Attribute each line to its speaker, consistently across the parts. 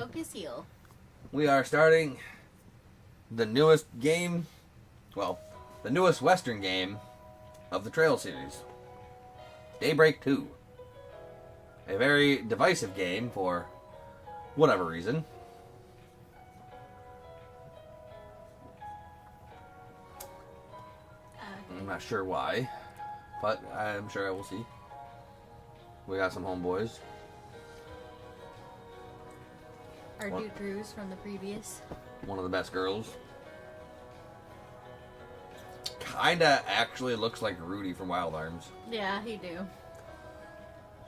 Speaker 1: Focus heal.
Speaker 2: We are starting the newest game, well, the newest Western game of the Trail series. Daybreak 2. A very divisive game for whatever reason. I'm not sure why, but I'm sure I will see. We got some homeboys.
Speaker 1: Our Duke Drews from the previous.
Speaker 2: One of the best girls. Kinda actually looks like Rudy from Wild Arms.
Speaker 1: Yeah, he do.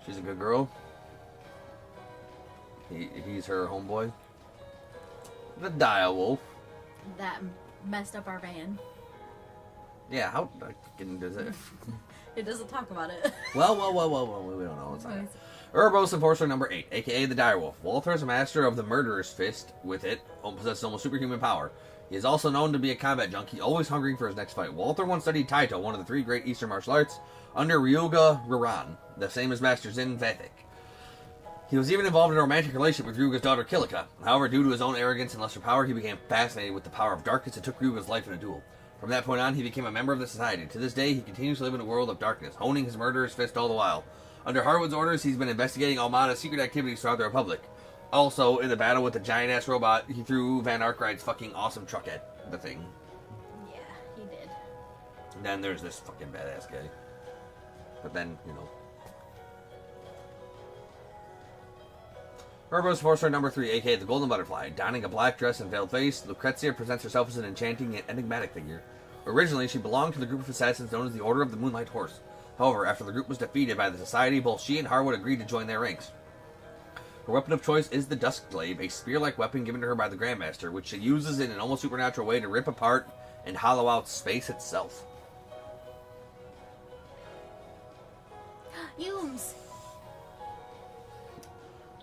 Speaker 2: She's a good girl. He's her homeboy. The Dire Wolf.
Speaker 1: That messed up our van.
Speaker 2: Yeah, how fucking does it?
Speaker 1: It doesn't talk about it.
Speaker 2: Well, we don't know what's on it. Urbos Enforcer number 8, aka the Dire Wolf. Walter is a master of the Murderer's Fist. With it, possesses almost superhuman power. He is also known to be a combat junkie, always hungering for his next fight. Walter once studied Taito, one of the 3 great Eastern martial arts, under Ryuga Riran, the same as Master Zin Vathik. He was even involved in a romantic relationship with Ryuga's daughter Kilika. However, due to his own arrogance and lesser power, he became fascinated with the power of darkness and took Ryuga's life in a duel. From that point on, he became a member of the society. To this day, he continues to live in a world of darkness, honing his murderous fist all the while. Under Harwood's orders, he's been investigating Almada's secret activities throughout the Republic. Also, in the battle with the giant-ass robot, he threw Van Arkwright's fucking awesome truck at the thing.
Speaker 1: Yeah, he did.
Speaker 2: And then there's this fucking badass guy. But then, you know. Urbos Enforcer number 3, aka the Golden Butterfly. Donning a black dress and veiled face, Lucrezia presents herself as an enchanting and enigmatic figure. Originally, she belonged to the group of assassins known as the Order of the Moonlight Horse. However, after the group was defeated by the Society, both she and Harwood agreed to join their ranks. Her weapon of choice is the Dusk Glaive, a spear-like weapon given to her by the Grandmaster, which she uses in an almost supernatural way to rip apart and hollow out space itself.
Speaker 1: Yumes!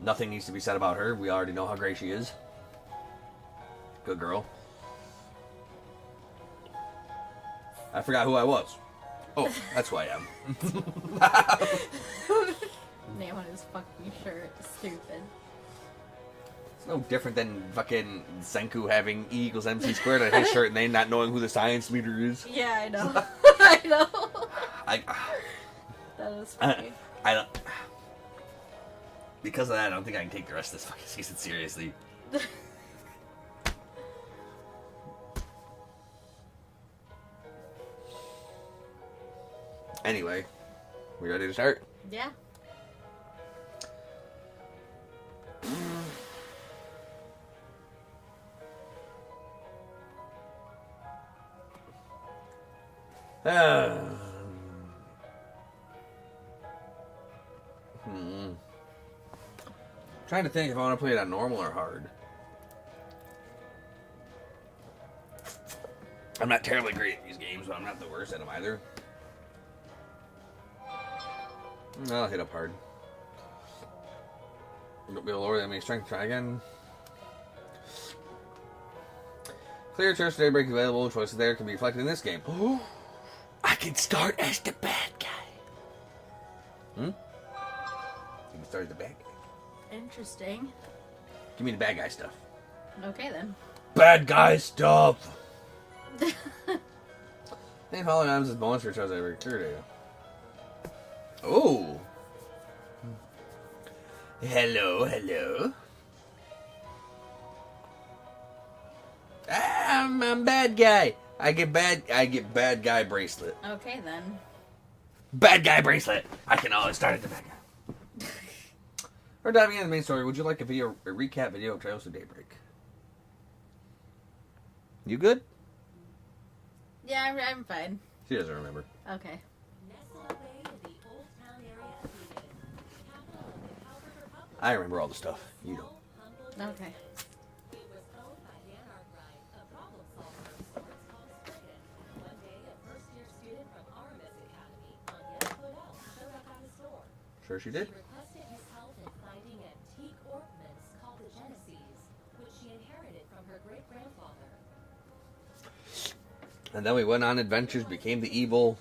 Speaker 2: Nothing needs to be said about her. We already know how great she is. Good girl. I forgot who I was. Oh, that's who I am.
Speaker 1: Name on his fucking shirt. Stupid.
Speaker 2: It's no different than fucking Senku having E equals MC squared on his shirt and they not knowing who the science meter is.
Speaker 1: Yeah, I know. I know. That was funny.
Speaker 2: I don't... Because of that, I don't think I can take the rest of this fucking season seriously. Anyway, we ready to start?
Speaker 1: Yeah.
Speaker 2: Trying to think if I want to play it on normal or hard. I'm not terribly great at these games, but I'm not the worst at them either. I'll hit up hard. Don't be able to lower the enemy strength. Try again. Clear church daybreak available. Choices there can be reflected in this game. Oh, I can start as the bad guy. You can start as the bad guy.
Speaker 1: Interesting.
Speaker 2: Give me the bad guy stuff.
Speaker 1: Okay then.
Speaker 2: Bad guy stuff. And following items is bonus for choice every clear data. Oh. Hello. I'm bad guy. I get bad guy bracelet.
Speaker 1: Okay then.
Speaker 2: Bad guy bracelet. I can always start at the bad guy. Or diving into the main story, would you like a recap video of Trails to Daybreak? You good?
Speaker 1: Yeah, I'm fine.
Speaker 2: She doesn't remember.
Speaker 1: Okay.
Speaker 2: I remember all the stuff. You don't.
Speaker 1: Okay.
Speaker 2: Sure she did. And then we went on adventures, became the evil,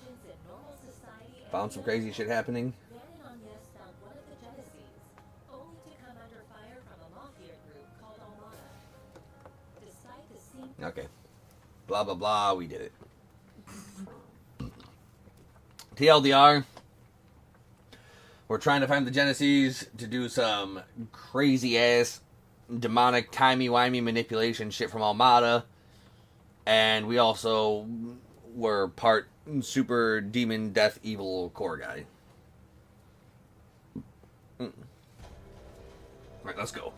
Speaker 2: found some crazy shit happening. Okay. Blah, blah, blah. We did it. TLDR. We're trying to find the Genesis to do some crazy-ass, demonic, timey-wimey manipulation shit from Almada. And we also were part super demon death evil core guy. Alright, let's go.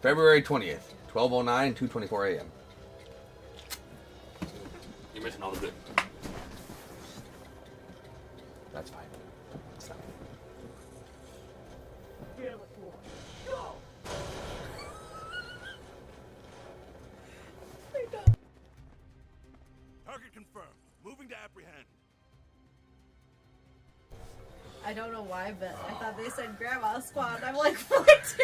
Speaker 2: February 20th, 12:09, 2:24 a.m. You're missing all the good. That's fine. That's fine.
Speaker 3: Target confirmed. Moving to apprehend.
Speaker 1: I don't know why, but I thought they said Grandma Squad. I'm like, what?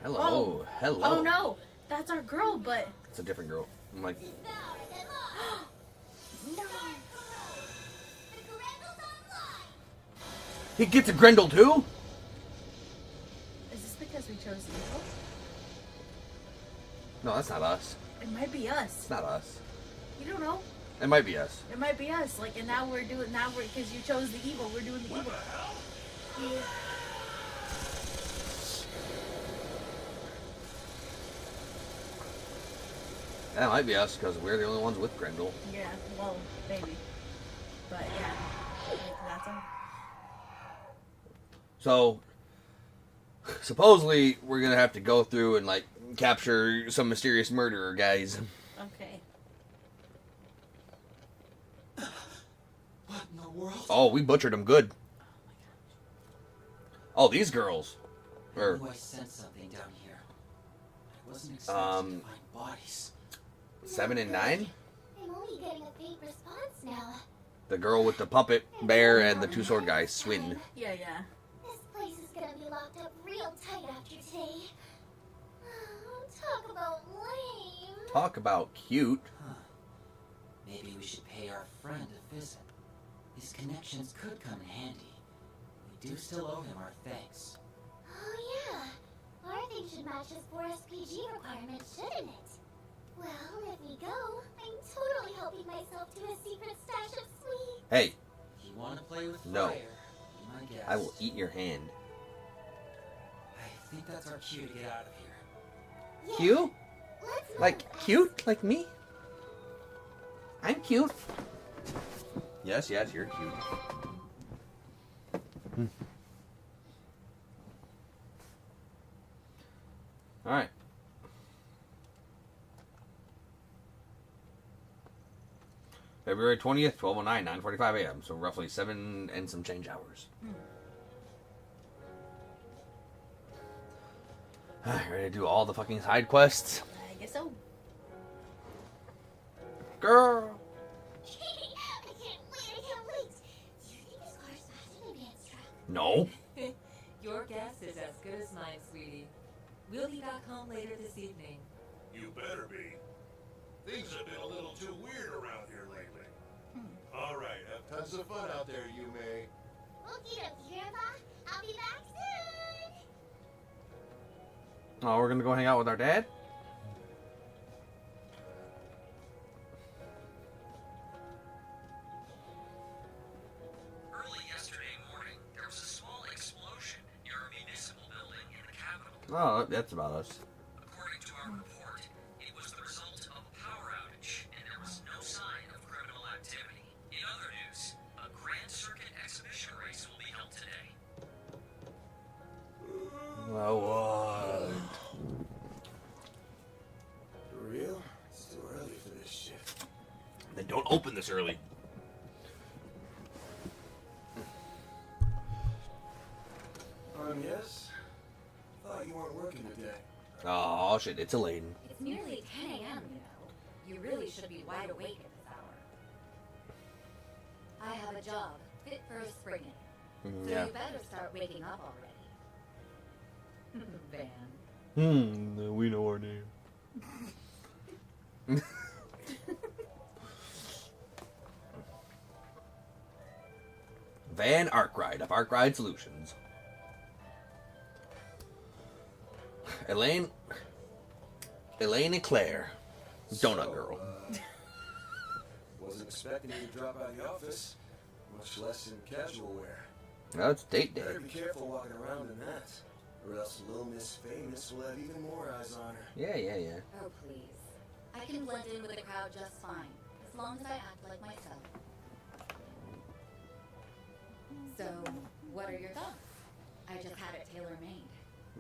Speaker 2: Hello.
Speaker 1: Oh.
Speaker 2: Hello.
Speaker 1: Oh no, that's our girl, but...
Speaker 2: It's a different girl. I'm like...
Speaker 1: No.
Speaker 2: He gets a Grendel too?
Speaker 1: Is this because we chose evil?
Speaker 2: No, that's not us.
Speaker 1: It might be us.
Speaker 2: It's not us.
Speaker 1: You don't know.
Speaker 2: It might be us.
Speaker 1: It might be us. Like, and now we're because you chose the evil, we're doing the
Speaker 3: What
Speaker 1: evil.
Speaker 3: the hell?
Speaker 1: Yeah.
Speaker 2: That might be us because we're the only ones with Grendel.
Speaker 1: Yeah, well, maybe. But yeah, that's all.
Speaker 2: So, supposedly, we're going to have to go through and, like, capture some mysterious murderer guys.
Speaker 1: Okay.
Speaker 4: What in the world?
Speaker 2: Oh, we butchered them good. Oh, these girls.
Speaker 4: I
Speaker 2: Or,
Speaker 4: knew I sensed something down here. I wasn't expecting to find bodies.
Speaker 2: 7 and 9?
Speaker 5: I'm only getting a faint response now.
Speaker 2: The girl with the puppet bear and the two sword guys, Swin.
Speaker 1: Yeah, yeah.
Speaker 5: This place is gonna be locked up real tight after today. Talk about lame.
Speaker 2: Talk about cute.
Speaker 4: Huh. Maybe we should pay our friend a visit. His connections could come in handy. We do still owe him our thanks.
Speaker 5: Oh yeah. Our thing should match his 4 SPG requirements, shouldn't it? Well, if we go, I'm totally helping myself to a secret stash of sweet.
Speaker 2: Hey,
Speaker 4: If you want to play with
Speaker 2: No.
Speaker 4: fire, be my guest.
Speaker 2: I will eat your hand.
Speaker 4: I think that's our cue to get out of here.
Speaker 5: Yeah,
Speaker 2: Cute?
Speaker 5: let's move.
Speaker 2: Like, cute? Like me? I'm cute. Yes, yes, you're cute. Alright. February 20th, 12:09, 9:45 a.m. So roughly 7 and some change hours. Ready to do all the fucking side quests?
Speaker 1: I guess so.
Speaker 2: Girl!
Speaker 5: I can't wait. Do you think his car's faster than Van's truck?
Speaker 2: No.
Speaker 6: Your guess is as good as mine, sweetie. We'll be back home later this evening.
Speaker 3: You better be. Things have been a little too weird around here lately. All right, have tons of fun out there, you may.
Speaker 5: Okie dokie, Grandpa. I'll be back soon.
Speaker 2: Oh, we're gonna go hang out with our dad?
Speaker 7: Early yesterday morning, there was a small explosion near a municipal building in the capital.
Speaker 2: Oh, that's about us.
Speaker 7: According to our report, it was the result of a power outage, and there was no sign of criminal activity. In other news, a Grand Circuit exhibition race will be held today.
Speaker 2: Oh, what?
Speaker 3: For real? It's too early for this shit.
Speaker 2: Then don't open this early.
Speaker 3: Yes? Thought you weren't working today.
Speaker 2: Oh, shit, it's Elaine.
Speaker 6: It's nearly 10 a.m., you know. You really should be wide awake at this hour. I have a job fit for a spring. So
Speaker 2: Yeah.
Speaker 6: you better start waking up already. Van.
Speaker 2: We know our name. Van Arkwright of Arkwright Solutions. Elaine and Claire. Donut girl.
Speaker 8: Wasn't expecting you to drop out of the office, much less in casual wear.
Speaker 2: No, it's date day.
Speaker 8: Better be careful walking around in that, or else Little Miss Famous will have even more eyes on her.
Speaker 2: Yeah.
Speaker 9: Oh, please. I can blend in with the crowd just fine, as long as I act like myself. So, what are your thoughts? I just had it tailor-made.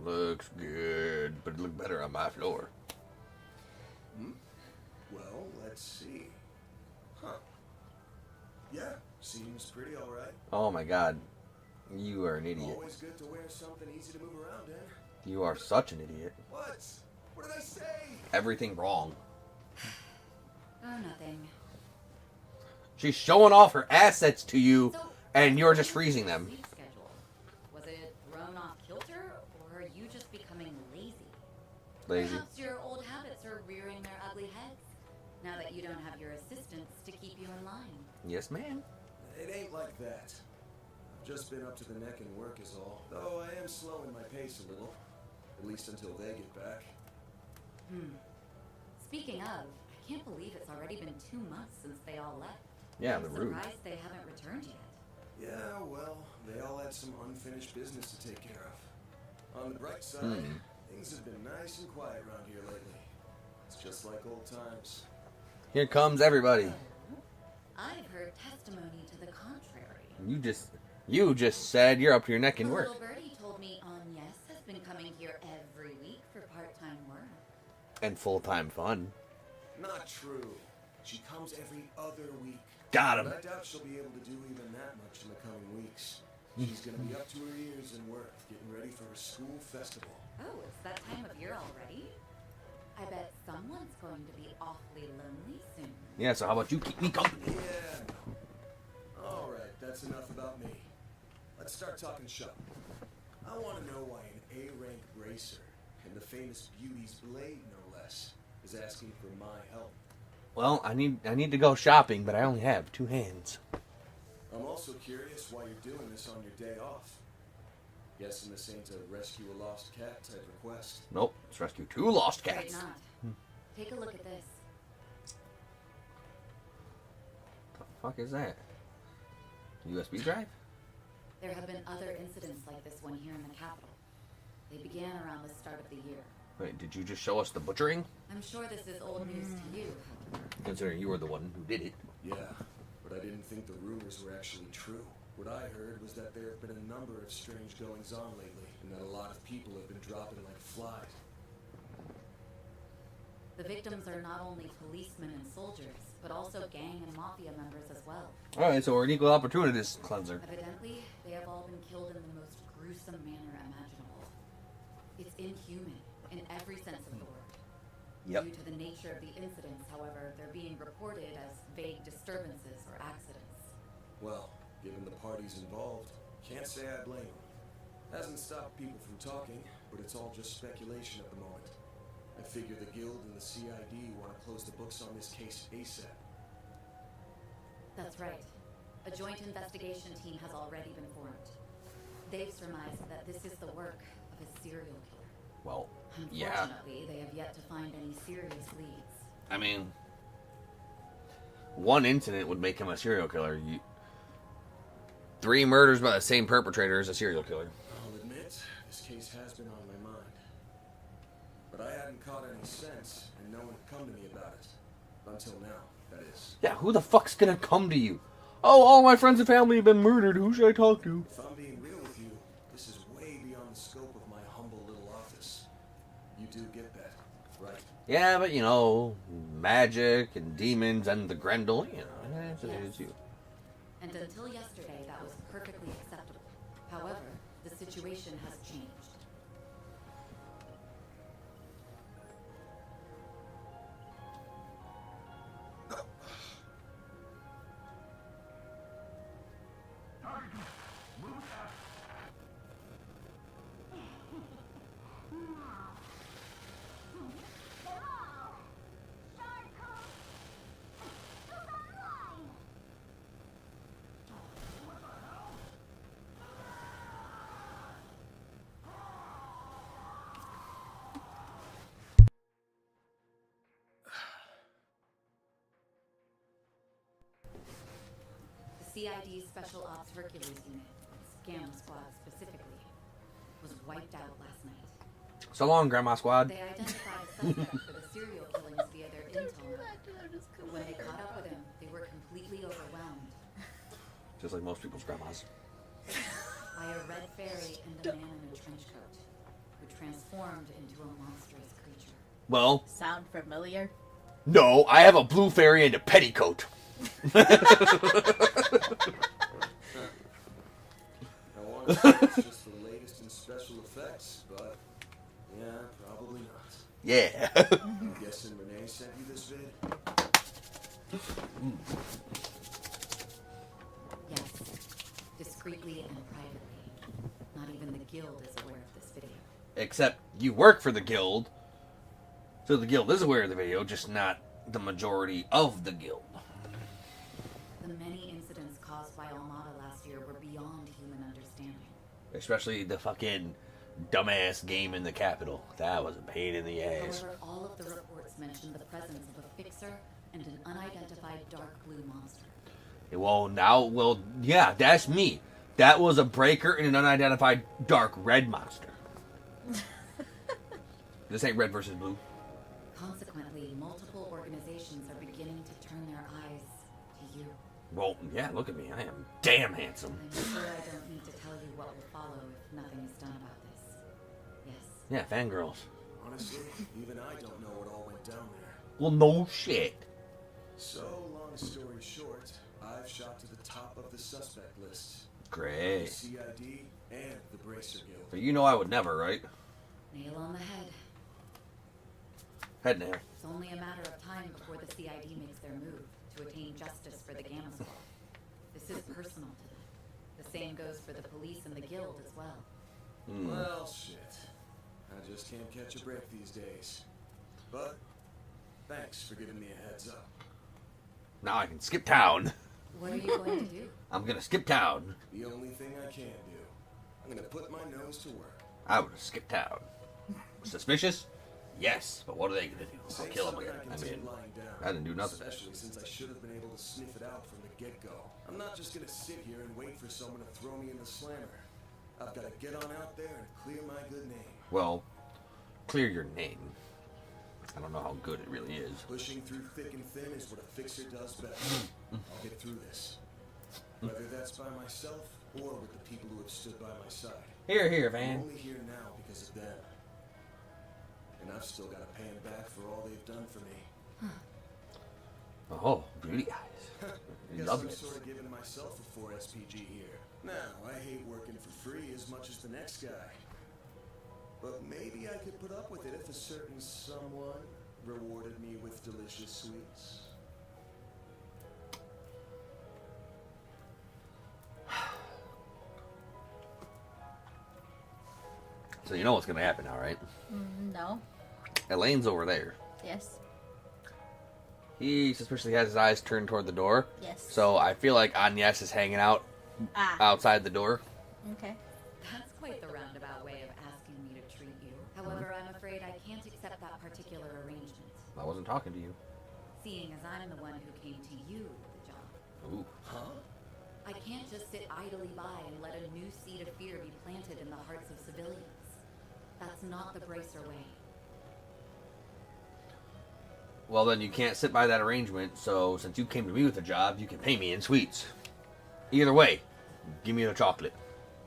Speaker 2: Looks good, but it look better on my floor.
Speaker 8: Well, let's see. Huh. Yeah, seems pretty alright.
Speaker 2: Oh my god. You are an idiot.
Speaker 8: Always good to wear something easy to move around in.
Speaker 2: You are such an idiot.
Speaker 8: What? What did I say?
Speaker 2: Everything wrong.
Speaker 9: Oh, nothing.
Speaker 2: She's showing off her assets to you,
Speaker 9: So,
Speaker 2: and you're just freezing them.
Speaker 9: Sleep schedule. Was it thrown off kilter, or are you just becoming lazy?
Speaker 2: Lazy.
Speaker 9: Perhaps your old habits are rearing their ugly heads, now that you don't have your assistants to keep you in line.
Speaker 2: Yes, ma'am.
Speaker 8: It ain't like that. I've just been up to the neck in work is all. Though I am slowing my pace a little. At least until they get back.
Speaker 9: Speaking of, I can't believe it's already been 2 months since they all left.
Speaker 2: Yeah,
Speaker 9: I'm
Speaker 2: they're rude.
Speaker 9: surprised they haven't returned yet.
Speaker 8: Yeah, well, they all had some unfinished business to take care of. On the bright side, things have been nice and quiet around here lately. It's just like old times.
Speaker 2: Here comes everybody.
Speaker 9: I've heard testimony to the contrary.
Speaker 2: You just said you're up to your neck in
Speaker 9: The
Speaker 2: work.
Speaker 9: little birdie told me Agnes has been coming here every week for part-time work.
Speaker 2: And full-time fun.
Speaker 8: Not true. She comes every other week.
Speaker 2: Got him.
Speaker 8: But I doubt she'll be able to do even that much in the coming weeks. She's gonna be up to her ears in work, getting ready for her school festival.
Speaker 9: Oh, it's that time of year already? I bet someone's going to be awfully lonely soon.
Speaker 2: Yeah, so how about you keep me company?
Speaker 8: Yeah, no. Alright, that's enough about me. Let's start talking shop. I want to know why an A-rank racer, and the famous Beauty's Blade no less, is asking for my help.
Speaker 2: Well, I need to go shopping, but I only have 2 hands.
Speaker 8: I'm also curious why you're doing this on your day off. Guessing this ain't a rescue a lost cat type request.
Speaker 2: Nope, let's rescue 2 lost
Speaker 9: Afraid
Speaker 2: cats.
Speaker 9: not. Take a look at this.
Speaker 2: The fuck is that? USB drive?
Speaker 9: There have been other incidents like this one here in the capital. They began around the start of the year.
Speaker 2: Wait, did you just show us the butchering?
Speaker 9: I'm sure this is old news to you.
Speaker 2: Considering you were the one who did it.
Speaker 8: Yeah, but I didn't think the rumors were actually true. What I heard was that there have been a number of strange goings-on lately, and that a lot of people have been dropping like flies.
Speaker 9: The victims are not only policemen and soldiers, but also gang and mafia members as well.
Speaker 2: Alright, so we're an equal opportunist cleanser.
Speaker 9: Evidently, they have all been killed in the most gruesome manner imaginable. It's inhuman in every sense of the word.
Speaker 2: Yep.
Speaker 9: Due to the nature of the incidents, however, they're being reported as vague disturbances or accidents.
Speaker 8: Well, given the parties involved, can't say I blame them. Hasn't stopped people from talking, but it's all just speculation at the moment. I figure the Guild and the CID want to close the books on this case ASAP.
Speaker 9: That's right. A joint investigation team has already been formed. They've surmised that this is the work of a serial killer.
Speaker 2: Well, yeah.
Speaker 9: Unfortunately, they have yet to find any serious leads.
Speaker 2: I mean, one incident would make him a serial killer. 3 murders by the same perpetrator is a serial killer.
Speaker 8: I'll admit, this case has been on my mind. But I hadn't caught any sense, and no one had come to me about it. Until now, that is.
Speaker 2: Yeah, who the fuck's gonna come to you? Oh, all my friends and family have been murdered. Who should I talk to?
Speaker 8: If I'm being real with you, this is way beyond the scope of my humble little office. You do get that, right?
Speaker 2: Yeah, but you know, magic and demons and the Grendel, you know, it's you.
Speaker 9: And until yesterday, that was perfectly acceptable. However, the situation has changed. CID Special Ops Hercules unit, Scam Squad specifically, was wiped out last night.
Speaker 2: So long, Grandma Squad.
Speaker 9: They identified a suspect for the serial killings via their intel network. But when they caught up with him, they were completely overwhelmed.
Speaker 2: Just like most people's grandmas.
Speaker 9: By a red fairy and a man in a trench coat, who transformed into a monstrous creature.
Speaker 2: Well,
Speaker 1: Sound familiar?
Speaker 2: no, I have a blue fairy and a petticoat.
Speaker 8: I want to say it's just the latest in special effects, but yeah, probably not.
Speaker 2: Yeah.
Speaker 8: I'm guessing Renee sent you this vid?
Speaker 9: Yes, discreetly and privately. Not even the guild is aware of this video.
Speaker 2: Except you work for the guild, so the guild is aware of the video, just not the majority of the guild.
Speaker 9: The many incidents caused by Almada last year were beyond human understanding.
Speaker 2: Especially the fucking dumbass game in the capital. That was a pain in the ass.
Speaker 9: However, all of the reports mentioned the presence of a fixer and an unidentified dark blue monster.
Speaker 2: Well, yeah, that's me. That was a breaker and an unidentified dark red monster. This ain't red versus blue.
Speaker 9: Consequently, multiple organizations are beginning to turn their eyes to you.
Speaker 2: Well, yeah, look at me. I am damn handsome.
Speaker 9: I'm sure I don't need to tell you what will follow if nothing is done about this. Yes.
Speaker 2: Yeah, fangirls.
Speaker 8: Honestly, even I don't know what all went down there.
Speaker 2: Well, no shit.
Speaker 8: So, long story short, I've shot to the top of the suspect list. The
Speaker 2: Great.
Speaker 8: CID and the Bracer Guild.
Speaker 2: But you know I would never, right?
Speaker 9: Nail on the head.
Speaker 2: Head nail.
Speaker 9: It's only a matter of time before the CID makes their move to attain justice for the Gamma Squad. This is personal to them. The same goes for the police and the guild as well.
Speaker 8: Well, shit. I just can't catch a break these days. But, thanks for giving me a heads up.
Speaker 2: Now I can skip town.
Speaker 9: What are you going to do?
Speaker 2: I'm gonna skip town.
Speaker 8: The only thing I can do. I'm gonna put my nose to work.
Speaker 2: I would skip town. Suspicious? Yes, but what are they gonna do? I'll
Speaker 8: Say
Speaker 2: kill them
Speaker 8: something
Speaker 2: again.
Speaker 8: I can
Speaker 2: I
Speaker 8: take
Speaker 2: mean,
Speaker 8: lying down,
Speaker 2: I didn't do nothing.
Speaker 8: Especially since I should have been able to sniff it out from the get-go. I'm not just gonna sit here and wait for someone to throw me in the slammer. I've gotta get on out there and clear my good name.
Speaker 2: Well, clear your name. I don't know how good it really is.
Speaker 8: Pushing through thick and thin is what a fixer does best. I'll get through this. Whether that's by myself or with the people who have stood by my side.
Speaker 2: Here,
Speaker 8: I'm
Speaker 2: Van.
Speaker 8: only here now because of them. And I've still got to pay them back for all they've done for me.
Speaker 2: Oh, beauty eyes.
Speaker 8: Guess
Speaker 2: Lovely.
Speaker 8: I'm sort of giving myself a 4 SPG here. Now, I hate working for free as much as the next guy. But maybe I could put up with it if a certain someone rewarded me with delicious sweets.
Speaker 2: So you know what's gonna happen now, right?
Speaker 1: No.
Speaker 2: Elaine's over there.
Speaker 1: Yes.
Speaker 2: He suspiciously has his eyes turned toward the door.
Speaker 1: Yes.
Speaker 2: So I feel like Agnes is hanging out outside the door.
Speaker 1: Okay.
Speaker 9: That's quite the roundabout way of asking me to treat you. However, I'm afraid I can't accept that particular arrangement.
Speaker 2: I wasn't talking to you.
Speaker 9: Seeing as I'm the one who came to you with the job.
Speaker 2: Ooh.
Speaker 8: Huh?
Speaker 9: I can't just sit idly by and let a new seed of fear be planted in the hearts of civilians. That's not the Bracer way.
Speaker 2: Well, then you can't sit by that arrangement, so since you came to me with a job, you can pay me in sweets. Either way, give me the chocolate.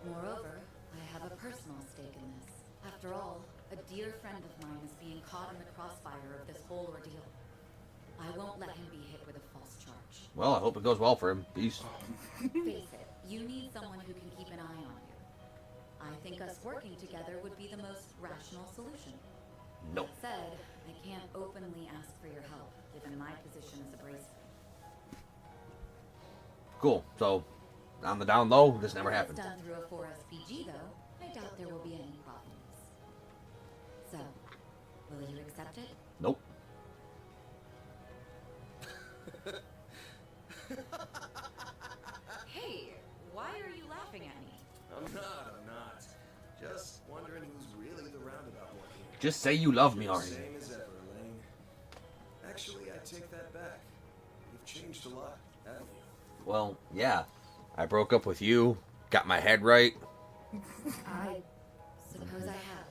Speaker 9: Moreover, I have a personal stake in this. After all, a dear friend of mine is being caught in the crossfire of this whole ordeal. I won't let him be hit with a false charge.
Speaker 2: Well, I hope it goes well for him. Peace.
Speaker 9: Face it, you need someone who can keep an eye on you. I think us working together would be the most rational solution.
Speaker 2: No.
Speaker 9: That said, I can't openly ask for your help, given my position as a Bracer.
Speaker 2: Cool. So, on the down low, this never
Speaker 9: If
Speaker 2: happened.
Speaker 9: it's done through a 4 SPG, though, I doubt there will be any problems. So, will you accept it?
Speaker 2: Nope.
Speaker 6: Hey, why are you laughing at me?
Speaker 8: I'm not. Just wondering who's really the roundabout one here.
Speaker 2: Just say you love me, Arnie.
Speaker 8: Same as ever, Elaine. Actually, I take that back. You've changed a lot, haven't you?
Speaker 2: Well, yeah. I broke up with you, got my head right.
Speaker 9: I suppose I have.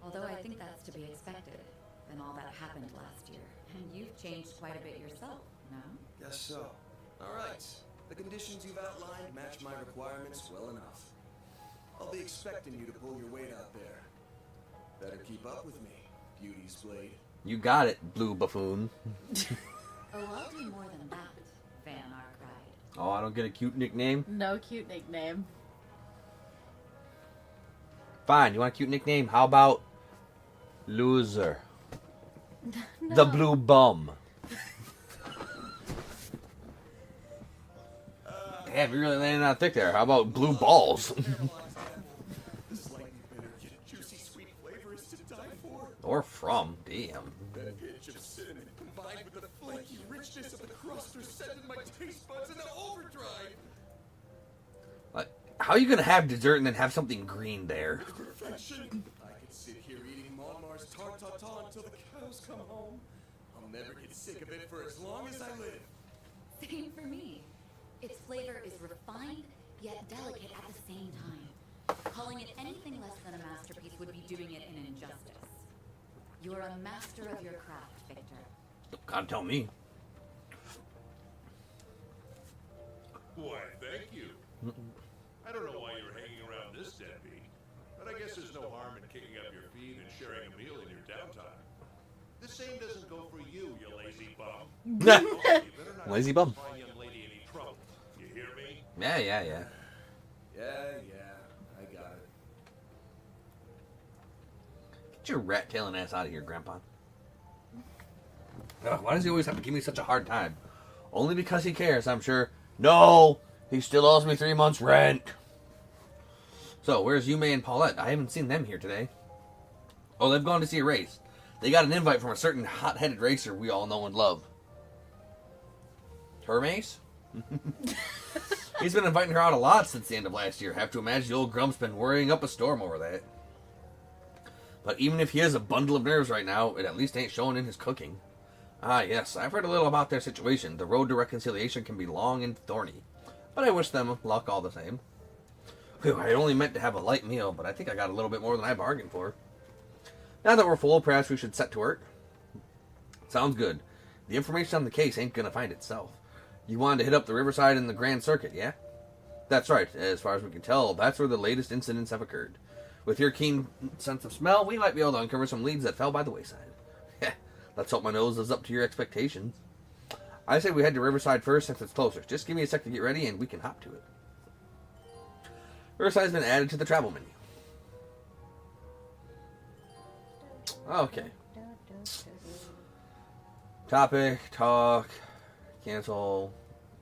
Speaker 9: Although I think that's to be expected, and all that happened last year. And you've changed quite a bit yourself, no?
Speaker 8: Guess so. Alright. The conditions you've outlined match my requirements well enough. I'll be expecting you to pull your weight out there. Better keep up with me, Beauty's Blade.
Speaker 2: You got it, Blue Buffoon.
Speaker 9: Oh, I'll do more than that, Van Arkwright.
Speaker 2: Oh, I don't get a cute nickname?
Speaker 1: No cute nickname.
Speaker 2: Fine, you want a cute nickname? How about Loser?
Speaker 1: No.
Speaker 2: The Blue Bum. Damn, you're really landing on thick there. How about Blue Balls?
Speaker 8: The slightly bitter yet juicy sweet flavor is to die for.
Speaker 2: Or from, damn.
Speaker 8: That pitch of cinnamon combined with the flaky richness of the crust are sending my taste buds into overdrive.
Speaker 2: Like, how are you gonna have dessert and then have something green there?
Speaker 8: Perfection. I could sit here eating Monmar's tart tatin until the cows come home. I'll never get sick of it for as long as I live.
Speaker 9: Same for me. Its flavor is refined, yet delicate at the same time. Calling it anything less than a masterpiece would be doing it an injustice. You are a master of your craft, Victor.
Speaker 2: Gotta tell me.
Speaker 3: Why, thank you. I don't know why you're hanging around this deadbeat, but I guess there's no harm in kicking up your feet and sharing a meal in your downtime. The same doesn't go for you, you lazy bum. Oh, you better not
Speaker 2: Lazy bum.
Speaker 3: cause my young lady any trouble. You hear me?
Speaker 2: Yeah.
Speaker 8: Yeah, I got it.
Speaker 2: Get your rat-tailing ass out of here, Grandpa. Ugh, why does he always have to give me such a hard time? Only because he cares, I'm sure. No! He still owes me 3 months' rent. So, where's Yume and Paulette? I haven't seen them here today. Oh, they've gone to see a race. They got an invite from a certain hot-headed racer we all know and love. Hermes? He's been inviting her out a lot since the end of last year. Have to imagine the old grump's been worrying up a storm over that. But even if he is a bundle of nerves right now, it at least ain't showing in his cooking. Ah, yes, I've heard a little about their situation. The road to reconciliation can be long and thorny. But I wish them luck all the same. Whew, I only meant to have a light meal, but I think I got a little bit more than I bargained for. Now that we're full, perhaps we should set to work. Sounds good. The information on the case ain't gonna find itself. You wanted to hit up the Riverside and the Grand Circuit, yeah? That's right. As far as we can tell, that's where the latest incidents have occurred. With your keen sense of smell, we might be able to uncover some leads that fell by the wayside. Let's hope my nose is up to your expectations. I say we head to Riverside first since it's closer. Just give me a sec to get ready and we can hop to it. Riverside's been added to the travel menu. Okay. Topic, talk, cancel,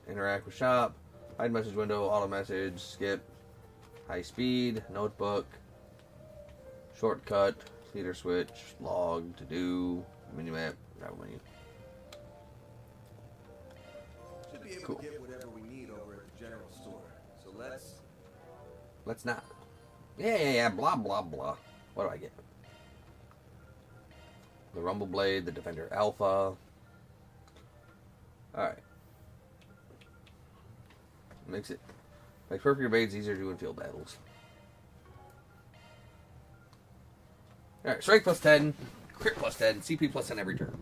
Speaker 2: interact with shop, hide message window, auto message, skip, high speed, notebook, shortcut, leader switch, log, to do, minimap, travel menu.
Speaker 8: Should be able
Speaker 2: Cool.
Speaker 8: to get whatever we need over at the general store. So
Speaker 2: Let's not. Yeah, blah, blah, blah. What do I get? The Rumble Blade, the Defender Alpha. Alright. Makes perfect evades easier to do in field battles. Alright, strength plus 10, crit plus 10, CP plus 10 every turn.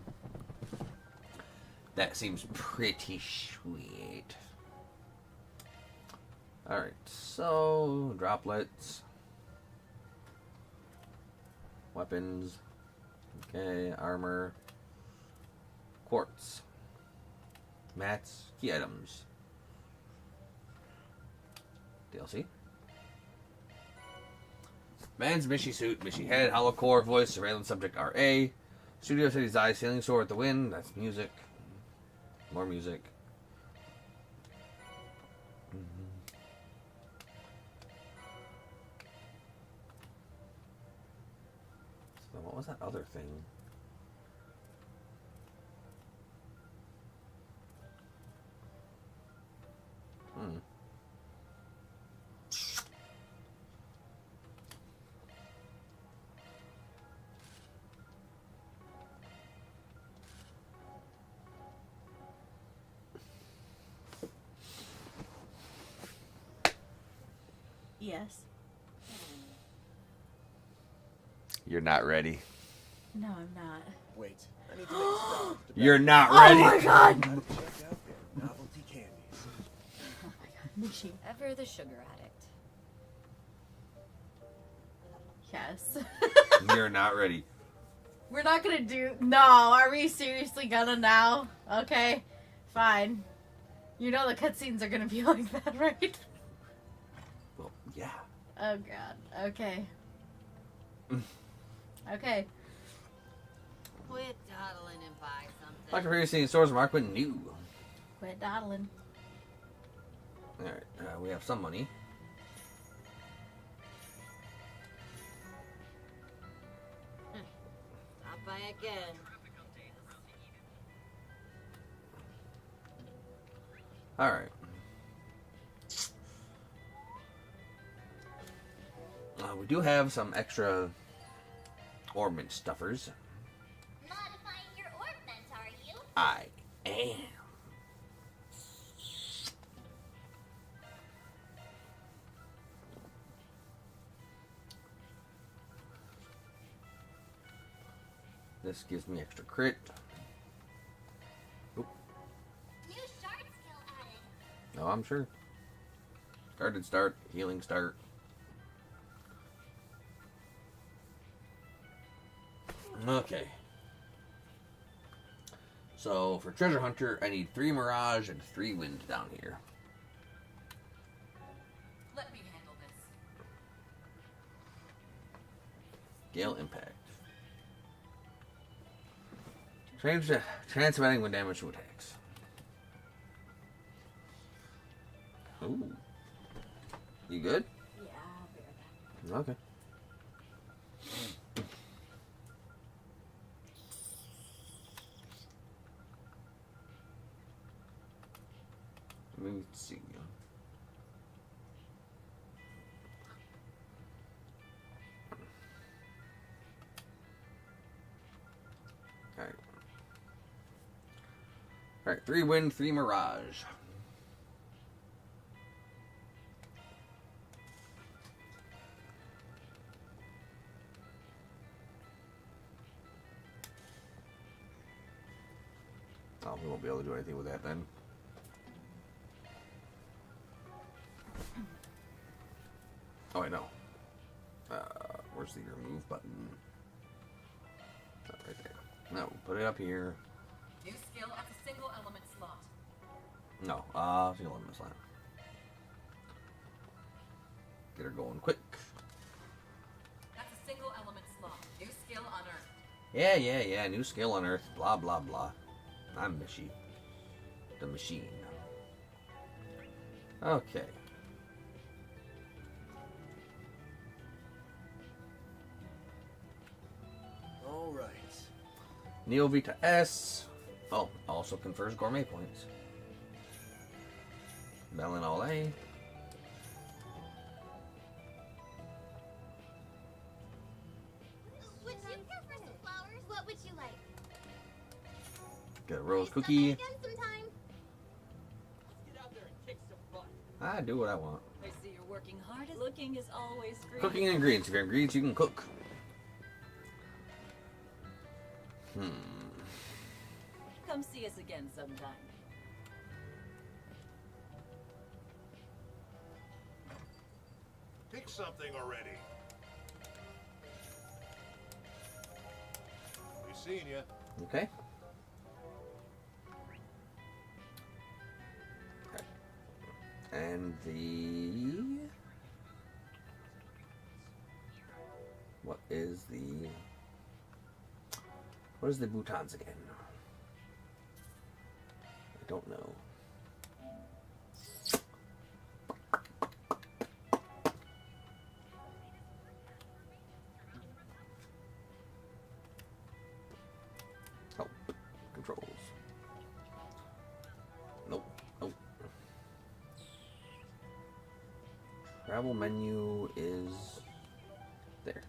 Speaker 2: That seems pretty sweet. Alright, so droplets. Weapons. Okay, armor. Quartz. Mats. Key items. DLC. Man's Mishy suit, Mishy head, hollow core, voice, surveillance subject RA. Studio City's eyes, sailing sword with the wind. That's music. More music. So what was that other thing?
Speaker 1: Yes.
Speaker 2: You're not ready.
Speaker 1: No, I'm not.
Speaker 8: Wait, I need to make a stop.
Speaker 2: You're not ready.
Speaker 1: Oh my god!
Speaker 8: Gotta check out their novelty candies.
Speaker 1: Oh my god, Michi.
Speaker 9: Ever the sugar addict.
Speaker 1: Yes.
Speaker 2: You're not ready.
Speaker 1: We're not gonna do. No, are we seriously gonna now? Okay, fine. You know the cutscenes are gonna be like that, right?
Speaker 2: Well, yeah.
Speaker 1: Oh god. Okay. Okay.
Speaker 10: Quit dawdling and buy something.
Speaker 2: Like previously in stores, marked with new.
Speaker 1: Quit dawdling.
Speaker 2: Alright, we have some money.
Speaker 10: Stop by again.
Speaker 2: Alright. We do have some extra orbment stuffers.
Speaker 5: Modifying your ornament, are you?
Speaker 2: I am. This gives me extra crit. Oop.
Speaker 5: New shard skill added.
Speaker 2: No, I'm sure. Guarded start, healing start. Okay. So for treasure hunter, I need 3 mirage and 3 wind down here.
Speaker 9: Let me handle this.
Speaker 2: Gale impact. Transmitting when damage to attacks. Ooh. You good?
Speaker 1: Yeah, I'll be right back.
Speaker 2: Okay. Let me see. Alright. Alright, 3 wind, 3 mirage. Oh, we won't be able to do anything with that then. Oh, wait, no. Where's the remove button? Oh, right there. No, put it up here.
Speaker 6: New skill at the single element slot.
Speaker 2: No, single element slot. Get her going quick.
Speaker 6: That's a single element slot. New skill on Earth.
Speaker 2: Yeah. New skill on Earth. Blah, blah, blah. I'm Michi. The machine. Okay.
Speaker 8: All right.
Speaker 2: Neo Vita S. Oh, also confers gourmet points. Melon Ole.
Speaker 5: Would you prefer some flowers? What would you like?
Speaker 2: Get a rose
Speaker 5: Stop by
Speaker 2: cookie.
Speaker 5: again sometime.
Speaker 10: Let's get out there and kick some butt.
Speaker 2: I do what I want.
Speaker 10: I see you're working hard. Looking is always great.
Speaker 2: Cooking and ingredients. If you have ingredients, you can cook.
Speaker 10: Come see us again sometime.
Speaker 3: Pick something already. We seen ya.
Speaker 2: Okay. And the... What is the boutons again? I don't know. Oh, controls. Nope. Travel menu is there.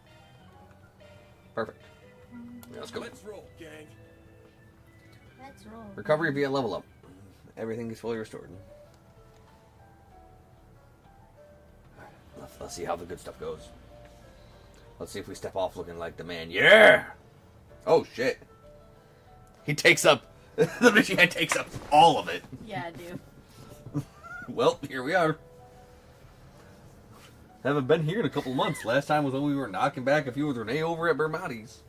Speaker 2: Perfect. Let's go.
Speaker 8: Let's roll, gang.
Speaker 1: Let's roll.
Speaker 2: Recovery via level up. Everything is fully restored. Let's see how the good stuff goes. Let's see if we step off looking like the man. Yeah! Oh, shit. He takes up... the machine head takes up all of it.
Speaker 1: Yeah, I do.
Speaker 2: Well, here we are. Haven't been here in a couple of months. Last time was when we were knocking back a few with Renee over at Bermati's.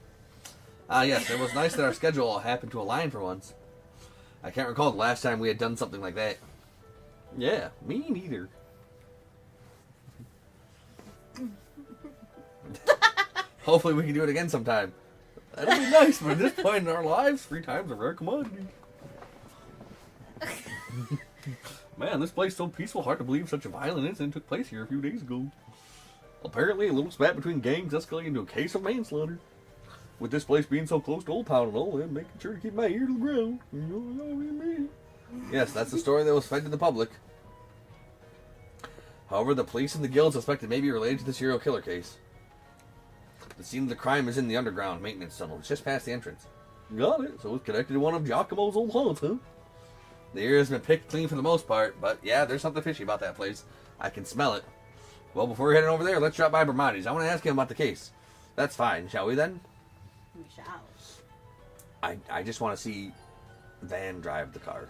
Speaker 2: Ah, yes, it was nice that our schedule all happened to align for once. I can't recall the last time we had done something like that. Yeah, me neither. Hopefully we can do it again sometime. That'll be nice, but at this point in our lives, free time's a rare commodity. Man, this place is so peaceful, hard to believe such a violent incident took place here a few days ago. Apparently, a little spat between gangs escalated into a case of manslaughter. With this place being so close to Old Town and all, I'm making sure to keep my ear to the ground. You know what I mean? Yes, that's the story that was fed to the public. However, the police and the guild suspect it may be related to the serial killer case. The scene of the crime is in the underground maintenance tunnel. It's just past the entrance. Got it. So it's connected to one of Giacomo's old haunts, huh? The area has been picked clean for the most part, but yeah, there's something fishy about that place. I can smell it. Well, before we're heading over there, let's drop by Bermati's. I want to ask him about the case. That's fine. Shall we then?
Speaker 1: We shall.
Speaker 2: I just want to see Van drive the car.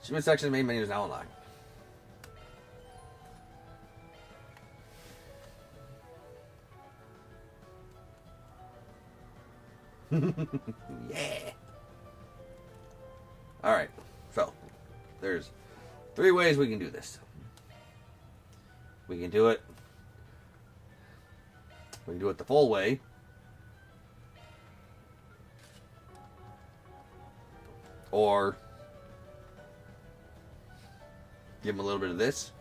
Speaker 2: Shipment section of the main menu is now online. Yeah. Alright, so there's 3 ways we can do this. We can do it the full way. Or give him a little bit of this.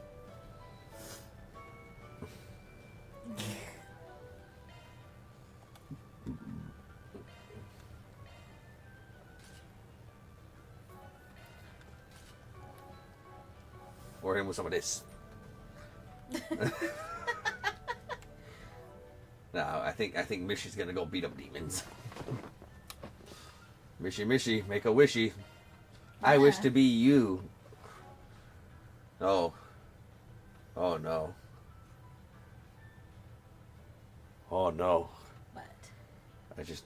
Speaker 2: Or him with some of this. No, I think Mishy's gonna go beat up demons. Mishy, make a wishy. I wish to be you. Oh. Oh no. Oh no.
Speaker 1: What?
Speaker 2: I just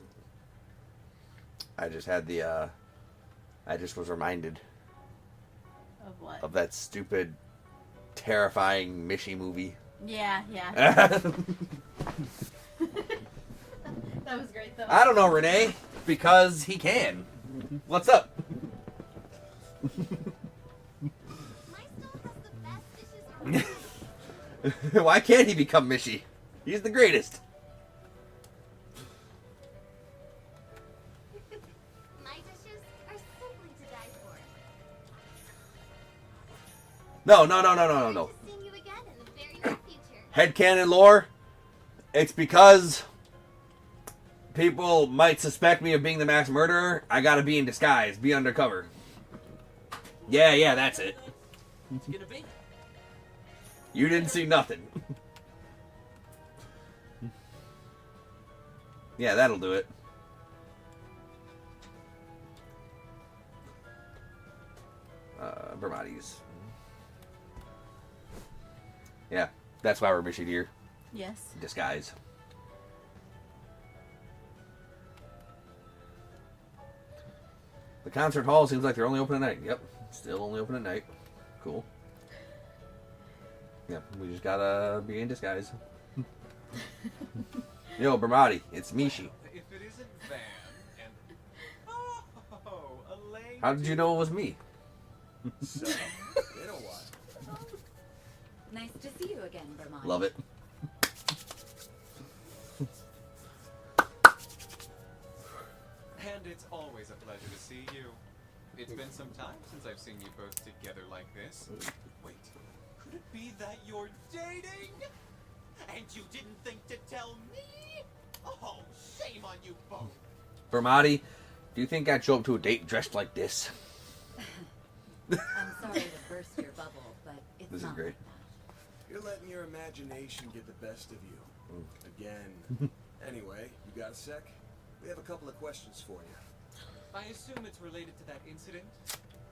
Speaker 2: had the I just was reminded
Speaker 1: Of what?
Speaker 2: of that stupid, terrifying Mishy movie.
Speaker 1: Yeah.
Speaker 2: I
Speaker 1: That was great though.
Speaker 2: don't know, Renee, because he can. What's up?
Speaker 5: My stove has the best dishes around.
Speaker 2: Why can't he become Mishy? He's the greatest.
Speaker 5: My dishes are simply to die for.
Speaker 2: No.
Speaker 5: To see you again in the very near future.
Speaker 2: Headcanon lore. It's because people might suspect me of being the mass murderer. I gotta be in disguise, be undercover. Yeah, that's it.
Speaker 7: It's gonna be.
Speaker 2: You didn't see nothing. Yeah, that'll do it. Bermati's. Yeah, that's why we're Mishy here.
Speaker 1: Yes.
Speaker 2: Disguise. The concert hall seems like they're only open at night. Yep, still only open at night. Cool. Yep, we just gotta be in disguise. Yo, Bermati, it's Mishi.
Speaker 11: If it isn't Van and... Oh, Elaine.
Speaker 2: How did you know it was me?
Speaker 8: So, in a while.
Speaker 9: Nice to see you again, Vermont.
Speaker 2: Love it.
Speaker 11: And it's always a pleasure to see you. It's been some time since I've seen you both together like this. Wait, could it be that you're dating? And you didn't think to tell me? Oh, shame on you both.
Speaker 2: Bermati, do you think I'd show up to a date dressed like this?
Speaker 9: I'm sorry to burst your bubble, but it's
Speaker 2: This is
Speaker 9: not
Speaker 2: great.
Speaker 9: like that.
Speaker 8: You're letting your imagination get the best of you. Again. Anyway, you got a sec? We have a couple of questions for you.
Speaker 11: I assume it's related to that incident?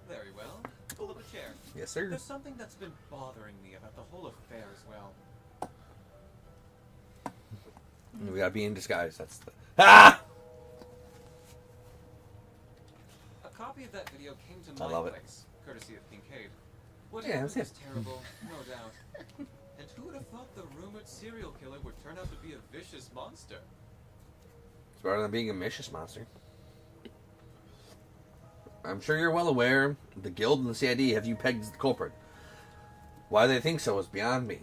Speaker 11: Very well. Pull up a chair.
Speaker 2: Yes, sir.
Speaker 11: There's something that's been bothering me about the whole affair as well.
Speaker 2: We gotta be in disguise. That's the... Ah!
Speaker 11: A copy of that video came to
Speaker 2: I
Speaker 11: my
Speaker 2: love it.
Speaker 11: place, courtesy of Kincaid. What
Speaker 2: Yeah,
Speaker 11: happened
Speaker 2: that's
Speaker 11: was terrible, no doubt. And who would have thought the rumored serial killer would turn out to be a vicious monster?
Speaker 2: It's better than being a vicious monster. I'm sure you're well aware the Guild and the CID have you pegged as the culprit. Why they think so is beyond me.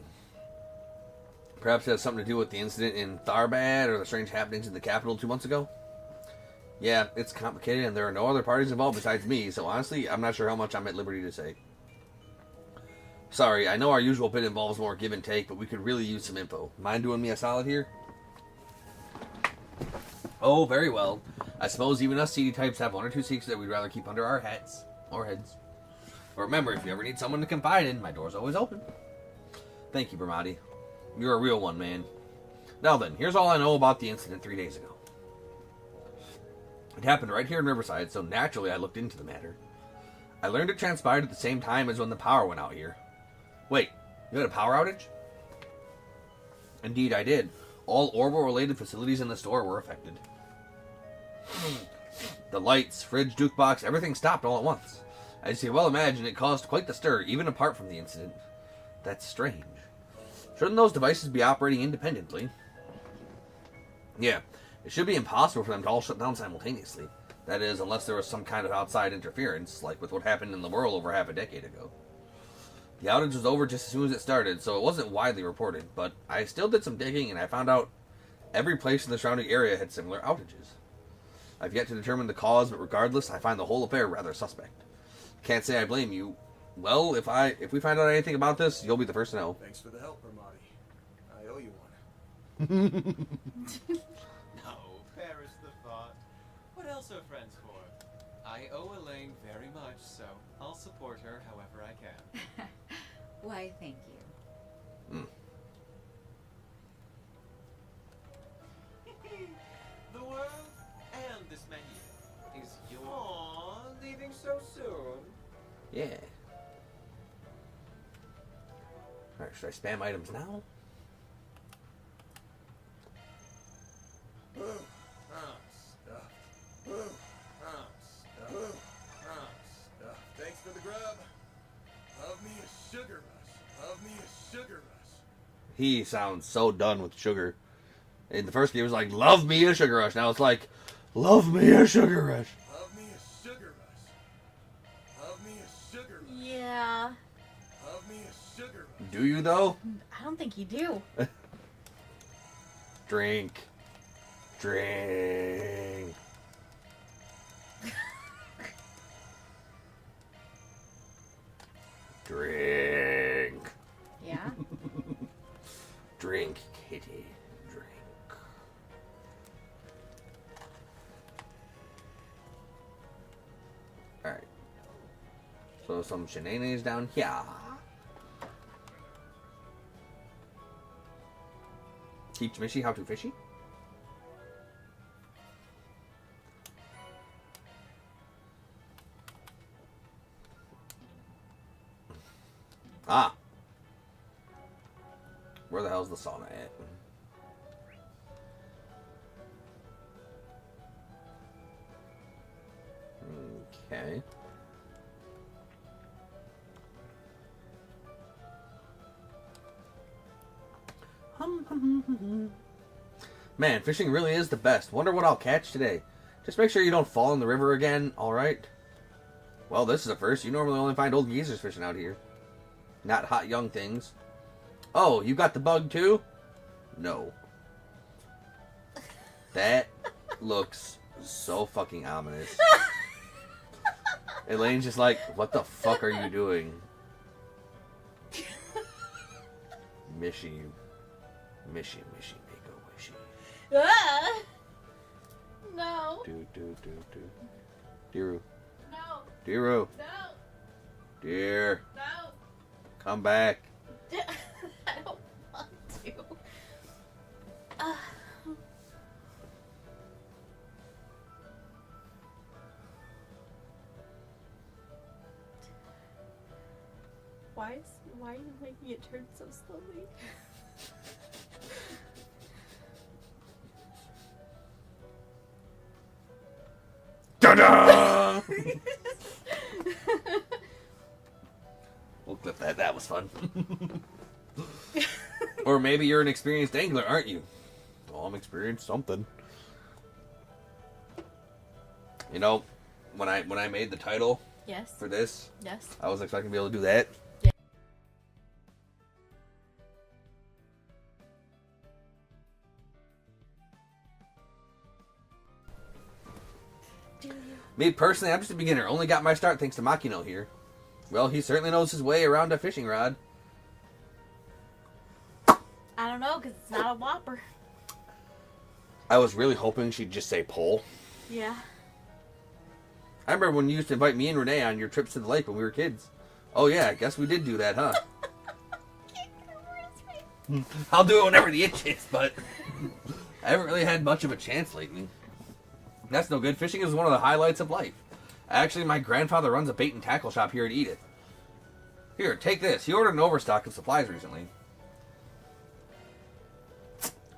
Speaker 2: Perhaps it has something to do with the incident in Tharbad or the strange happenings in the capital 2 months ago? Yeah, it's complicated and there are no other parties involved besides me, so honestly, I'm not sure how much I'm at liberty to say. Sorry, I know our usual bit involves more give and take, but we could really use some info. Mind doing me a solid here? Oh, very well. I suppose even us CD types have 1 or 2 secrets that we'd rather keep under our hats. Or heads. But remember, if you ever need someone to confide in, my door's always open. Thank you, Bramati. You're a real one, man. Now then, here's all I know about the incident 3 days ago. It happened right here in Riverside, so naturally I looked into the matter. I learned it transpired at the same time as when the power went out here. Wait, you had a power outage? Indeed, I did. All Orbital-related facilities in the store were affected. The lights, fridge, jukebox, everything stopped all at once. As you can well imagine, it caused quite the stir, even apart from the incident. That's strange. Shouldn't those devices be operating independently? Yeah, it should be impossible for them to all shut down simultaneously. That is, unless there was some kind of outside interference, like with what happened in the world over half a decade ago. The outage was over just as soon as it started, so it wasn't widely reported, but I still did some digging and I found out every place in the surrounding area had similar outages. I've yet to determine the cause, but regardless, I find the whole affair rather suspect. Can't say I blame you. Well, if we find out anything about this, you'll be the first to know.
Speaker 8: Thanks for the help, Ramadi. I owe you one.
Speaker 11: No, perish the thought. What else are friends for? I owe Elaine very much, so I'll support her however I can.
Speaker 9: Why, thank you.
Speaker 11: The world and this menu is yours. Aww, leaving so soon.
Speaker 2: Yeah. Alright, should I spam items now?
Speaker 8: Thanks for the grub. Love me a sugar rush. Love me a sugar rush.
Speaker 2: He sounds so done with sugar. In the first game, it was like, love me a sugar rush. Now it's like, love me a sugar rush.
Speaker 8: Love me a sugar rush. Love me a sugar rush.
Speaker 1: Yeah.
Speaker 8: Love me a sugar rush.
Speaker 2: Do you, though?
Speaker 1: I don't think you do.
Speaker 2: Drink. Drink. Drink.
Speaker 1: Yeah?
Speaker 2: Drink, kitty. Drink. Alright. So some shenanigans down here. Teach Mishy how to fishy? Ah. Where the hell's the sauna at? Okay. Man, fishing really is the best. Wonder what I'll catch today. Just make sure you don't fall in the river again, alright? Well, this is a first. You normally only find old geezers fishing out here. Not hot young things. Oh, you got the bug too? No. That looks so fucking ominous. Elaine's just like, what the fuck are you doing? Mishy, make a wishy.
Speaker 1: Ah! No.
Speaker 2: Do. Diru.
Speaker 1: No.
Speaker 2: Diru.
Speaker 1: No.
Speaker 2: Dear.
Speaker 1: No.
Speaker 2: Come back.
Speaker 1: I don't want to. Why are you making it turn so slowly?
Speaker 2: Da-da! We'll clip that. That was fun. Or maybe you're an experienced angler, aren't you? Oh, I'm experienced something. You know, when I made the title
Speaker 1: Yes.
Speaker 2: for this,
Speaker 1: Yes.
Speaker 2: I was expecting to be able to do that.
Speaker 1: Yeah.
Speaker 2: Me personally, I'm just a beginner. Only got my start thanks to Makino here. Well, he certainly knows his way around a fishing rod.
Speaker 1: I don't know, because it's not a whopper.
Speaker 2: I was really hoping she'd just say pole.
Speaker 1: Yeah.
Speaker 2: I remember when you used to invite me and Renee on your trips to the lake when we were kids. Oh yeah, I guess we did do that, huh? I'll do it whenever the itch hits, but I haven't really had much of a chance lately. That's no good. Fishing is one of the highlights of life. Actually, my grandfather runs a bait and tackle shop here at Edith. Here, take this. He ordered an overstock of supplies recently.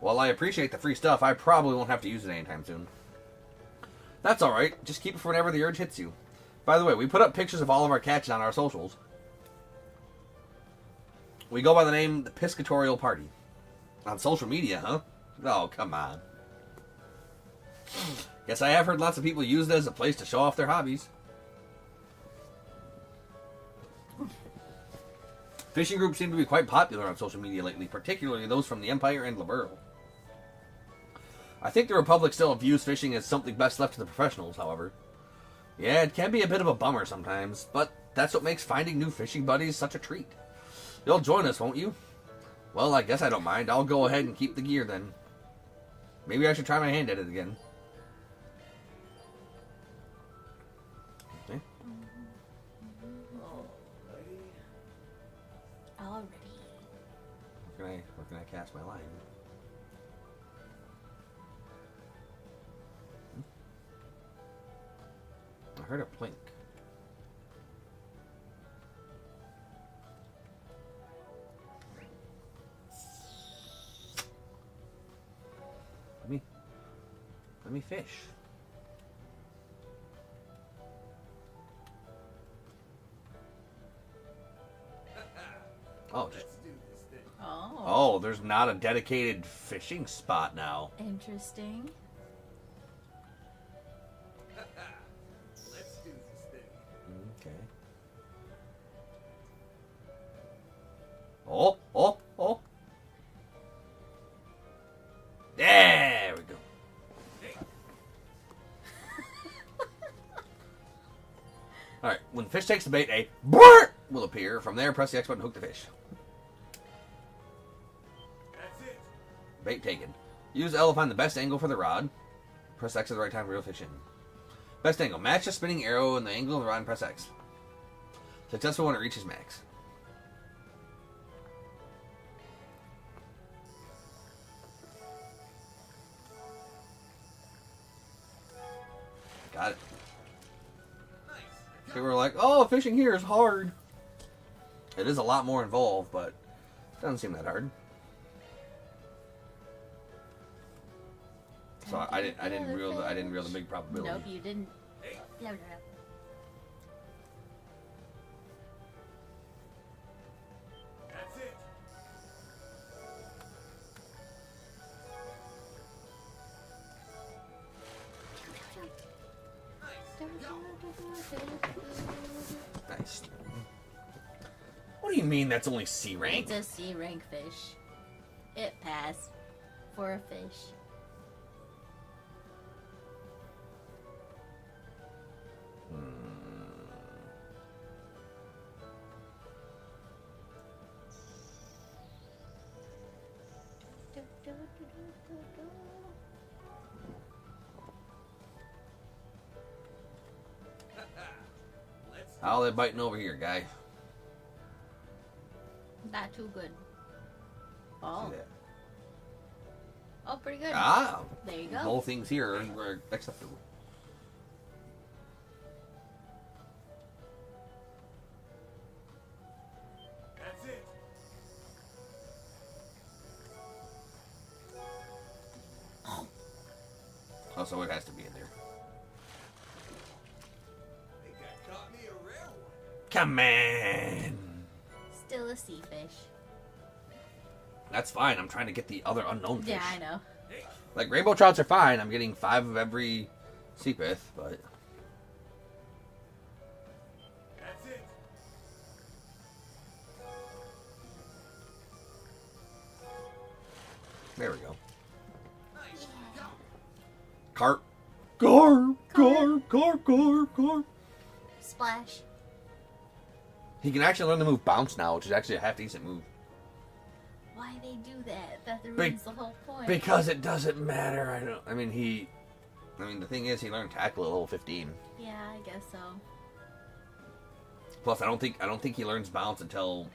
Speaker 2: While I appreciate the free stuff, I probably won't have to use it anytime soon. That's alright. Just keep it for whenever the urge hits you. By the way, we put up pictures of all of our catches on our socials. We go by the name The Piscatorial Party. On social media, huh? Oh, come on. Guess I have heard lots of people use it as a place to show off their hobbies. Fishing groups seem to be quite popular on social media lately, particularly those from the Empire and Liberl. I think the Republic still views fishing as something best left to the professionals, however. Yeah, it can be a bit of a bummer sometimes, but that's what makes finding new fishing buddies such a treat. You'll join us, won't you? Well, I guess I don't mind. I'll go ahead and keep the gear then. Maybe I should try my hand at it again. Okay.
Speaker 1: Already.
Speaker 2: Where can I cast my line? I heard a plink. Let me fish. Oh, just oh, there's not a dedicated fishing spot now.
Speaker 1: Interesting.
Speaker 8: Let's do this thing.
Speaker 2: Okay. Oh. There we go. Alright, when the fish takes the bait, a BRRRT will appear. From there, press the X button to hook the fish.
Speaker 8: That's it.
Speaker 2: Bait taken. Use L to find the best angle for the rod. Press X at the right time to reel fish in. Best angle. Match the spinning arrow and the angle of the rod and press X. Successful when it reaches max. Got it. People were like, oh, fishing here is hard. It is a lot more involved, but it doesn't seem that hard. So I didn't reel the big probability.
Speaker 1: Nope, you didn't. No.
Speaker 8: That's it.
Speaker 2: Nice. What do you mean that's only C rank?
Speaker 1: It's a C rank fish. It passed for a fish.
Speaker 2: How are they biting over here, guy?
Speaker 1: Not too good. Oh.
Speaker 2: See that?
Speaker 1: Oh, pretty good.
Speaker 2: Ah!
Speaker 1: There you
Speaker 2: The
Speaker 1: go.
Speaker 2: whole things here are acceptable.
Speaker 8: That's it.
Speaker 2: Oh, so it has to be in there. Come on.
Speaker 1: Still a sea fish.
Speaker 2: That's fine. I'm trying to get the other unknown fish.
Speaker 1: Yeah, I know.
Speaker 2: Like, rainbow trouts are fine. I'm getting 5 of every sea pith, but...
Speaker 3: That's it.
Speaker 2: There we go.
Speaker 3: Nice. Go.
Speaker 2: Carp. Carp.
Speaker 1: Splash.
Speaker 2: He can actually learn the move bounce now, which is actually a half decent move.
Speaker 1: Why they do that? That ruins the whole point.
Speaker 2: Because it doesn't matter. I mean, the thing is, he learned tackle at level 15.
Speaker 1: Yeah, I guess so.
Speaker 2: Plus, I don't think he learns bounce until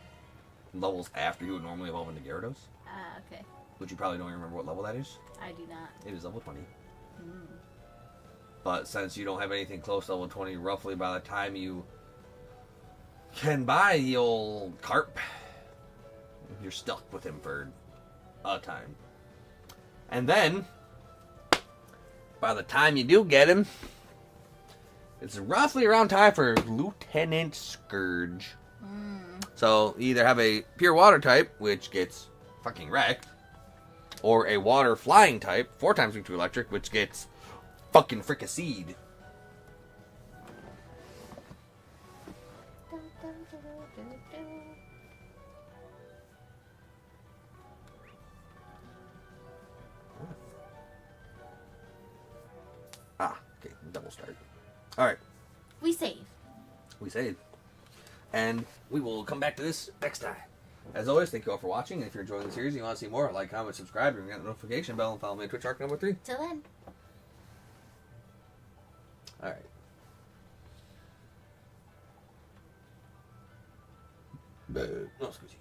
Speaker 2: levels after you would normally evolve into Gyarados.
Speaker 1: Okay.
Speaker 2: Which you probably don't even remember what level that is.
Speaker 1: I do not.
Speaker 2: It is level 20.
Speaker 1: Mm.
Speaker 2: But since you don't have anything close to level 20, roughly by the time you can buy the old Carp, you're stuck with him for a time. And then, by the time you do get him, it's roughly around time for Lieutenant Scourge. So, you either have a pure water type, which gets fucking wrecked, or a water flying type, 4 times weak to electric, which gets fucking fricasseed. Okay, double start. Alright.
Speaker 1: We save.
Speaker 2: We save. And we will come back to this next time. As always, thank you all for watching. And if you're enjoying the series and you want to see more, like, comment, subscribe, and ring that notification bell, and follow me on Twitch, number 3.
Speaker 1: Till then.
Speaker 2: Alright. No, excuse me.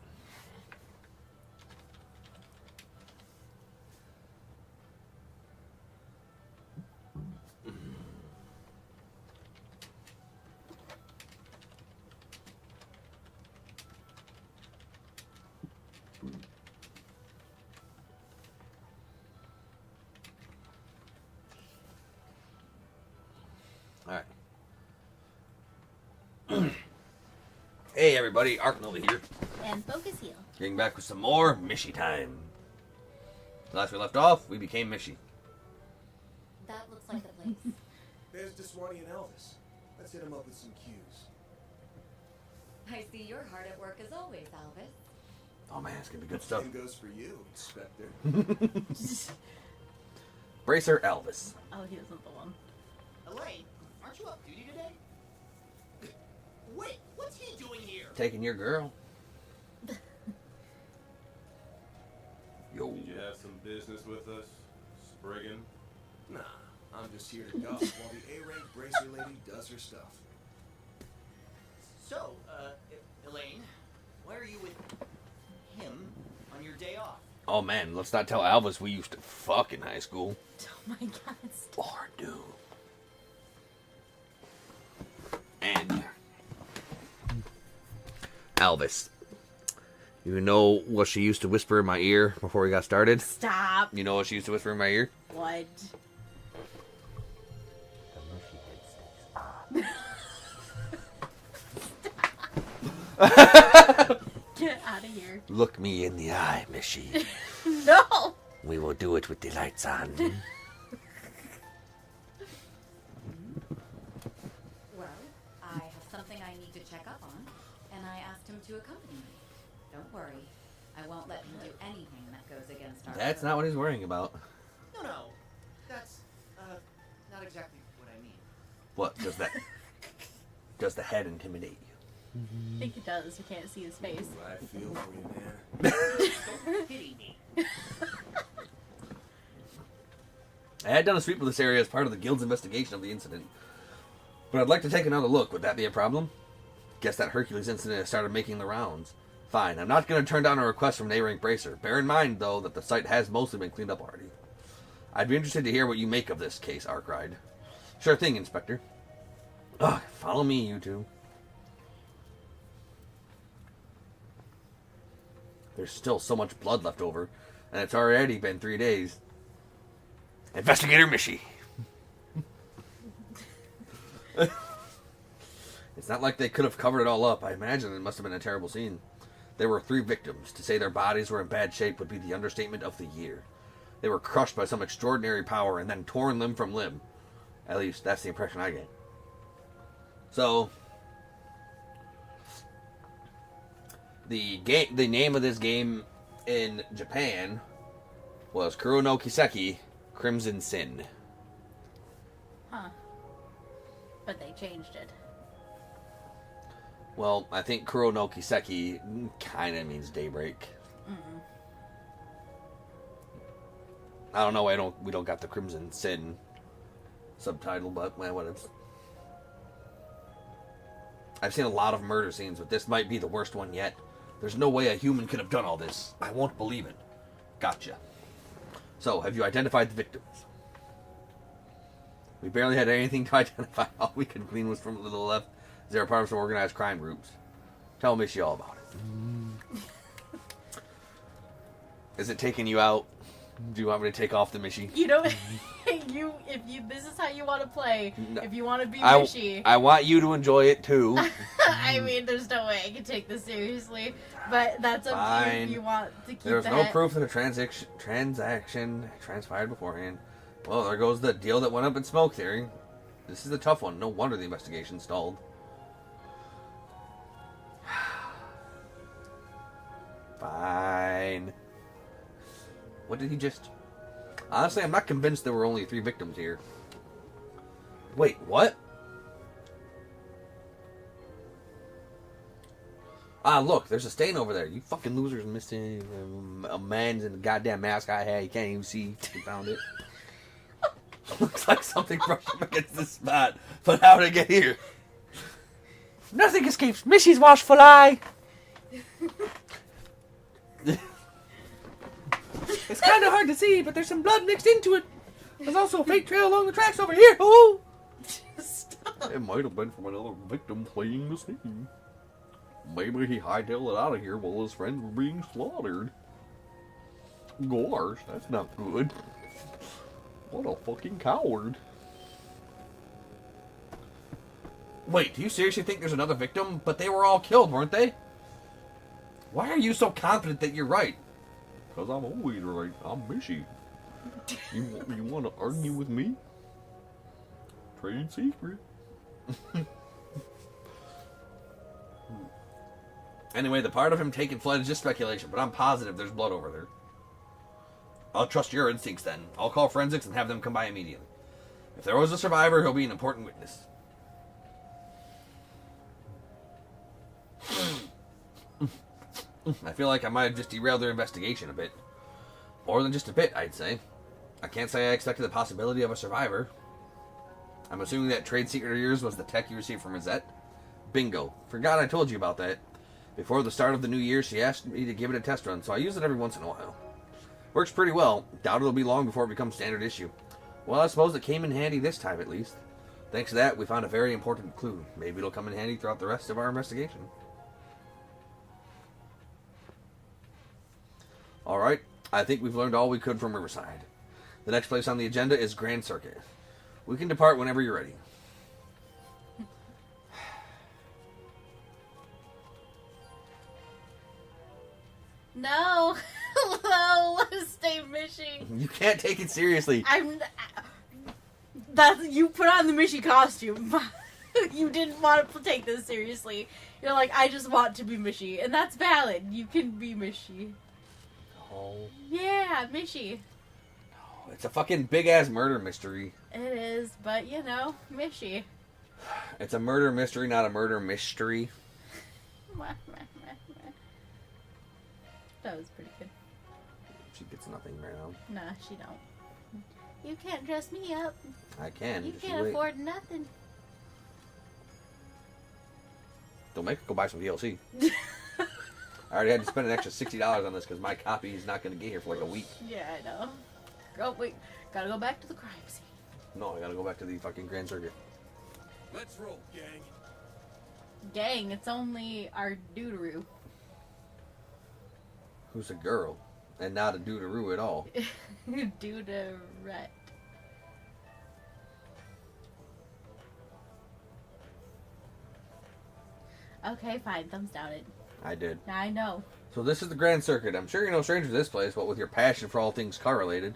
Speaker 2: Alright. Hey everybody, Arknova here.
Speaker 1: And Focus Heal.
Speaker 2: Getting back with some more Mishy time. Last we left off, we became Mishy.
Speaker 9: That looks like the place.
Speaker 8: There's Deswani and Elvis. Let's hit him up with some cues.
Speaker 9: I see you're hard at work as always, Alvis.
Speaker 2: Oh man, it's gonna be good stuff.
Speaker 8: Same goes for you, Inspector.
Speaker 2: Bracer Elvis.
Speaker 1: Oh, he wasn't the one.
Speaker 12: Elaine, aren't you off duty today? Wait, what's he doing here?
Speaker 2: Taking your girl. Yo.
Speaker 3: Did you have some business with us, Spriggan?
Speaker 8: Nah, I'm just here to golf while the A-rank bracer lady does her stuff.
Speaker 12: So, Elaine, why are you with him on your day off?
Speaker 2: Oh man, let's not tell Elvis we used to fuck in high school.
Speaker 1: Oh my god.
Speaker 2: Or do. And Elvis. You know what she used to whisper in my ear before we got started?
Speaker 1: Stop.
Speaker 2: You know what she used to whisper in my ear?
Speaker 1: What? Get out of here.
Speaker 2: Look me in the eye, Mishy.
Speaker 1: No.
Speaker 2: We will do it with the lights on.
Speaker 9: Well, I have something I need to check up on, and I asked him to accompany me. Don't worry, I won't let him do anything that goes against our
Speaker 2: That's
Speaker 9: code.
Speaker 2: not what he's worrying about.
Speaker 12: No, that's, not exactly what I mean.
Speaker 2: What does that? Does the head intimidate you?
Speaker 1: I think it does. You can't see his face.
Speaker 8: Ooh, I feel for you, man.
Speaker 12: Don't pity me.
Speaker 2: I had done a sweep of this area as part of the guild's investigation of the incident, but I'd like to take another look. Would that be a problem? Guess that Hercules incident has started making the rounds. Fine, I'm not going to turn down a request from an A-rank bracer. Bear in mind, though, that the site has mostly been cleaned up already. I'd be interested to hear what you make of this case, Arkride. Sure thing, Inspector. Ugh, follow me, you two. There's still so much blood left over, and it's already been 3 days. Investigator Mishy. It's not like they could have covered it all up. I imagine it must have been a terrible scene. There were 3 victims. To say their bodies were in bad shape would be the understatement of the year. They were crushed by some extraordinary power and then torn limb from limb. At least, that's the impression I get. So, the name of this game in Japan was Kuro no Kiseki Crimson Sin.
Speaker 1: Huh. But they changed it.
Speaker 2: Well, I think Kuro no Kiseki kind of means daybreak.
Speaker 1: Mm-mm.
Speaker 2: I don't know. We don't got the Crimson Sin subtitle, but well, whatever. I've seen a lot of murder scenes, but this might be the worst one yet. There's no way a human could have done all this. I won't believe it. Gotcha. So, have you identified the victims? We barely had anything to identify. All we could glean was from to the left. They're part of some organized crime groups. Tell Missy all about it. Is it taking you out? Do you want me to take off the Missy?
Speaker 1: You know, this is how you want to play.
Speaker 2: No.
Speaker 1: If you want to be Mishy.
Speaker 2: I want you to enjoy it too.
Speaker 1: I mean, there's no way I can take this seriously, but that's up to you if you want to keep
Speaker 2: There's no proof that a transaction transpired beforehand. Well, there goes the deal that went up in smoke theory. This is a tough one. No wonder the investigation stalled. Fine. What did he just... Honestly, I'm not convinced there were only 3 victims here. Wait, what? Ah, look, there's a stain over there. You fucking losers missing a man's in the goddamn mask I had. You can't even see. You found it. Looks like something brushed up against this spot. But how did it get here? Nothing escapes Missy's watchful eye. It's kind of hard to see, but there's some blood mixed into it. There's also a fake trail along the tracks over here. Oh! Stop. It might have been from another victim fleeing the scene. Maybe he hightailed it out of here while his friends were being slaughtered. Gosh, that's not good. What a fucking coward. Wait, do you seriously think there's another victim? But they were all killed, weren't they? Why are you so confident that you're right? Because I'm always right. I'm Mishy. You want to argue with me? Trade secret. Anyway, the part of him taking flight is just speculation, but I'm positive there's blood over there. I'll trust your instincts then. I'll call forensics and have them come by immediately. If there was a survivor, he'll be an important witness. I feel like I might have just derailed their investigation a bit. More than just a bit, I'd say. I can't say I expected the possibility of a survivor. I'm assuming that trade secret of yours was the tech you received from Rosette? Bingo. Forgot I told you about that. Before the start of the new year, she asked me to give it a test run, so I use it every once in a while. Works pretty well. Doubt it'll be long before it becomes standard issue. Well, I suppose it came in handy this time, at least. Thanks to that, we found a very important clue. Maybe it'll come in handy throughout the rest of our investigation. Alright, I think we've learned all we could from Riverside. The next place on the agenda is Grand Circuit. We can depart whenever you're ready.
Speaker 1: No. No, stay Mishy.
Speaker 2: You can't take it seriously.
Speaker 1: You put on the Mishy costume. You didn't want to take this seriously. You're like, I just want to be Mishy. And that's valid. You can be Mishy.
Speaker 2: Oh.
Speaker 1: Yeah, Mishy.
Speaker 2: No, it's a fucking big-ass murder mystery.
Speaker 1: It is, but you know, Mishy.
Speaker 2: It's a murder mystery, not a murder mystery.
Speaker 1: That was pretty good.
Speaker 2: She gets nothing right now.
Speaker 1: Nah, she don't. You can't dress me up.
Speaker 2: I can.
Speaker 1: You
Speaker 2: Just
Speaker 1: can't
Speaker 2: wait.
Speaker 1: afford nothing.
Speaker 2: Don't make her go buy some DLC. I already had to spend an extra $60 on this because my copy is not going to get here for like a week.
Speaker 1: Yeah, I know. Oh, wait. Gotta go back to the crime scene.
Speaker 2: No, I gotta go back to the fucking Grand Circuit.
Speaker 8: Let's roll, gang.
Speaker 1: Gang, it's only our doodaroo.
Speaker 2: Who's a girl and not a doodaroo at all.
Speaker 1: Doodarette. Okay, fine. Thumbs down it.
Speaker 2: I did.
Speaker 1: I know.
Speaker 2: So this is the Grand Circuit. I'm sure you're no stranger to this place, but with your passion for all things car-related,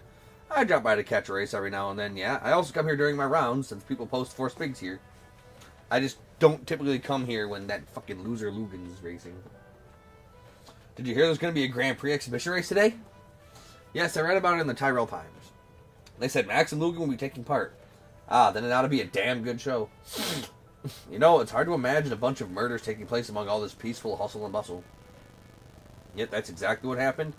Speaker 2: I drop by to catch a race every now and then, yeah. I also come here during my rounds, since people post Force Pigs here. I just don't typically come here when that fucking loser Lugan's racing. Did you hear there's going to be a Grand Prix exhibition race today? Yes, I read about it in the Tyrell Times. They said Max and Lugan will be taking part. Ah, then it ought to be a damn good show. You know, it's hard to imagine a bunch of murders taking place among all this peaceful hustle and bustle. Yet that's exactly what happened,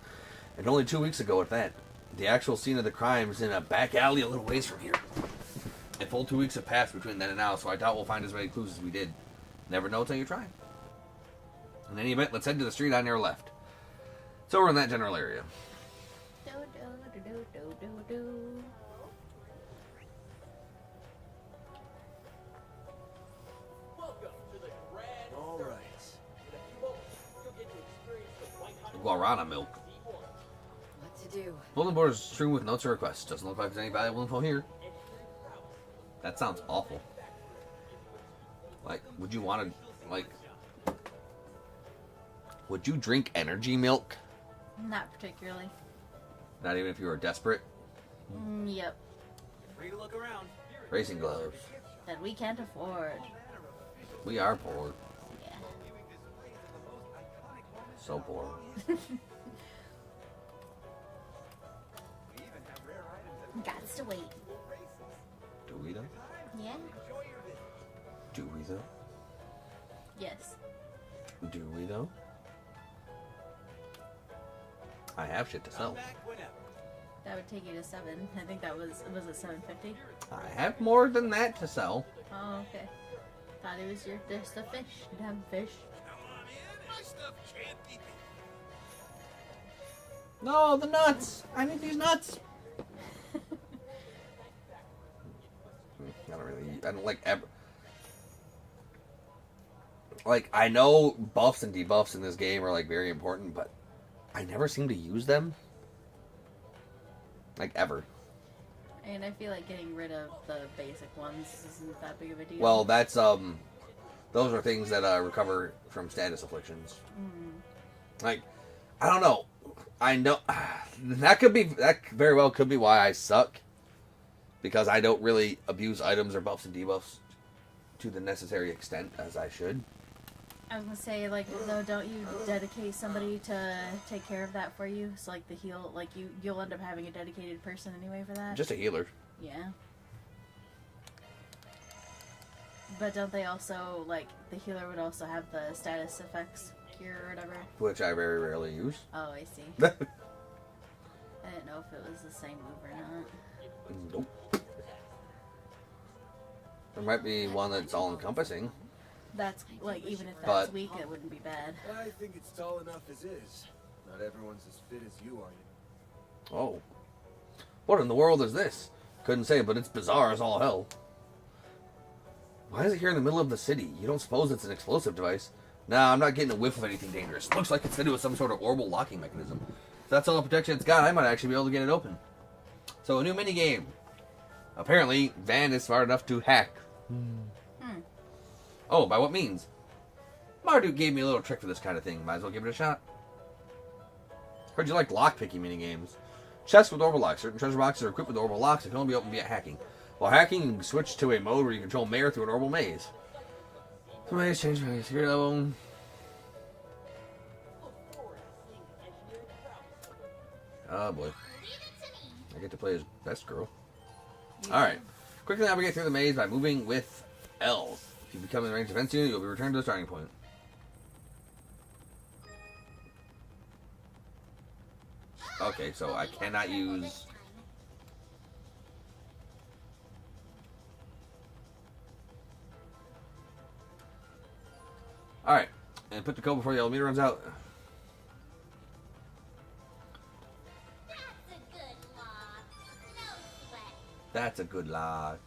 Speaker 2: and only 2 weeks ago at that. The actual scene of the crime is in a back alley a little ways from here. A full 2 weeks have passed between then and now, so I doubt we'll find as many clues as we did. Never know until you try. In any event, let's head to the street on your left. It's over in that general area.
Speaker 8: All right.
Speaker 2: Guarana milk.
Speaker 9: What to do?
Speaker 2: Bulletin board is strewn with notes or requests. Doesn't look like there's any valuable info here. That sounds awful. Like, would you want to, like... Would you drink energy milk?
Speaker 1: Not particularly.
Speaker 2: Not even if you were desperate?
Speaker 1: Yep.
Speaker 12: Free to look around.
Speaker 2: Racing gloves.
Speaker 1: That we can't afford.
Speaker 2: We are poor.
Speaker 1: Yeah.
Speaker 2: So poor.
Speaker 1: Gots to wait.
Speaker 2: Do we though?
Speaker 1: Yeah.
Speaker 2: Do we though?
Speaker 1: Yes.
Speaker 2: Do we though? I have shit to sell.
Speaker 1: That would take you to 7. I think that was it 750?
Speaker 2: I have more than that to sell.
Speaker 1: Oh, okay. Thought it was just a fish. Damn fish.
Speaker 2: No, the nuts! I need these nuts! I don't like ever. Like, I know buffs and debuffs in this game are, like, very important, but I never seem to use them. Like, ever.
Speaker 1: And I feel like getting rid of the basic ones isn't that big of a deal.
Speaker 2: Well, that's, those are things that, recover from status afflictions. Like, I don't know. I know, that very well could be why I suck. Because I don't really abuse items or buffs and debuffs to the necessary extent as I should.
Speaker 1: I was gonna say, like, though, don't you dedicate somebody to take care of that for you? So, like, the heal, like, you'll end up having a dedicated person anyway for that?
Speaker 2: Just a healer.
Speaker 1: Yeah. But don't they also, like, the healer would also have the status effects cure or whatever?
Speaker 2: Which I very rarely use.
Speaker 1: Oh, I see. I didn't know if it was the same move or not.
Speaker 2: Nope. There might be one that's all-encompassing.
Speaker 1: That's, like, even if that's weak, it wouldn't be bad.
Speaker 8: I think it's tall enough as is. Not everyone's as fit as you are.
Speaker 2: Oh. What in the world is this? Couldn't say, but it's bizarre as all hell. Why is it here in the middle of the city? You don't suppose it's an explosive device? Nah, I'm not getting a whiff of anything dangerous. Looks like it's fitted with some sort of orbital locking mechanism. If that's all the protection it's got, I might actually be able to get it open. So, a new minigame. Apparently, Van is smart enough to hack. Oh, by what means? Marduk gave me a little trick for this kind of thing. Might as well give it a shot. Heard you like lockpicking minigames. Chests with orbital locks. Certain treasure boxes are equipped with orbital locks that can only be opened via hacking. While hacking, you can switch to a mode where you control Mare through an orbital maze. The maze changes my security level. Oh boy. I get to play as best girl. Alright. Quickly navigate through the maze by moving with L. If you become in the range of events unit, you'll be returned to the starting point. Okay, so I cannot use... Alright. And put the code before the elevator runs out. That's a good lock.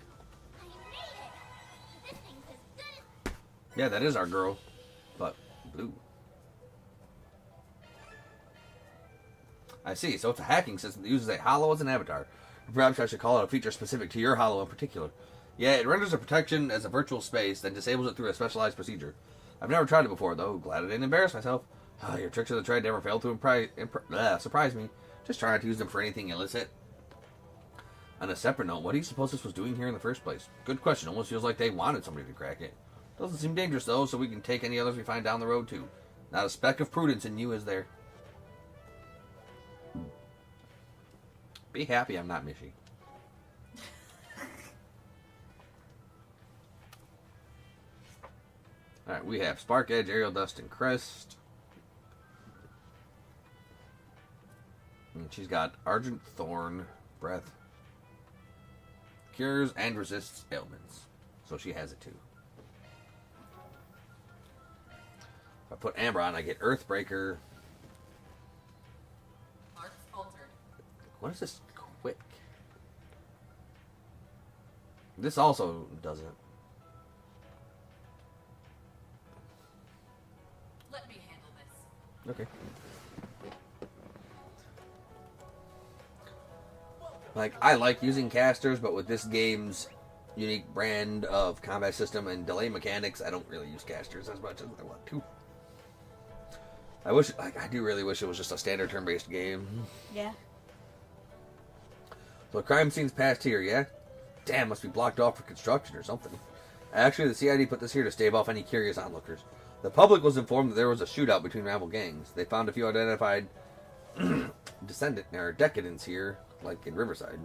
Speaker 2: Yeah, that is our girl. But blue. I see. So it's a hacking system that uses a hollow as an avatar. Perhaps I should call it a feature specific to your hollow in particular. Yeah, it renders a protection as a virtual space, then disables it through a specialized procedure. I've never tried it before, though. Glad I didn't embarrass myself. Your tricks of the trade never failed to surprise me. Just try not to use them for anything illicit. On a separate note, what do you suppose this was doing here in the first place? Good question. Almost feels like they wanted somebody to crack it. Doesn't seem dangerous, though, so we can take any others we find down the road, too. Not a speck of prudence in you, is there? Be happy I'm not Mishy. Alright, we have Spark Edge, Aerial Dust, and Crest. And she's got Argent Thorn, Breath, cures and resists ailments. So she has it too. If I put Amber on, I get Earthbreaker.
Speaker 9: Marks altered.
Speaker 2: What is this quick? This also doesn't.
Speaker 9: Let me handle this.
Speaker 2: Okay. Like, I like using casters, but with this game's unique brand of combat system and delay mechanics, I don't really use casters as much as I want to. I do really wish it was just a standard turn-based game.
Speaker 1: Yeah.
Speaker 2: So crime scene's passed here, yeah? Damn, must be blocked off for construction or something. Actually, the CID put this here to stave off any curious onlookers. The public was informed that there was a shootout between rival gangs. They found a few identified decadents here, like in Riverside.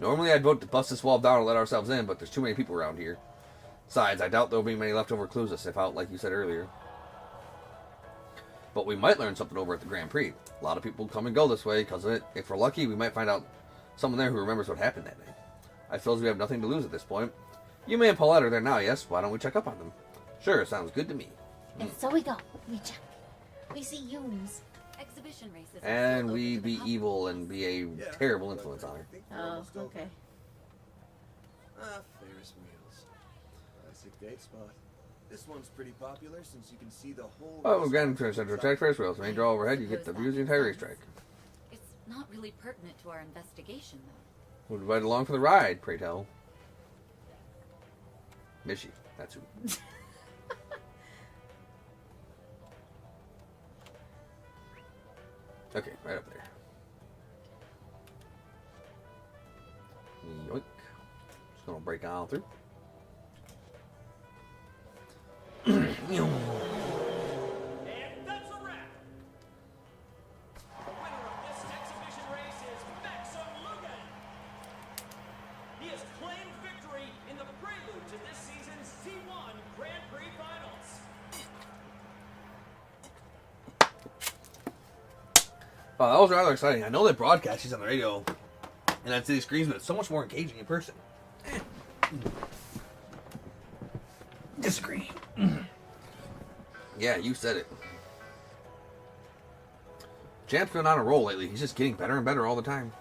Speaker 2: Normally I'd vote to bust this wall down and let ourselves in, but there's too many people around here. Besides, I doubt there'll be many leftover clues to sniff out, like you said earlier. But we might learn something over at the Grand Prix. A lot of people come and go this way because of it. If we're lucky, we might find out someone there who remembers what happened that night. I suppose we have nothing to lose at this point. You and Paulette are there now, yes? Why don't we check up on them? Sure, sounds good to me.
Speaker 5: And so we go. We check. We see Yums.
Speaker 9: Exhibition races.
Speaker 2: And we be evil and be a terrible influence on her.
Speaker 1: Oh, okay.
Speaker 8: Ferris wheels. Classic date spot. This one's pretty popular since you can see the whole...
Speaker 2: Oh, again, to Central Track Ferris wheels. Main draw overhead, you get to view the entire racetrack.
Speaker 9: It's not really pertinent to our investigation, though.
Speaker 2: Who'd invite along for the ride, pray tell? Mishy, that's who. Okay, right up there. Yoink. Just gonna break on through.
Speaker 13: And that's a wrap. The winner of this exhibition race is Maxim Lugan. He has claimed victory in the prelude to this season's C1 Grand Prix Finals.
Speaker 2: Oh, that was rather exciting. I know they broadcast these on the radio and on city screens, but it's so much more engaging in person. Disagree. Yeah, you said it. Champ's been on a roll lately. He's just getting better and better all the time.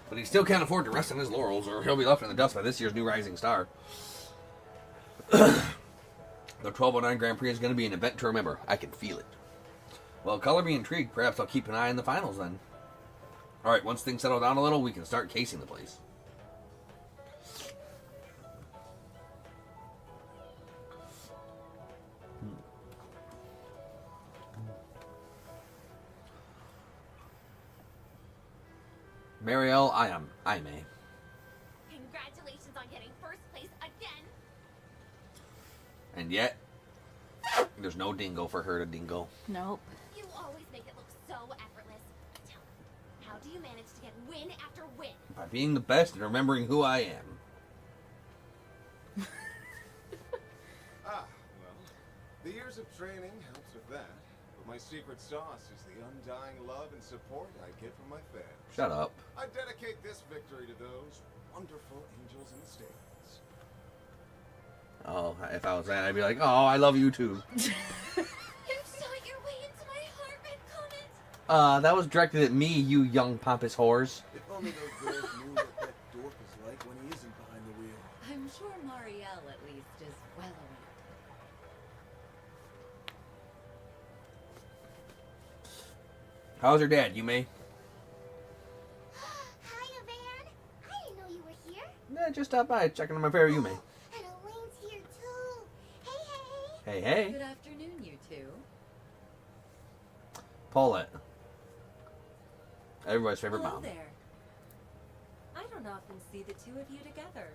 Speaker 2: But he still can't afford to rest on his laurels, or he'll be left in the dust by this year's new rising star. The 1209 Grand Prix is going to be an event to remember. I can feel it. Well, color me intrigued. Perhaps I'll keep an eye on the finals then. Alright, once things settle down a little, we can start casing the place. Marielle, I may.
Speaker 5: Congratulations on getting first place again.
Speaker 2: And yet, there's no dingo for her to dingo.
Speaker 1: Nope.
Speaker 5: You always make it look so effortless. Tell me, how do you manage to get win after win?
Speaker 2: By being the best and remembering who I am.
Speaker 11: Well, the years of training helps with that. But my secret sauce is the undying love and support I get from my fans.
Speaker 2: Shut up.
Speaker 11: I dedicate this victory to those wonderful angels in the stands.
Speaker 2: Oh, if I was that, I'd be like, oh, I love you too.
Speaker 5: You shot your way into my heart, Red Comet.
Speaker 2: That was directed at me, you young pompous whores.
Speaker 8: If only those girls knew what that dork is like when he isn't behind the wheel.
Speaker 9: I'm sure Marielle, at least, is well aware.
Speaker 2: How's your dad, you may?
Speaker 5: Hi, Van. I didn't know you were here.
Speaker 2: Yeah, Just stop by, checking on my favorite Yume.
Speaker 5: And Elaine's here too. Hey, hey.
Speaker 2: Hey, hey.
Speaker 6: Good afternoon, you two.
Speaker 2: Paulette. Everybody's favorite
Speaker 6: Hello
Speaker 2: mom.
Speaker 6: there. I don't often see the two of you together.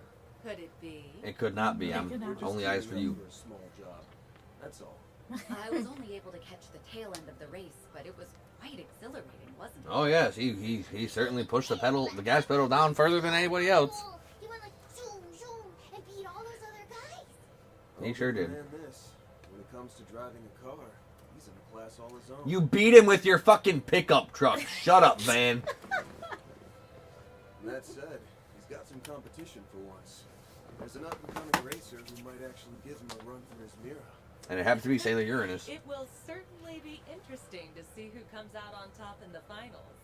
Speaker 6: Could it be?
Speaker 2: It could not be. I'm
Speaker 1: We're just
Speaker 2: only eyes for you.
Speaker 8: For a small job. That's all.
Speaker 9: I was only able to catch the tail end of the race, but it was quite exhilarating, wasn't it?
Speaker 2: Oh yes, he certainly pushed the gas pedal down further than anybody else.
Speaker 5: Cool. He went like zoom, zoom, and beat all those other guys.
Speaker 2: He sure did.
Speaker 8: Man, this. When it comes to driving a car, he's in a class all his own.
Speaker 2: You beat him with your fucking pickup truck. Shut up, Van.
Speaker 8: And that said, he's got some competition for once. There's an up-and-coming racer who might actually give him a run for his mirror.
Speaker 2: And it happens to be Sailor Uranus.
Speaker 6: It will certainly be interesting to see who comes out on top in the finals.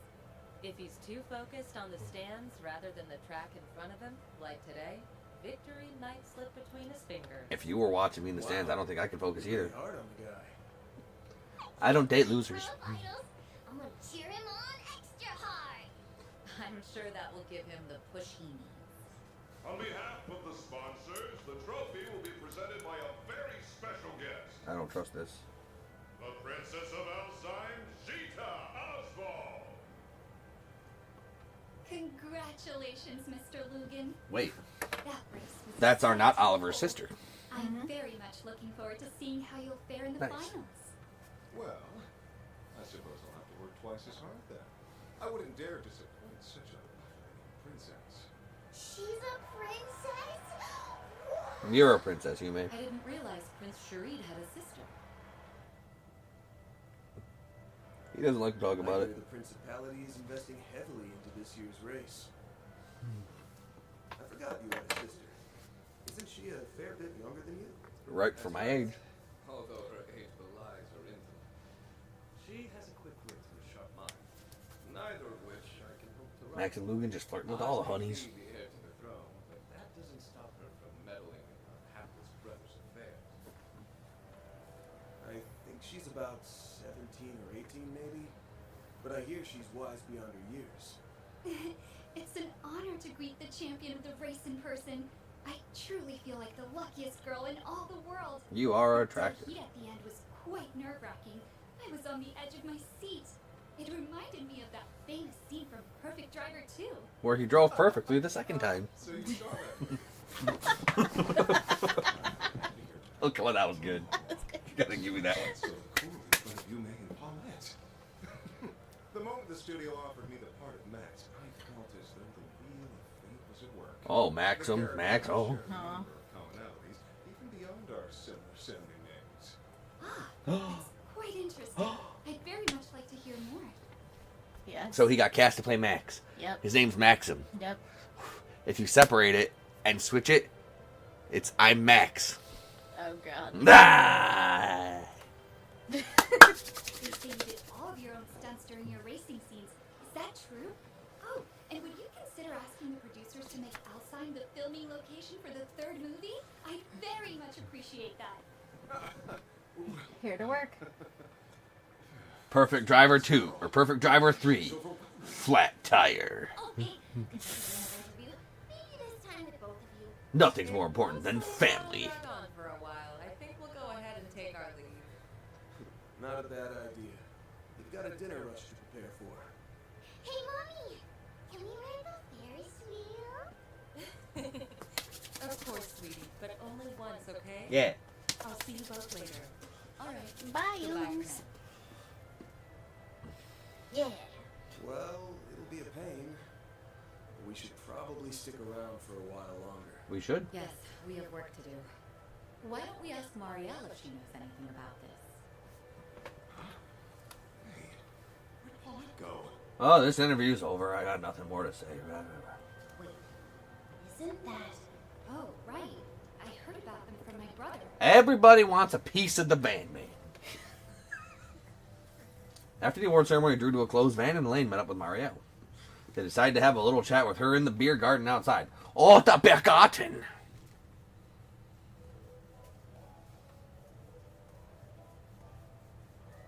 Speaker 6: If he's too focused on the stands rather than the track in front of him, like today, victory might slip between his fingers.
Speaker 2: If you were watching me in the stands, I don't think I could focus either.
Speaker 8: Pretty hard on the guy.
Speaker 2: I don't date losers.
Speaker 5: For the finals, I'm gonna cheer him on extra hard.
Speaker 9: I'm sure that will give him the push he needs.
Speaker 3: On behalf of the sponsors, the trophy will be presented by a very special guest.
Speaker 2: I don't trust this.
Speaker 3: The Princess of Alzheimer's, Gita Oswald.
Speaker 14: Congratulations, Mr. Lugan.
Speaker 2: Wait,
Speaker 14: That race was
Speaker 2: that's our
Speaker 14: so
Speaker 2: not Oliver's
Speaker 14: successful.
Speaker 2: sister.
Speaker 14: I'm very much looking forward to seeing how you'll fare in the
Speaker 2: Nice.
Speaker 14: finals.
Speaker 3: Well, I suppose I'll have to work twice as hard then. I wouldn't dare disappoint such a lovely princess.
Speaker 5: She's a princess?
Speaker 2: You're a princess, Yume.
Speaker 9: I didn't realize Prince Sharid had a sister.
Speaker 2: He doesn't like to talk about
Speaker 8: I
Speaker 2: it.
Speaker 8: hear the Principality is investing heavily into this year's race. I forgot you had a sister. Isn't she a fair bit younger than you?
Speaker 2: Right for my age.
Speaker 3: Although her age belies her intellect. She has a quick wit and a sharp mind. Neither of which I can hope to
Speaker 2: Max and Lugan just flirting with all the honeys.
Speaker 3: Be the heir to the throne, but that doesn't stop her from meddling in her hapless brother's affairs.
Speaker 8: I think she's about 17 or 18 maybe. But I hear she's wise beyond her years.
Speaker 14: It's an honor to greet the champion of the race in person. I truly feel like the luckiest girl in all the world.
Speaker 2: You are
Speaker 14: The
Speaker 2: attractive.
Speaker 14: heat at the end was quite nerve-wracking. I was on the edge of my seat. It reminded me of that famous scene from Perfect Driver 2.
Speaker 2: Where he drove perfectly the second time.
Speaker 3: So you saw that.
Speaker 2: Look, well, that was good. Gotta give me that one.
Speaker 3: So cool in front of you, Meg and Paulette. The moment the studio offered me the part of Max, I felt as though the wheel of fate was at work.
Speaker 2: Oh, Maxim, Max, oh.
Speaker 3: Aw. Commonalities, even beyond our similar sounding names.
Speaker 14: That's quite interesting. I'd very much like to hear more.
Speaker 1: Yes.
Speaker 2: So he got cast to play Max.
Speaker 1: Yep.
Speaker 2: His name's Maxim.
Speaker 1: Yep.
Speaker 2: If you separate it and switch it, it's I'm Max.
Speaker 1: Oh god.
Speaker 2: Ah!
Speaker 14: You say you did all of your own stunts during your racing scenes. Is that true? Oh, and would you consider asking the producers to make Alzheim the filming location for the third movie? I'd very much appreciate that.
Speaker 1: Here to work.
Speaker 2: Perfect Driver 2 or Perfect Driver 3. Flat tire.
Speaker 5: Okay. Maybe this time with both of you.
Speaker 2: Nothing's more important than family.
Speaker 6: Back on for a while. I think we'll go ahead and take our leave.
Speaker 8: Not a bad idea. You've got a dinner rush to prepare for.
Speaker 5: Hey, Mommy! Can we ride the Ferris wheel?
Speaker 6: Of course, sweetie, but only once, okay?
Speaker 2: Yeah.
Speaker 6: I'll see you both later. All right.
Speaker 1: Bye,
Speaker 6: Goodbye for
Speaker 1: Yums.
Speaker 6: now.
Speaker 1: Yeah.
Speaker 8: Well, it'll be a pain. But we should probably stick around for a while longer.
Speaker 2: We should.
Speaker 9: Yes, we have work to do. Why don't we ask Marielle if she knows anything about this?
Speaker 3: Hey, where'd Paulette go?
Speaker 2: Oh, this interview's over. I got nothing more to say.
Speaker 5: Wait, isn't that...
Speaker 14: Oh, right. I heard about them from my brother.
Speaker 2: Everybody wants a piece of the band, man. After the award ceremony drew to a close, Van and Elaine met up with Marielle. They decided to have a little chat with her in the beer garden outside. Oh, the beer garden!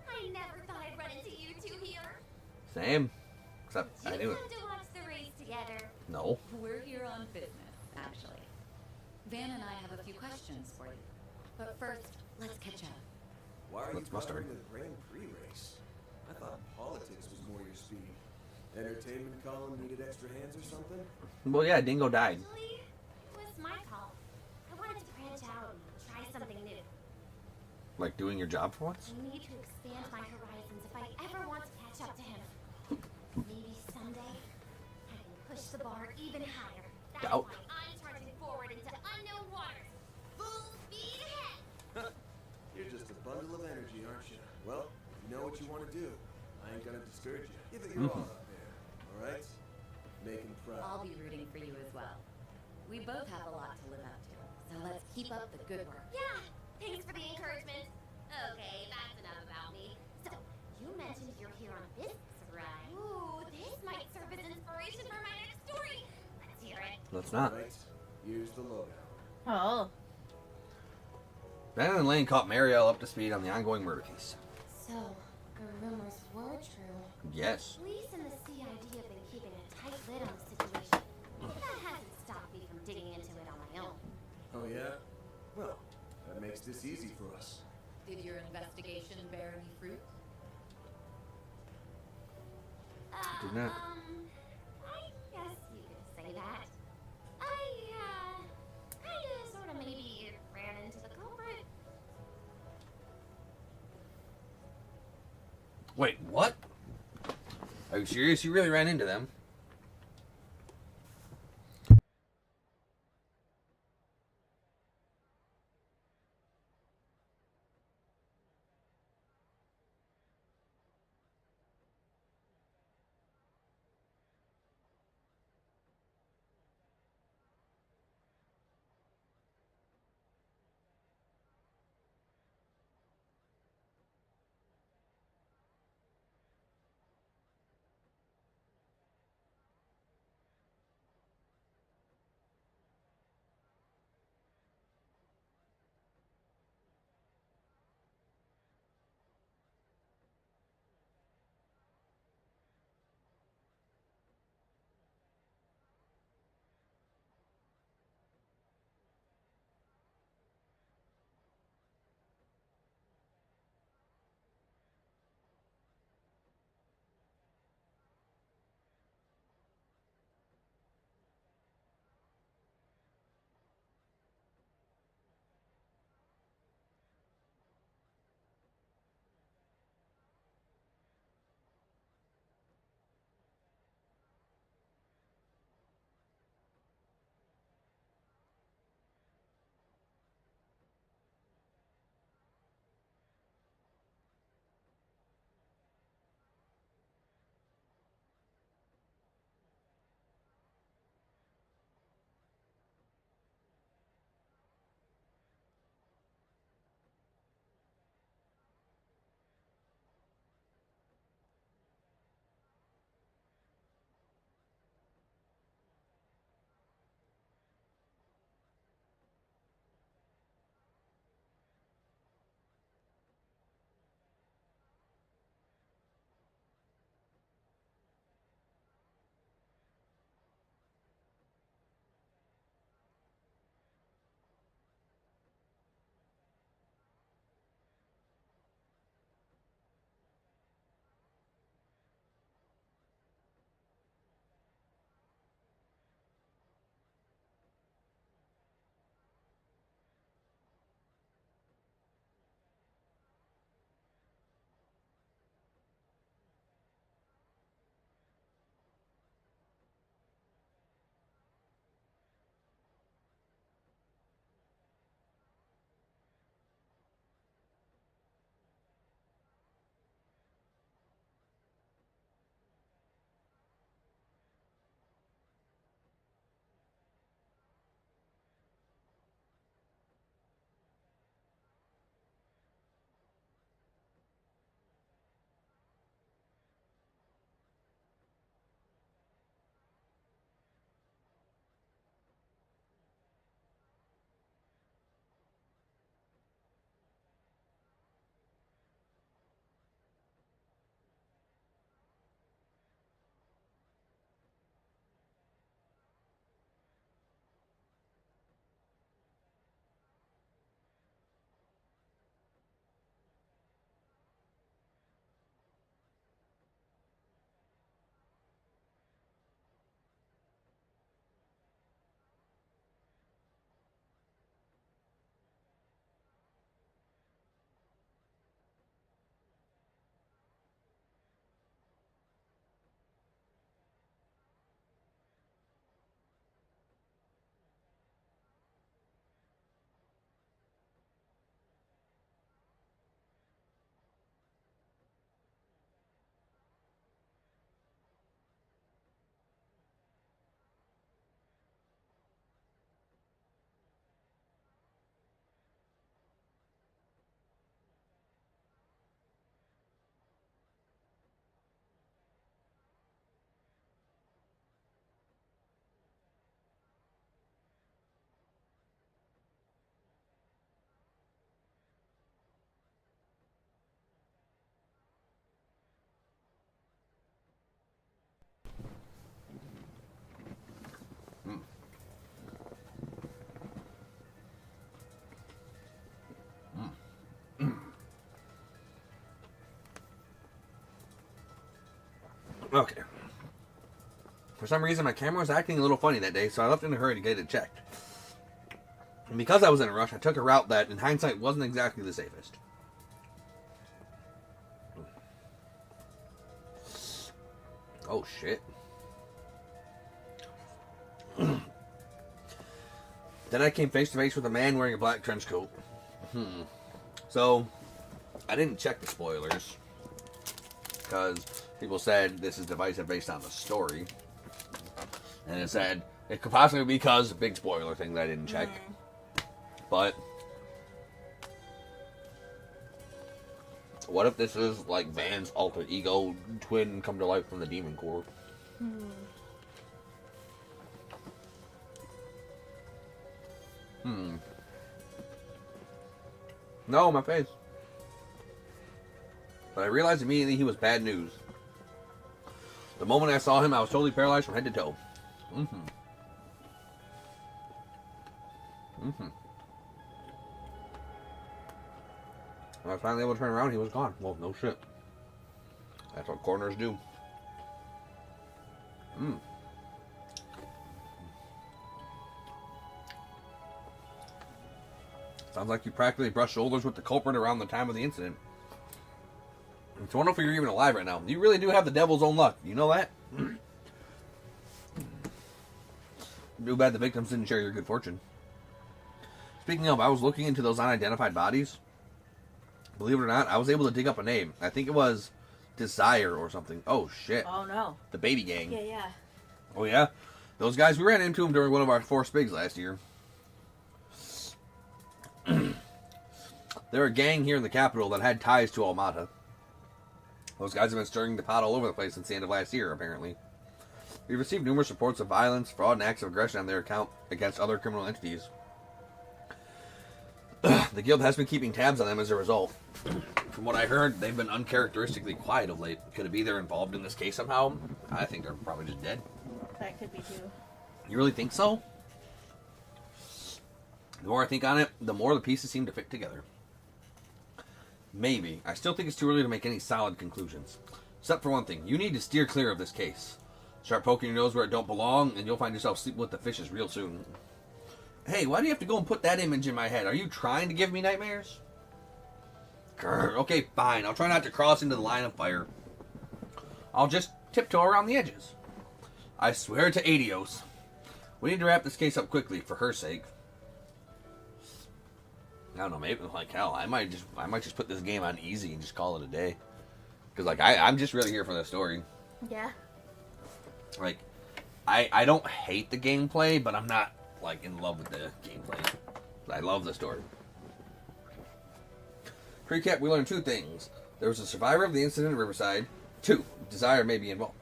Speaker 5: I never thought I'd run into you two here.
Speaker 2: Same. Except I
Speaker 5: You
Speaker 2: knew it.
Speaker 5: come to watch the race together.
Speaker 2: No.
Speaker 6: We're here on business,
Speaker 9: actually. Van and I have a few questions for you. But first, let's catch up.
Speaker 8: Why are
Speaker 2: Let's
Speaker 8: you
Speaker 2: mustard.
Speaker 8: covering the Grand Prix race? I thought politics was more your speed. Entertainment column needed extra hands or something?
Speaker 2: Well, yeah, Dingo died.
Speaker 5: Actually, it was my call. I wanted to branch out and try something new.
Speaker 2: Like doing your job for once?
Speaker 5: I need to expand my horizons if I ever want to catch up to him. Maybe someday I can push the bar even higher. That's
Speaker 2: Doubt.
Speaker 5: why I'm charging forward into unknown waters. Full speed ahead.
Speaker 8: You're just a bundle of energy, aren't you? Well, you know what you want to do. I ain't gonna discourage you. Give it your all up there, alright? Make him proud.
Speaker 9: I'll be rooting for you as well. We both have a lot to live up to, so let's keep up the good work.
Speaker 5: Yeah, thanks for the encouragement. Okay, that's enough about me. So, you mentioned you're here on business, right? Ooh, this might serve as inspiration for my next story. Let's hear it.
Speaker 2: Let's not.
Speaker 8: Right, here's the lowdown.
Speaker 1: Oh.
Speaker 2: Ben and Lane caught Marielle up to speed on the ongoing murder case.
Speaker 5: So, the rumors were true.
Speaker 2: Yes.
Speaker 5: Police and the CID have been keeping a tight lid on the situation. That hasn't stopped me from digging into it on my own.
Speaker 8: Oh yeah? Well, that makes this easy for us.
Speaker 9: Did your investigation bear any fruit?
Speaker 2: Did not.
Speaker 5: I guess you could say that. I sort of maybe ran into the culprit.
Speaker 2: Wait, what? Are you serious? You really ran into them? Okay. For some reason, my camera was acting a little funny that day, so I left in a hurry to get it checked. And because I was in a rush, I took a route that, in hindsight, wasn't exactly the safest. Oh, shit. Then I came face to face with a man wearing a black trench coat. So, I didn't check the spoilers, because people said this is divisive based on the story. And it said it could possibly be because a big spoiler thing that I didn't check. But what if this is like Van's alter ego twin come to life from the Demon Corps? No, my face. But I realized immediately he was bad news. The moment I saw him, I was totally paralyzed from head to toe. When I was finally able to turn around, he was gone. Well, no shit. That's what corners do. Sounds like you practically brushed shoulders with the culprit around the time of the incident. It's wonderful you're even alive right now. You really do have the devil's own luck. You know that? Too bad the victims didn't share your good fortune. Speaking of, I was looking into those unidentified bodies. Believe it or not, I was able to dig up a name. I think it was Desire or something. Oh, shit.
Speaker 1: Oh, no.
Speaker 2: The baby gang.
Speaker 1: Yeah.
Speaker 2: Oh, yeah? Those guys, we ran into them during one of our 4 spigs last year. They're a gang here in the capital that had ties to Almata. Those guys have been stirring the pot all over the place since the end of last year, apparently. We've received numerous reports of violence, fraud, and acts of aggression on their account against other criminal entities. The guild has been keeping tabs on them as a result. From what I heard, they've been uncharacteristically quiet of late. Could it be they're involved in this case somehow? I think they're probably just dead.
Speaker 1: That could be too.
Speaker 2: You really think so? The more I think on it, the more the pieces seem to fit together. Maybe. I still think it's too early to make any solid conclusions. Except for one thing. You need to steer clear of this case. Start poking your nose where it don't belong, and you'll find yourself sleeping with the fishes real soon. Hey, why do you have to go and put that image in my head? Are you trying to give me nightmares? Grr, okay, fine. I'll try not to cross into the line of fire. I'll just tiptoe around the edges. I swear to Adios. We need to wrap this case up quickly, for her sake. I don't know, maybe, like, hell, I might just put this game on easy and just call it a day. Because, like, I'm just really here for the story.
Speaker 1: Yeah.
Speaker 2: Like, I don't hate the gameplay, but I'm not, like, in love with the gameplay. I love the story. Recap, we learned 2 things. There was a survivor of the incident at Riverside. 2, Desire may be involved.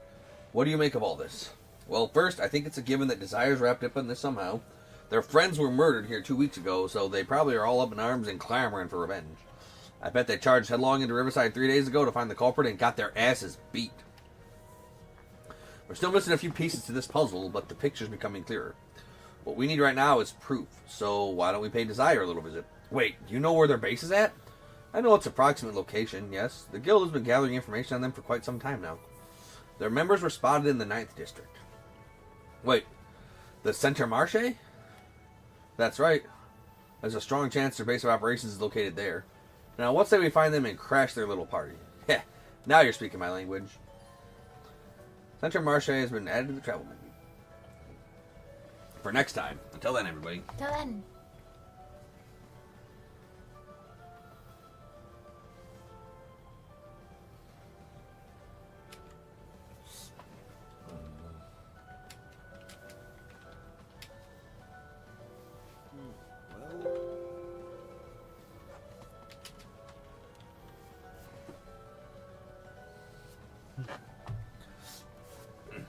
Speaker 2: What do you make of all this? Well, first, I think it's a given that Desire's wrapped up in this somehow. Their friends were murdered here 2 weeks ago, so they probably are all up in arms and clamoring for revenge. I bet they charged headlong into Riverside 3 days ago to find the culprit and got their asses beat. We're still missing a few pieces to this puzzle, but the picture's becoming clearer. What we need right now is proof, so why don't we pay Desire a little visit? Wait, do you know where their base is at? I know its approximate location, yes. The guild has been gathering information on them for quite some time now. Their members were spotted in the 9th district. Wait, the Center Marche? That's right. There's a strong chance their base of operations is located there. Now, what say we find them and crash their little party? Heh, now you're speaking my language. Center Marche has been added to the travel menu. For next time. Until then, everybody.
Speaker 1: Till then.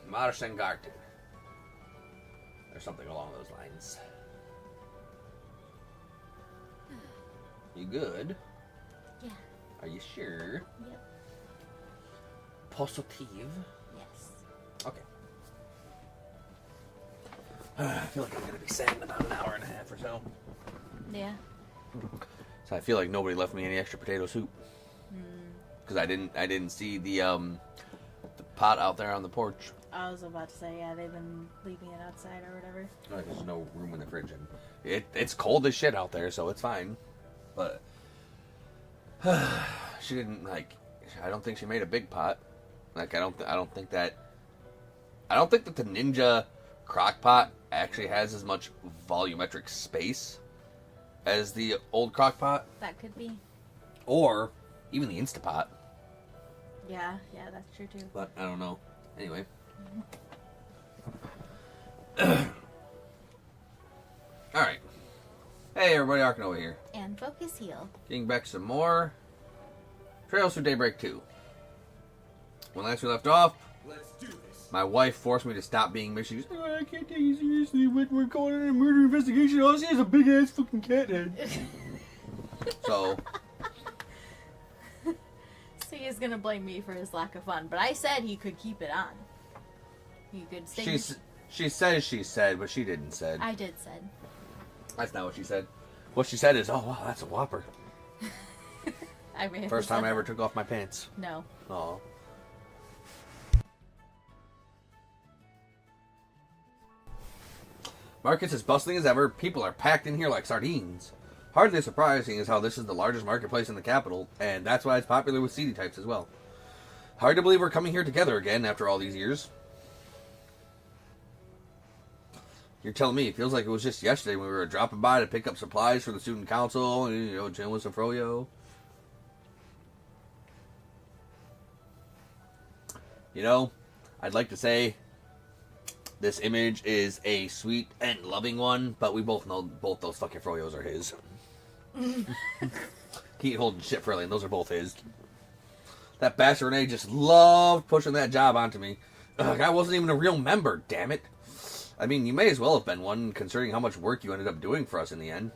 Speaker 2: Marsengarten. Or something along those lines. You good?
Speaker 1: Yeah.
Speaker 2: Are you sure?
Speaker 1: Yep.
Speaker 2: Positive?
Speaker 1: Yes.
Speaker 2: Okay. I feel like I'm going to be sad in about an hour and a half or so.
Speaker 1: Yeah.
Speaker 2: So I feel like nobody left me any extra potato soup. Because I didn't see the pot out there on the porch.
Speaker 1: I was about to say, yeah, they've been leaving it outside or whatever.
Speaker 2: Like, there's no room in the fridge, and it's cold as shit out there, so it's fine. But she didn't like. I don't think she made a big pot. Like, I don't think that the Ninja crock pot actually has as much volumetric space as the old crock pot,
Speaker 1: That could be.
Speaker 2: or even the Instapot.
Speaker 1: Yeah, that's true too.
Speaker 2: But I don't know. Anyway. Alright. Hey everybody, Arkin over here.
Speaker 1: And focus heal.
Speaker 2: Getting back some more Trails through Daybreak 2. When last we left off,
Speaker 8: Let's do this.
Speaker 2: my wife forced me to stop being Miss. She goes, "Oh, I can't take you seriously when we're going on a murder investigation. All she has a big ass fucking cat head." So
Speaker 1: So he's gonna blame me for his lack of fun, but I said he could keep it on. He could stay.
Speaker 2: she says she said, but she didn't said.
Speaker 1: I did said.
Speaker 2: That's not what she said. What she said is, "Oh wow, that's a whopper."
Speaker 1: I may have
Speaker 2: First
Speaker 1: said
Speaker 2: time I
Speaker 1: that.
Speaker 2: ever took off my pants.
Speaker 1: No.
Speaker 2: Oh. Market's as bustling as ever. People are packed in here like sardines. Hardly surprising is how this is the largest marketplace in the capital, and that's why it's popular with CD types as well. Hard to believe we're coming here together again after all these years. You're telling me it feels like it was just yesterday when we were dropping by to pick up supplies for the student council, and, you know, Jim with some froyo. You know, I'd like to say this image is a sweet and loving one, but we both know both those fucking froyos are his. He ain't holding shit for Ellie, and those are both his. That bastard Renee just loved pushing that job onto me. Ugh, I wasn't even a real member, damn it. I mean, you may as well have been one, considering how much work you ended up doing for us in the end.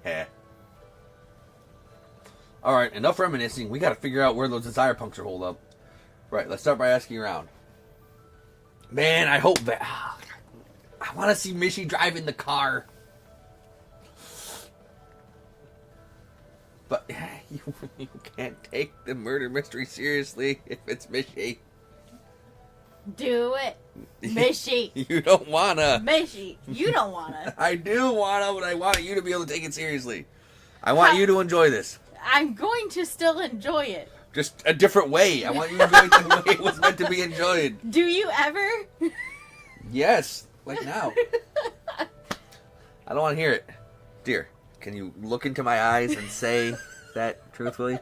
Speaker 2: Heh. Alright, enough reminiscing. We gotta figure out where those desire punks are holed up. Right, let's start by asking around. Man, I hope that... I want to see Mishy drive in the car. But you can't take the murder mystery seriously if it's Mishy.
Speaker 1: Do it. Mishy.
Speaker 2: You don't wanna.
Speaker 1: Mishy, you don't wanna.
Speaker 2: I do wanna, but I want you to be able to take it seriously. I want you to enjoy this.
Speaker 1: I'm going to still enjoy it.
Speaker 2: Just a different way. I want you to enjoy it the way it was meant to be enjoyed.
Speaker 1: Do you ever?
Speaker 2: Yes, like now. I don't want to hear it. Dear, can you look into my eyes and say that truthfully?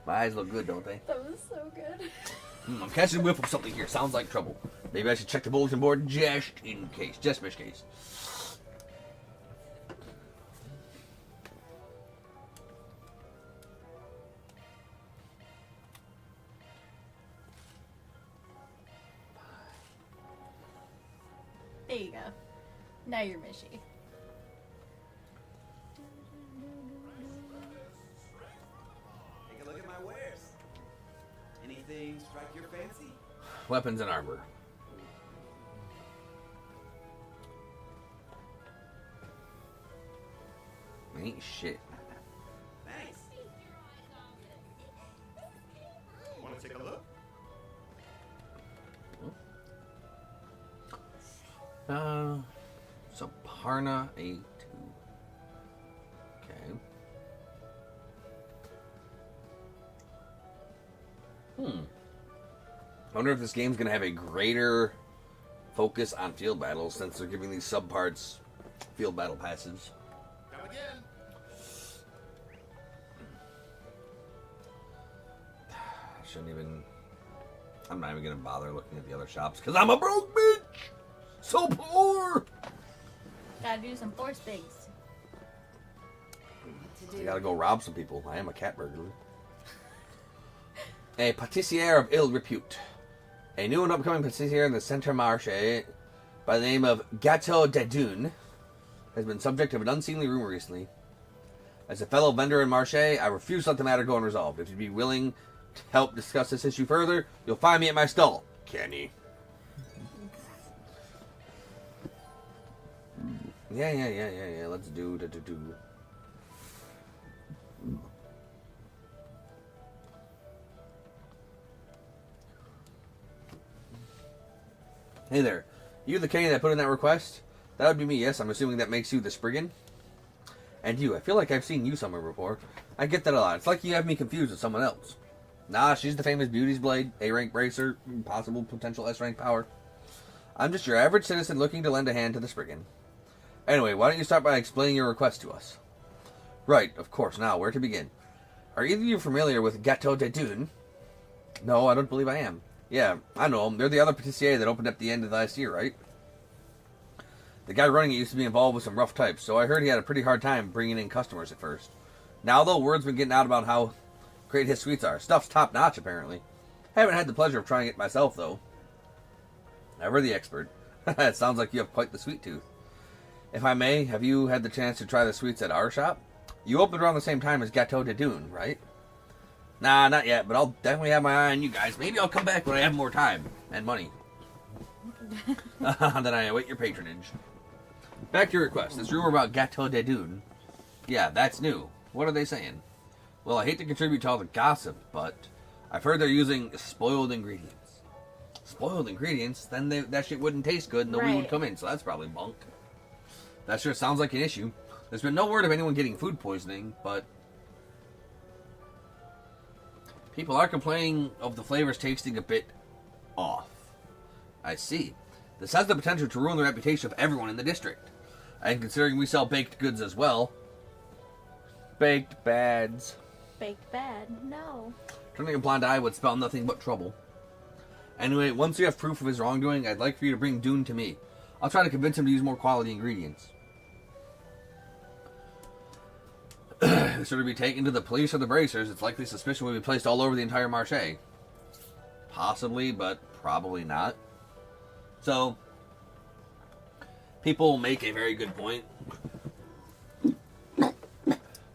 Speaker 2: My eyes look good, don't they?
Speaker 1: That was so good.
Speaker 2: I'm catching a whiff of something here. Sounds like trouble. Maybe I should check the bulletin board just in case. Just in case.
Speaker 1: There you go. Now you're Mishy.
Speaker 8: Take a look at my wares. Anything strike your fancy?
Speaker 2: Weapons and armor. Ain't shit.
Speaker 8: Thanks. Want to take a look?
Speaker 2: So Parna A2. Okay. I wonder if this game's gonna have a greater focus on field battles since they're giving these subparts field battle passives.
Speaker 3: Come again.
Speaker 2: I'm not even gonna bother looking at the other shops because I'm a broke bitch. So poor.
Speaker 1: Gotta do some force bigs.
Speaker 2: I gotta go rob some people. I am a cat burglar. A pâtissier of ill repute. A new and upcoming pâtissier in the Centre Marché by the name of Gâteau de Dune has been subject of an unseemly rumor recently. As a fellow vendor in Marché, I refuse to let the matter go unresolved. If you'd be willing to help discuss this issue further, you'll find me at my stall, Kenny. Yeah. Let's do. Hey there. You the Kenny that put in that request? That would be me, yes. I'm assuming that makes you the Spriggan. And you. I feel like I've seen you somewhere before. I get that a lot. It's like you have me confused with someone else. Nah, she's the famous Beauty's Blade, A-rank bracer, possible potential S-rank power. I'm just your average citizen looking to lend a hand to the Spriggan. Anyway, why don't you start by explaining your request to us? Right, of course. Now, where to begin? Are either of you familiar with Gateau de Dune? No, I don't believe I am. Yeah, I know them. They're the other patissier that opened up the end of last year, right? The guy running it used to be involved with some rough types, so I heard he had a pretty hard time bringing in customers at first. Now, though, word's been getting out about how great his sweets are. Stuff's top-notch, apparently. Haven't had the pleasure of trying it myself, though. Ever the expert. It sounds like you have quite the sweet tooth. If I may, have you had the chance to try the sweets at our shop? You opened around the same time as Gateau de Dune, right? Nah, not yet, but I'll definitely have my eye on you guys. Maybe I'll come back when I have more time and money. Then I await your patronage. Back to your request. This rumor about Gateau de Dune. Yeah, that's new. What are they saying? Well, I hate to contribute to all the gossip, but I've heard they're using spoiled ingredients. Spoiled ingredients? Then that shit wouldn't taste good and nobody would come in, so that's probably bunk. That sure sounds like an issue. There's been no word of anyone getting food poisoning, but people are complaining of the flavors tasting a bit off. I see. This has the potential to ruin the reputation of everyone in the district. And considering we sell baked goods as well. Baked bads.
Speaker 1: Baked bad? No.
Speaker 2: Turning a blind eye would spell nothing but trouble. Anyway, once you have proof of his wrongdoing, I'd like for you to bring Dune to me. I'll try to convince him to use more quality ingredients. Should it be taken to the police or the bracers, it's likely suspicion will be placed all over the entire marché. Possibly, but probably not. So, people make a very good point.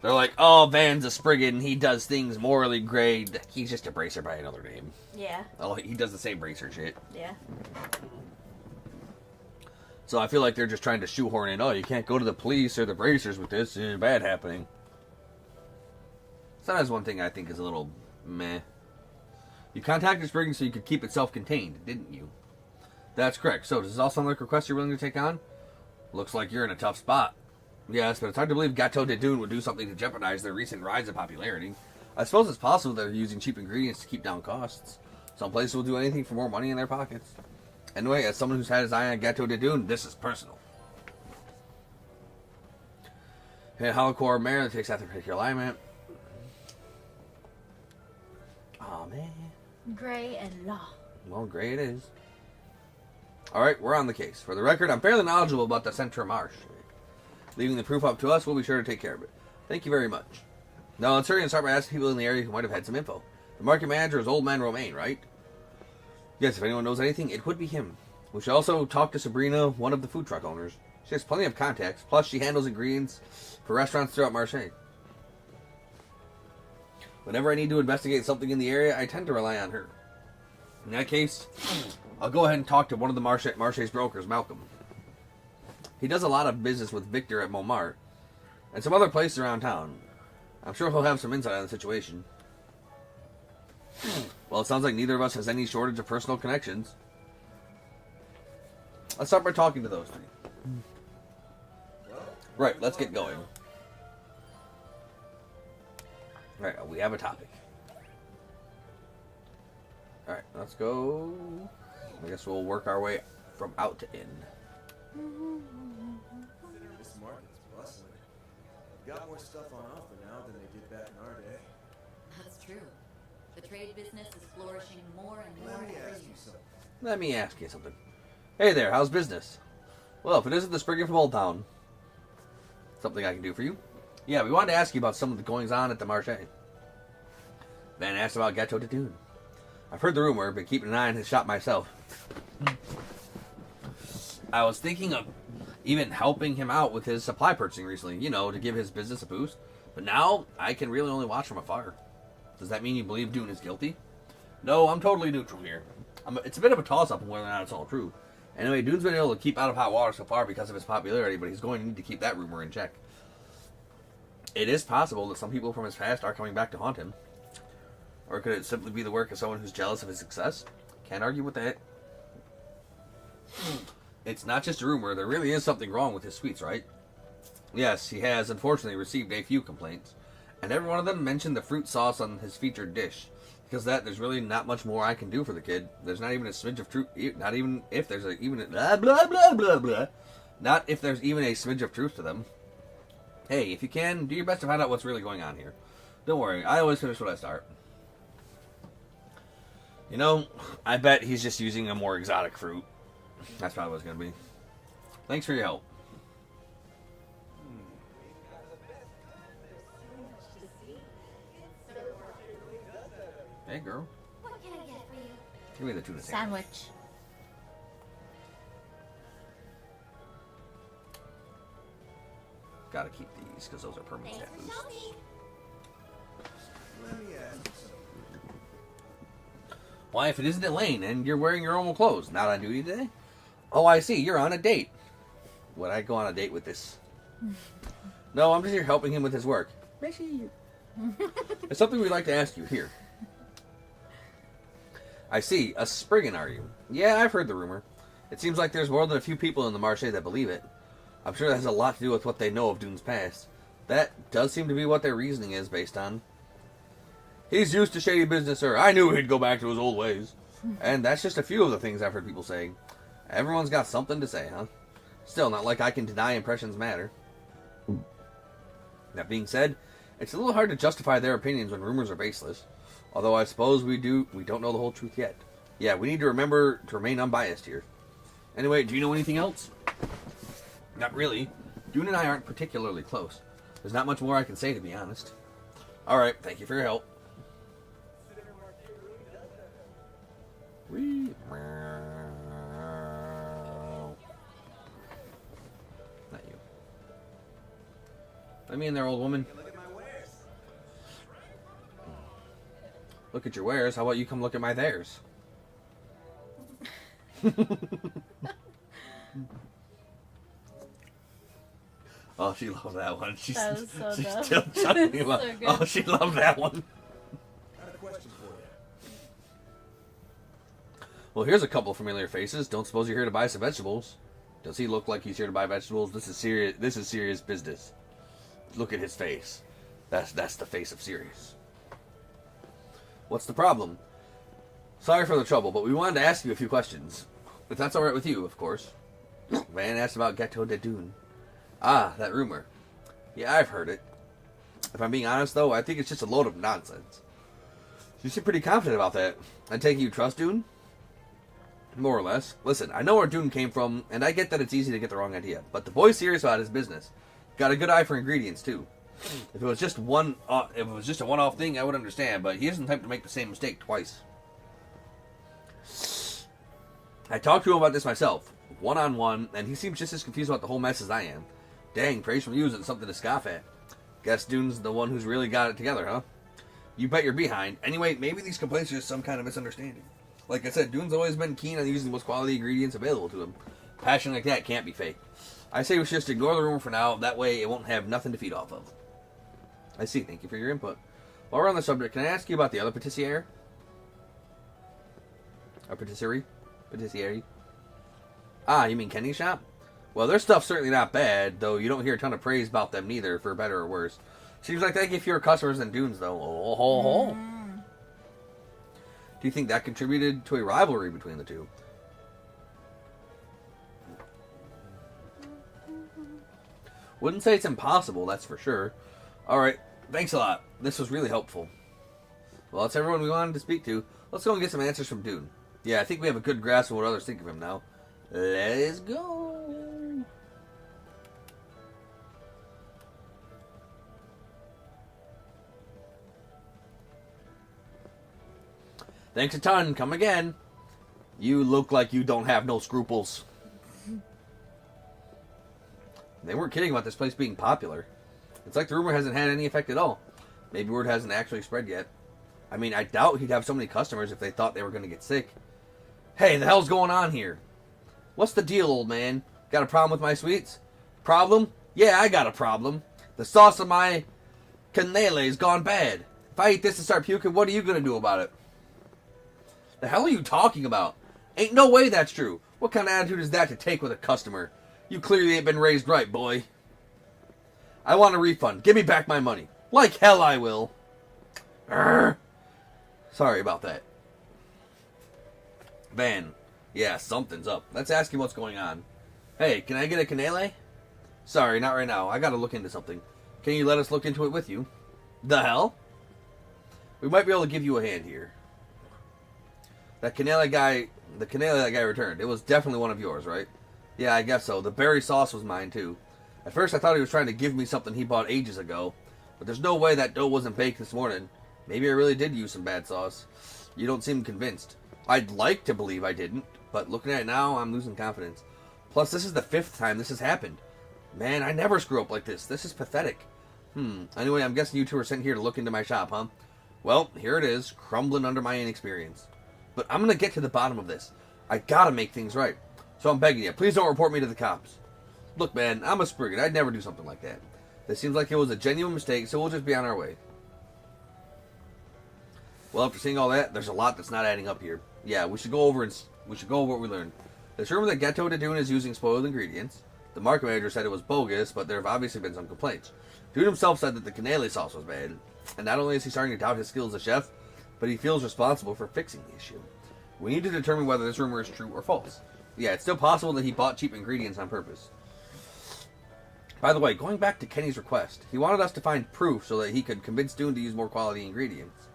Speaker 2: They're like, oh, Van's a Spriggan, he does things morally great. He's just a bracer by another name.
Speaker 1: Yeah.
Speaker 2: Oh, he does the same bracer shit.
Speaker 1: Yeah.
Speaker 2: So I feel like they're just trying to shoehorn in, oh, you can't go to the police or the bracers with this, there's bad happening. So that's one thing I think is a little meh. You contacted Spriggan so you could keep it self-contained, didn't you? That's correct. So, does this all sound like a request you're willing to take on? Looks like you're in a tough spot. Yes, but it's hard to believe Gateau de Dune would do something to jeopardize their recent rise in popularity. I suppose it's possible they're using cheap ingredients to keep down costs. Some places will do anything for more money in their pockets. Anyway, as someone who's had his eye on Gateau de Dune, this is personal. Hey, Holocore Mare that takes after particular alignment. Aw, man.
Speaker 1: Gray and law.
Speaker 2: Well, gray it is. Alright, we're on the case. For the record, I'm fairly knowledgeable about the Centra Marsh. Leaving the proof up to us, we'll be sure to take care of it. Thank you very much. Now, let's hurry and start by asking people in the area who might have had some info. The market manager is Old Man Romaine, right? Yes, if anyone knows anything, it would be him. We should also talk to Sabrina, one of the food truck owners. She has plenty of contacts, plus she handles ingredients for restaurants throughout Marseille. Whenever I need to investigate something in the area, I tend to rely on her. In that case, I'll go ahead and talk to one of the Marseille's brokers, Malcolm. He does a lot of business with Victor at Montmartre, and some other places around town. I'm sure he'll have some insight on the situation. Well, it sounds like neither of us has any shortage of personal connections. Let's start by talking to those three. Right, let's get going. Alright, we have a topic. Alright, let's go. I guess we'll work our way from out to in.
Speaker 8: This market's bustling. Got more stuff on offer now than they did back in our day.
Speaker 9: That's true. The trade business is flourishing more and more
Speaker 8: Let me
Speaker 9: every
Speaker 8: ask
Speaker 9: year.
Speaker 8: you something.
Speaker 2: Let me ask you something. Hey there, how's business? Well, if it isn't the Spriggan from Old Town, something I can do for you? Yeah, we wanted to ask you about some of the goings-on at the Marché. Van asked about Gateau de Dune. I've heard the rumor, but keeping an eye on his shop myself. I was thinking of even helping him out with his supply purchasing recently, you know, to give his business a boost. But now, I can really only watch from afar. Does that mean you believe Dune is guilty? No, I'm totally neutral here. It's a bit of a toss-up on whether or not it's all true. Anyway, Dune's been able to keep out of hot water so far because of his popularity, but he's going to need to keep that rumor in check. It is possible that some people from his past are coming back to haunt him. Or could it simply be the work of someone who's jealous of his success? Can't argue with that. It's not just a rumor. There really is something wrong with his sweets, right? Yes, he has, unfortunately, received a few complaints. And every one of them mentioned the fruit sauce on his featured dish. Because of that, there's really not much more I can do for the kid. There's not even a smidge of truth. Not even if there's blah, blah, blah, blah, blah. Not if there's even a smidge of truth to them. Hey, if you can, do your best to find out what's really going on here. Don't worry, I always finish what I start. You know, I bet he's just using a more exotic fruit. That's probably what it's going to be. Thanks for your help. Hey, girl.
Speaker 5: What can I get for you?
Speaker 2: Give me the tuna sandwich.
Speaker 1: Sandwich.
Speaker 2: Gotta keep these, because those are permanent
Speaker 5: Thanks
Speaker 2: tattoos.
Speaker 5: for shopping.
Speaker 8: Let me ask you something.
Speaker 2: Why, if it isn't Elaine, and you're wearing your normal clothes, not on duty today? Oh, I see, you're on a date. Would I go on a date with this? No, I'm just here helping him with his work. It's something we'd like to ask you here. I see, a Spriggan, are you? Yeah, I've heard the rumor. It seems like there's more than a few people in the Marche that believe it. I'm sure that has a lot to do with what they know of Dune's past. That does seem to be what their reasoning is based on. He's used to shady business, sir. I knew he'd go back to his old ways. And that's just a few of the things I've heard people saying. Everyone's got something to say, huh? Still, not like I can deny impressions matter. That being said, it's a little hard to justify their opinions when rumors are baseless. Although I suppose we don't know the whole truth yet. Yeah, we need to remember to remain unbiased here. Anyway, do you know anything else? Not really. Dune and I aren't particularly close. There's not much more I can say, to be honest. Alright, thank you for your help. Wee. Not you. Let me in there, old woman. Look at your wares. How about you come look at my theirs? Oh, she loved that one. She's
Speaker 1: That was so dumb.
Speaker 2: still chuckling about.
Speaker 1: So good.
Speaker 2: Oh, she loved that one.
Speaker 8: I got a question for you.
Speaker 2: Well, here's a couple of familiar faces. Don't suppose you're here to buy some vegetables? Does he look like he's here to buy vegetables? This is serious. This is serious business. Look at his face. That's the face of serious. What's the problem? Sorry for the trouble, but we wanted to ask you a few questions. If that's all right with you, of course. Van asked about Gâteau de Dune. Ah, that rumor. Yeah, I've heard it. If I'm being honest, though, I think it's just a load of nonsense. You seem pretty confident about that. I take it you trust Dune? More or less. Listen, I know where Dune came from, and I get that it's easy to get the wrong idea, but the boy's serious about his business. Got a good eye for ingredients, too. If it was just a one-off thing, I would understand, but he isn't the type to make the same mistake twice. I talked to him about this myself, one-on-one, and he seems just as confused about the whole mess as I am. Dang, praise from you isn't something to scoff at. Guess Dune's the one who's really got it together, huh? You bet you're behind. Anyway, maybe these complaints are just some kind of misunderstanding. Like I said, Dune's always been keen on using the most quality ingredients available to him. Passion like that can't be fake. I say we should just ignore the rumor for now, that way it won't have nothing to feed off of. I see, thank you for your input. While we're on the subject, can I ask you about the other patissier? Or patisserie? Patissier? Ah, you mean Kenny's shop? Well, their stuff's certainly not bad, though you don't hear a ton of praise about them neither, for better or worse. Seems like they get fewer customers than Dune's, though. Oh, ho, ho. Do you think that contributed to a rivalry between the two? Wouldn't say it's impossible, that's for sure. Alright, thanks a lot. This was really helpful. Well, that's everyone we wanted to speak to. Let's go and get some answers from Dune. Yeah, I think we have a good grasp of what others think of him now. Let's go. Thanks a ton. Come again. You look like you don't have no scruples. They weren't kidding about this place being popular. It's like the rumor hasn't had any effect at all. Maybe word hasn't actually spread yet. I mean, I doubt he'd have so many customers if they thought they were going to get sick. Hey, the hell's going on here? What's the deal, old man? Got a problem with my sweets? Problem? Yeah, I got a problem. The sauce of my cannelle's gone bad. If I eat this and start puking, what are you going to do about it? The hell are you talking about? Ain't no way that's true. What kind of attitude is that to take with a customer? You clearly ain't been raised right, boy. I want a refund. Give me back my money. Like hell I will. Urgh. Sorry about that. Van. Yeah, something's up. Let's ask him what's going on. Hey, can I get a canale? Sorry, not right now. I gotta look into something. Can you let us look into it with you? The hell? We might be able to give you a hand here. The canale that guy returned. It was definitely one of yours, right? Yeah, I guess so. The berry sauce was mine, too. At first, I thought he was trying to give me something he bought ages ago. But there's no way that dough wasn't baked this morning. Maybe I really did use some bad sauce. You don't seem convinced. I'd like to believe I didn't, but looking at it now, I'm losing confidence. Plus, this is the 5th time this has happened. Man, I never screw up like this. This is pathetic. Anyway, I'm guessing you two are sent here to look into my shop, huh? Well, here it is, crumbling under my inexperience. But I'm gonna get to the bottom of this. I gotta make things right. So I'm begging you, please don't report me to the cops. Look, man, I'm a Spriggan. I'd never do something like that. This seems like it was a genuine mistake, so we'll just be on our way. Well, after seeing all that, there's a lot that's not adding up here. Yeah, we should go over what we learned. There's rumor that Ghetto de Dune is using spoiled ingredients. The market manager said it was bogus, but there have obviously been some complaints. Dune himself said that the canale sauce was bad, and not only is he starting to doubt his skills as a chef, but he feels responsible for fixing the issue. We need to determine whether this rumor is true or false. Yeah, it's still possible that he bought cheap ingredients on purpose. By the way, going back to Kenny's request, he wanted us to find proof so that he could convince Dune to use more quality ingredients.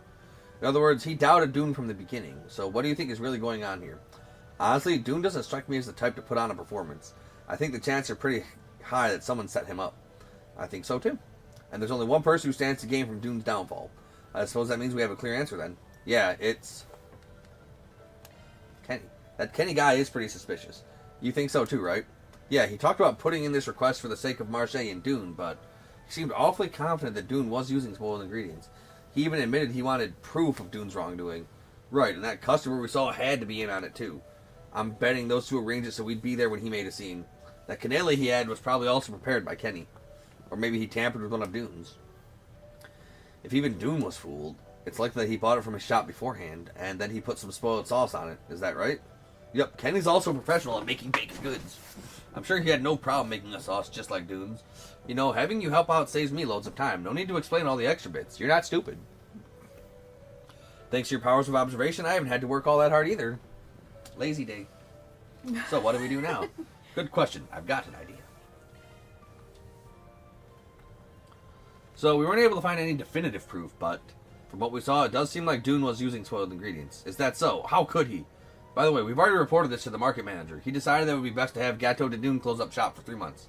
Speaker 2: In other words, he doubted Dune from the beginning, so what do you think is really going on here? Honestly, Dune doesn't strike me as the type to put on a performance. I think the chances are pretty high that someone set him up. I think so too. And there's only one person who stands to gain from Dune's downfall. I suppose that means we have a clear answer then. Yeah, it's Kenny. That Kenny guy is pretty suspicious. You think so too, right? Yeah, he talked about putting in this request for the sake of Marche and Dune, but he seemed awfully confident that Dune was using spoiled ingredients. He even admitted he wanted proof of Dune's wrongdoing. Right, and that customer we saw had to be in on it too. I'm betting those two arranged it so we'd be there when he made a scene. That canale he had was probably also prepared by Kenny. Or maybe he tampered with one of Dune's. If even Dune was fooled, it's likely that he bought it from his shop beforehand, and then he put some spoiled sauce on it. Is that right? Yep, Kenny's also a professional at making baked goods. I'm sure he had no problem making a sauce just like Dune's. You know, having you help out saves me loads of time. No need to explain all the extra bits. You're not stupid. Thanks to your powers of observation, I haven't had to work all that hard either. Lazy day. So what do we do now? Good question. I've got an idea. So we weren't able to find any definitive proof, but from what we saw, it does seem like Dune was using spoiled ingredients. Is that so? How could he? By the way, we've already reported this to the market manager. He decided that it would be best to have Gâteau de Dune close up shop for 3 months.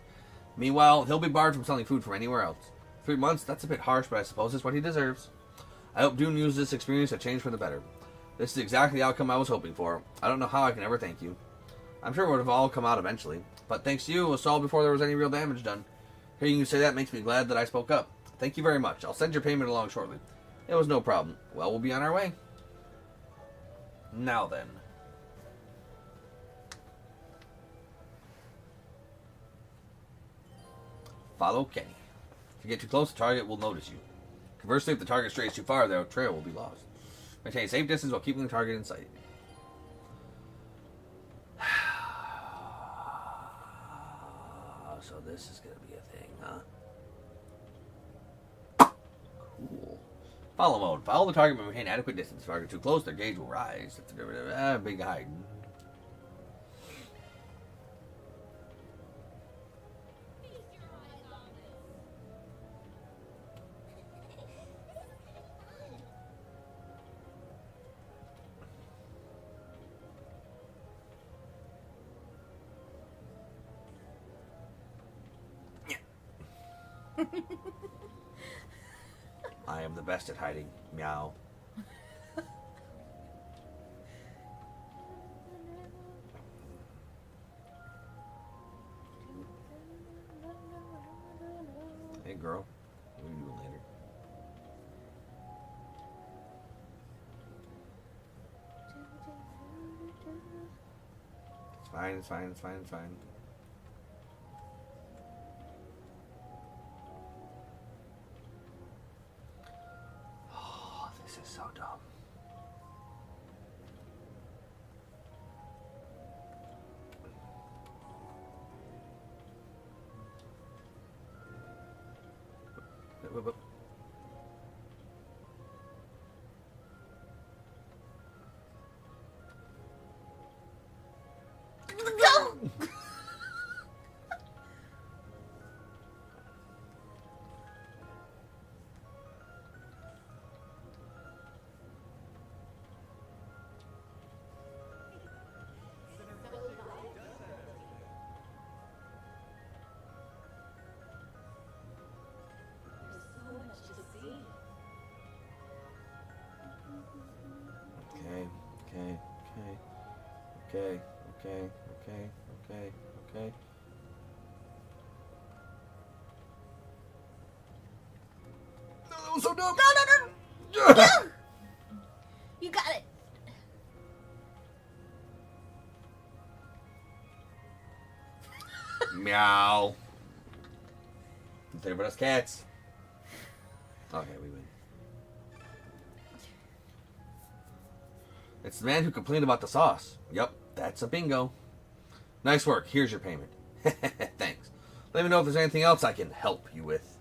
Speaker 2: Meanwhile, he'll be barred from selling food from anywhere else. 3 months? That's a bit harsh, but I suppose it's what he deserves. I hope Dune uses this experience to change for the better. This is exactly the outcome I was hoping for. I don't know how I can ever thank you. I'm sure it would have all come out eventually, but thanks to you, it was solved before there was any real damage done. Hearing you say that makes me glad that I spoke up. Thank you very much. I'll send your payment along shortly. It was no problem. Well, we'll be on our way. Now then. Follow Kenny. If you get too close, the target will notice you. Conversely, if the target strays too far, their trail will be lost. Maintain a safe distance while keeping the target in sight. So this is going to be a thing, huh? Cool. Follow mode. Follow the target but maintain adequate distance. If the target too close, their gauge will rise. Big hiding. I am the best at hiding. Meow. Hey girl, what are you doing later? It's fine, it's fine, it's fine, it's fine. This is so dumb. Okay. No, that was so dumb.
Speaker 1: No. You got it.
Speaker 2: Meow. There but us cats. Okay, we win. It's the man who complained about the sauce. Yep, that's a bingo. Nice work. Here's your payment. Thanks. Let me know if there's anything else I can help you with.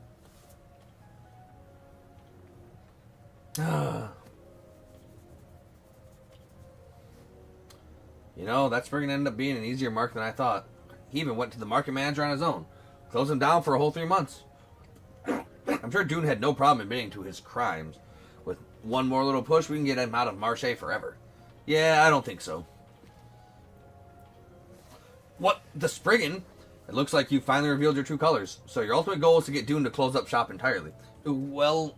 Speaker 2: You know, that spring ended up being an easier mark than I thought. He even went to the market manager on his own. Closed him down for a whole 3 months. I'm sure Dune had no problem admitting to his crimes. With one more little push, we can get him out of Marseille forever. Yeah, I don't think so. What? The Spriggan? It looks like you finally revealed your true colors. So your ultimate goal is to get Dune to close up shop entirely. Well,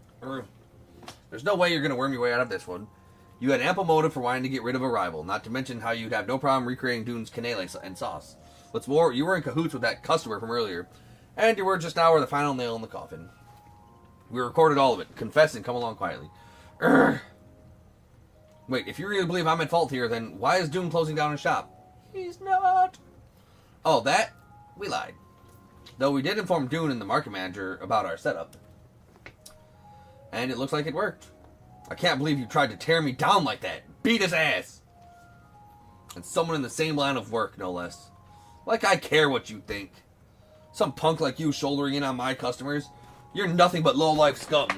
Speaker 2: there's no way you're going to worm your way out of this one. You had ample motive for wanting to get rid of a rival, not to mention how you'd have no problem recreating Dune's cannelle and sauce. What's more, you were in cahoots with that customer from earlier, and your words just now were the final nail in the coffin. We recorded all of it. Confess and come along quietly. Wait, if you really believe I'm at fault here, then why is Dune closing down his shop? He's not. Oh, that? We lied. Though we did inform Dune and the market manager about our setup. And it looks like it worked. I can't believe you tried to tear me down like that. Beat his ass. And someone in the same line of work, no less. Like I care what you think. Some punk like you shouldering in on my customers. You're nothing but low-life scum.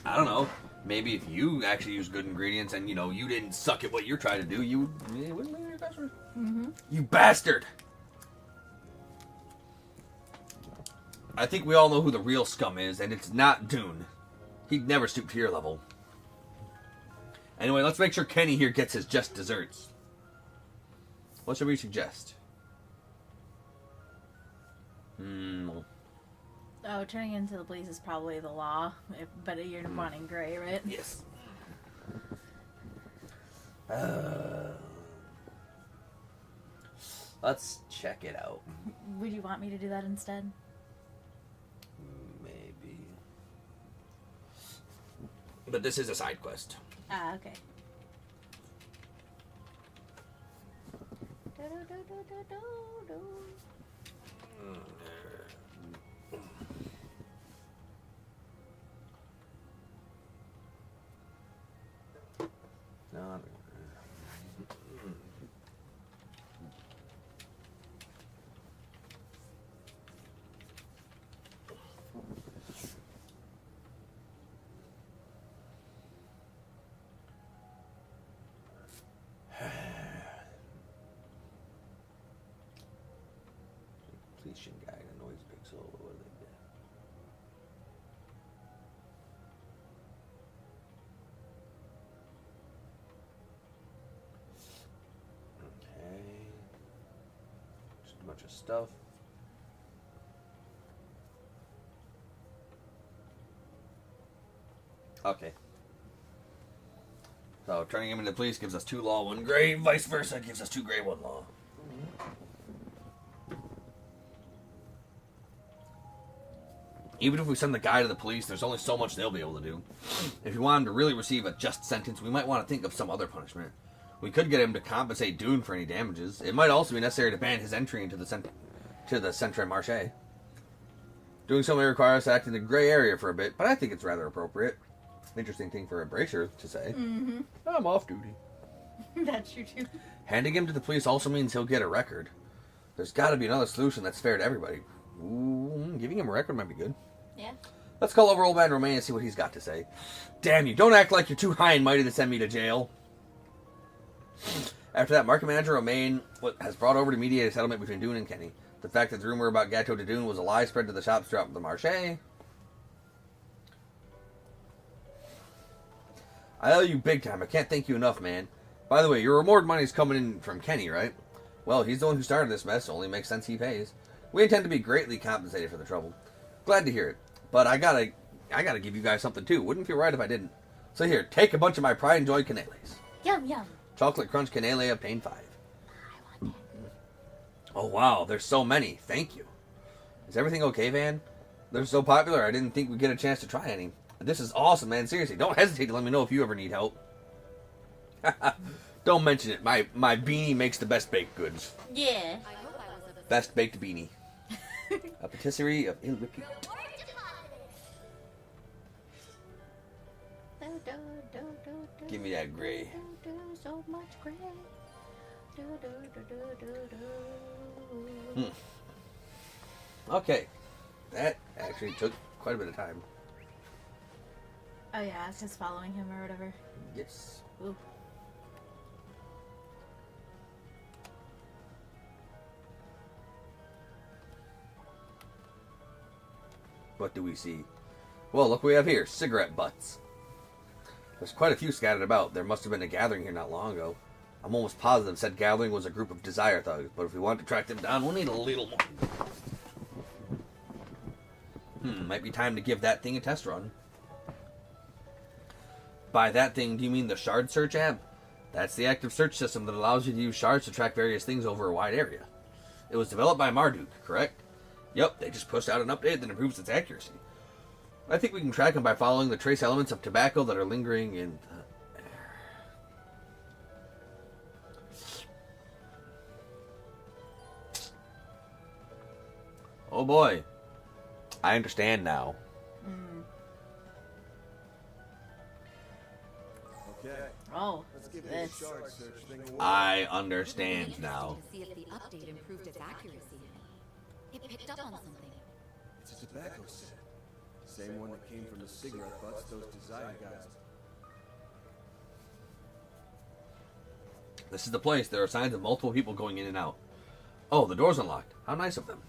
Speaker 2: I don't know. Maybe if you actually use good ingredients and, you know, you didn't suck at what you're trying to do, you wouldn't be your customers. Mm-hmm. You bastard! I think we all know who the real scum is, and it's not Dune. He'd never stoop to your level. Anyway, let's make sure Kenny here gets his just desserts. What should we suggest?
Speaker 1: Oh, turning into the police is probably the law, but you're wanting gray, right?
Speaker 2: Yes. Let's check it out.
Speaker 1: Would you want me to do that instead?
Speaker 2: Maybe. But this is a side quest.
Speaker 1: Ah, okay.
Speaker 2: No. Completion guide, a noise pixel. What did they do? Okay. Just a bunch of stuff. Okay. So turning him into police gives us 2 law, 1 gray. Vice versa gives us 2 gray, 1 law. Even if we send the guy to the police, there's only so much they'll be able to do. If you want him to really receive a just sentence, we might want to think of some other punishment. We could get him to compensate Dune for any damages. It might also be necessary to ban his entry into the Centre Marché. Doing so may require us to act in the gray area for a bit, but I think it's rather appropriate. Interesting thing for a bracer to say.
Speaker 1: Mm-hmm.
Speaker 2: I'm off duty.
Speaker 1: That's true too.
Speaker 2: Handing him to the police also means he'll get a record. There's got to be another solution that's fair to everybody. Ooh, giving him a record might be good.
Speaker 1: Yeah.
Speaker 2: Let's call over old man Romain and see what he's got to say. Damn you, don't act like you're too high and mighty to send me to jail. After that, market manager Romain has brought over to mediate a settlement between Dune and Kenny. The fact that the rumor about Gateau de Dune was a lie spread to the shops throughout the Marché. I owe you big time. I can't thank you enough, man. By the way, your reward money's coming in from Kenny, right? Well, he's the one who started this mess, so it only makes sense he pays. We intend to be greatly compensated for the trouble. Glad to hear it. But I gotta give you guys something too. Wouldn't feel right if I didn't. So here, take a bunch of my pride and joy cannellis.
Speaker 1: Yum, yum.
Speaker 2: Chocolate Crunch Canale, obtain 5. Oh wow, there's so many. Thank you. Is everything okay, Van? They're so popular, I didn't think we'd get a chance to try any. This is awesome, man. Seriously, don't hesitate to let me know if you ever need help. Don't mention it. My beanie makes the best baked goods.
Speaker 1: Yeah.
Speaker 2: Best baked beanie. A patisserie of ill repute. Give me that gray.
Speaker 1: So much gray.
Speaker 2: Okay. That actually took quite a bit of time.
Speaker 1: Oh yeah, it's just following him or whatever.
Speaker 2: Yes.
Speaker 1: Ooh.
Speaker 2: What do we see? Well, look what we have here. Cigarette butts. There's quite a few scattered about. There must have been a gathering here not long ago. I'm almost positive said gathering was a group of Desire thugs, but if we want to track them down, we'll need a little more. Might be time to give that thing a test run. By that thing, do you mean the Shard Search app? That's the active search system that allows you to use shards to track various things over a wide area. It was developed by Marduk, correct? Yep, they just pushed out an update that improves its accuracy. I think we can track them by following the trace elements of tobacco that are lingering in the air. Oh boy. I understand now.
Speaker 8: Okay.
Speaker 1: Oh,
Speaker 8: Let's give
Speaker 1: this.
Speaker 8: this shard search thing a whirl.
Speaker 2: I understand now.
Speaker 9: To see if the update improved its accuracy. It picked up on something.
Speaker 8: It's a tobacco scent. Same one that came from the cigarette butts those Desire guys.
Speaker 2: This is the place. There are signs of multiple people going in and out. Oh, the door's unlocked. How nice of them.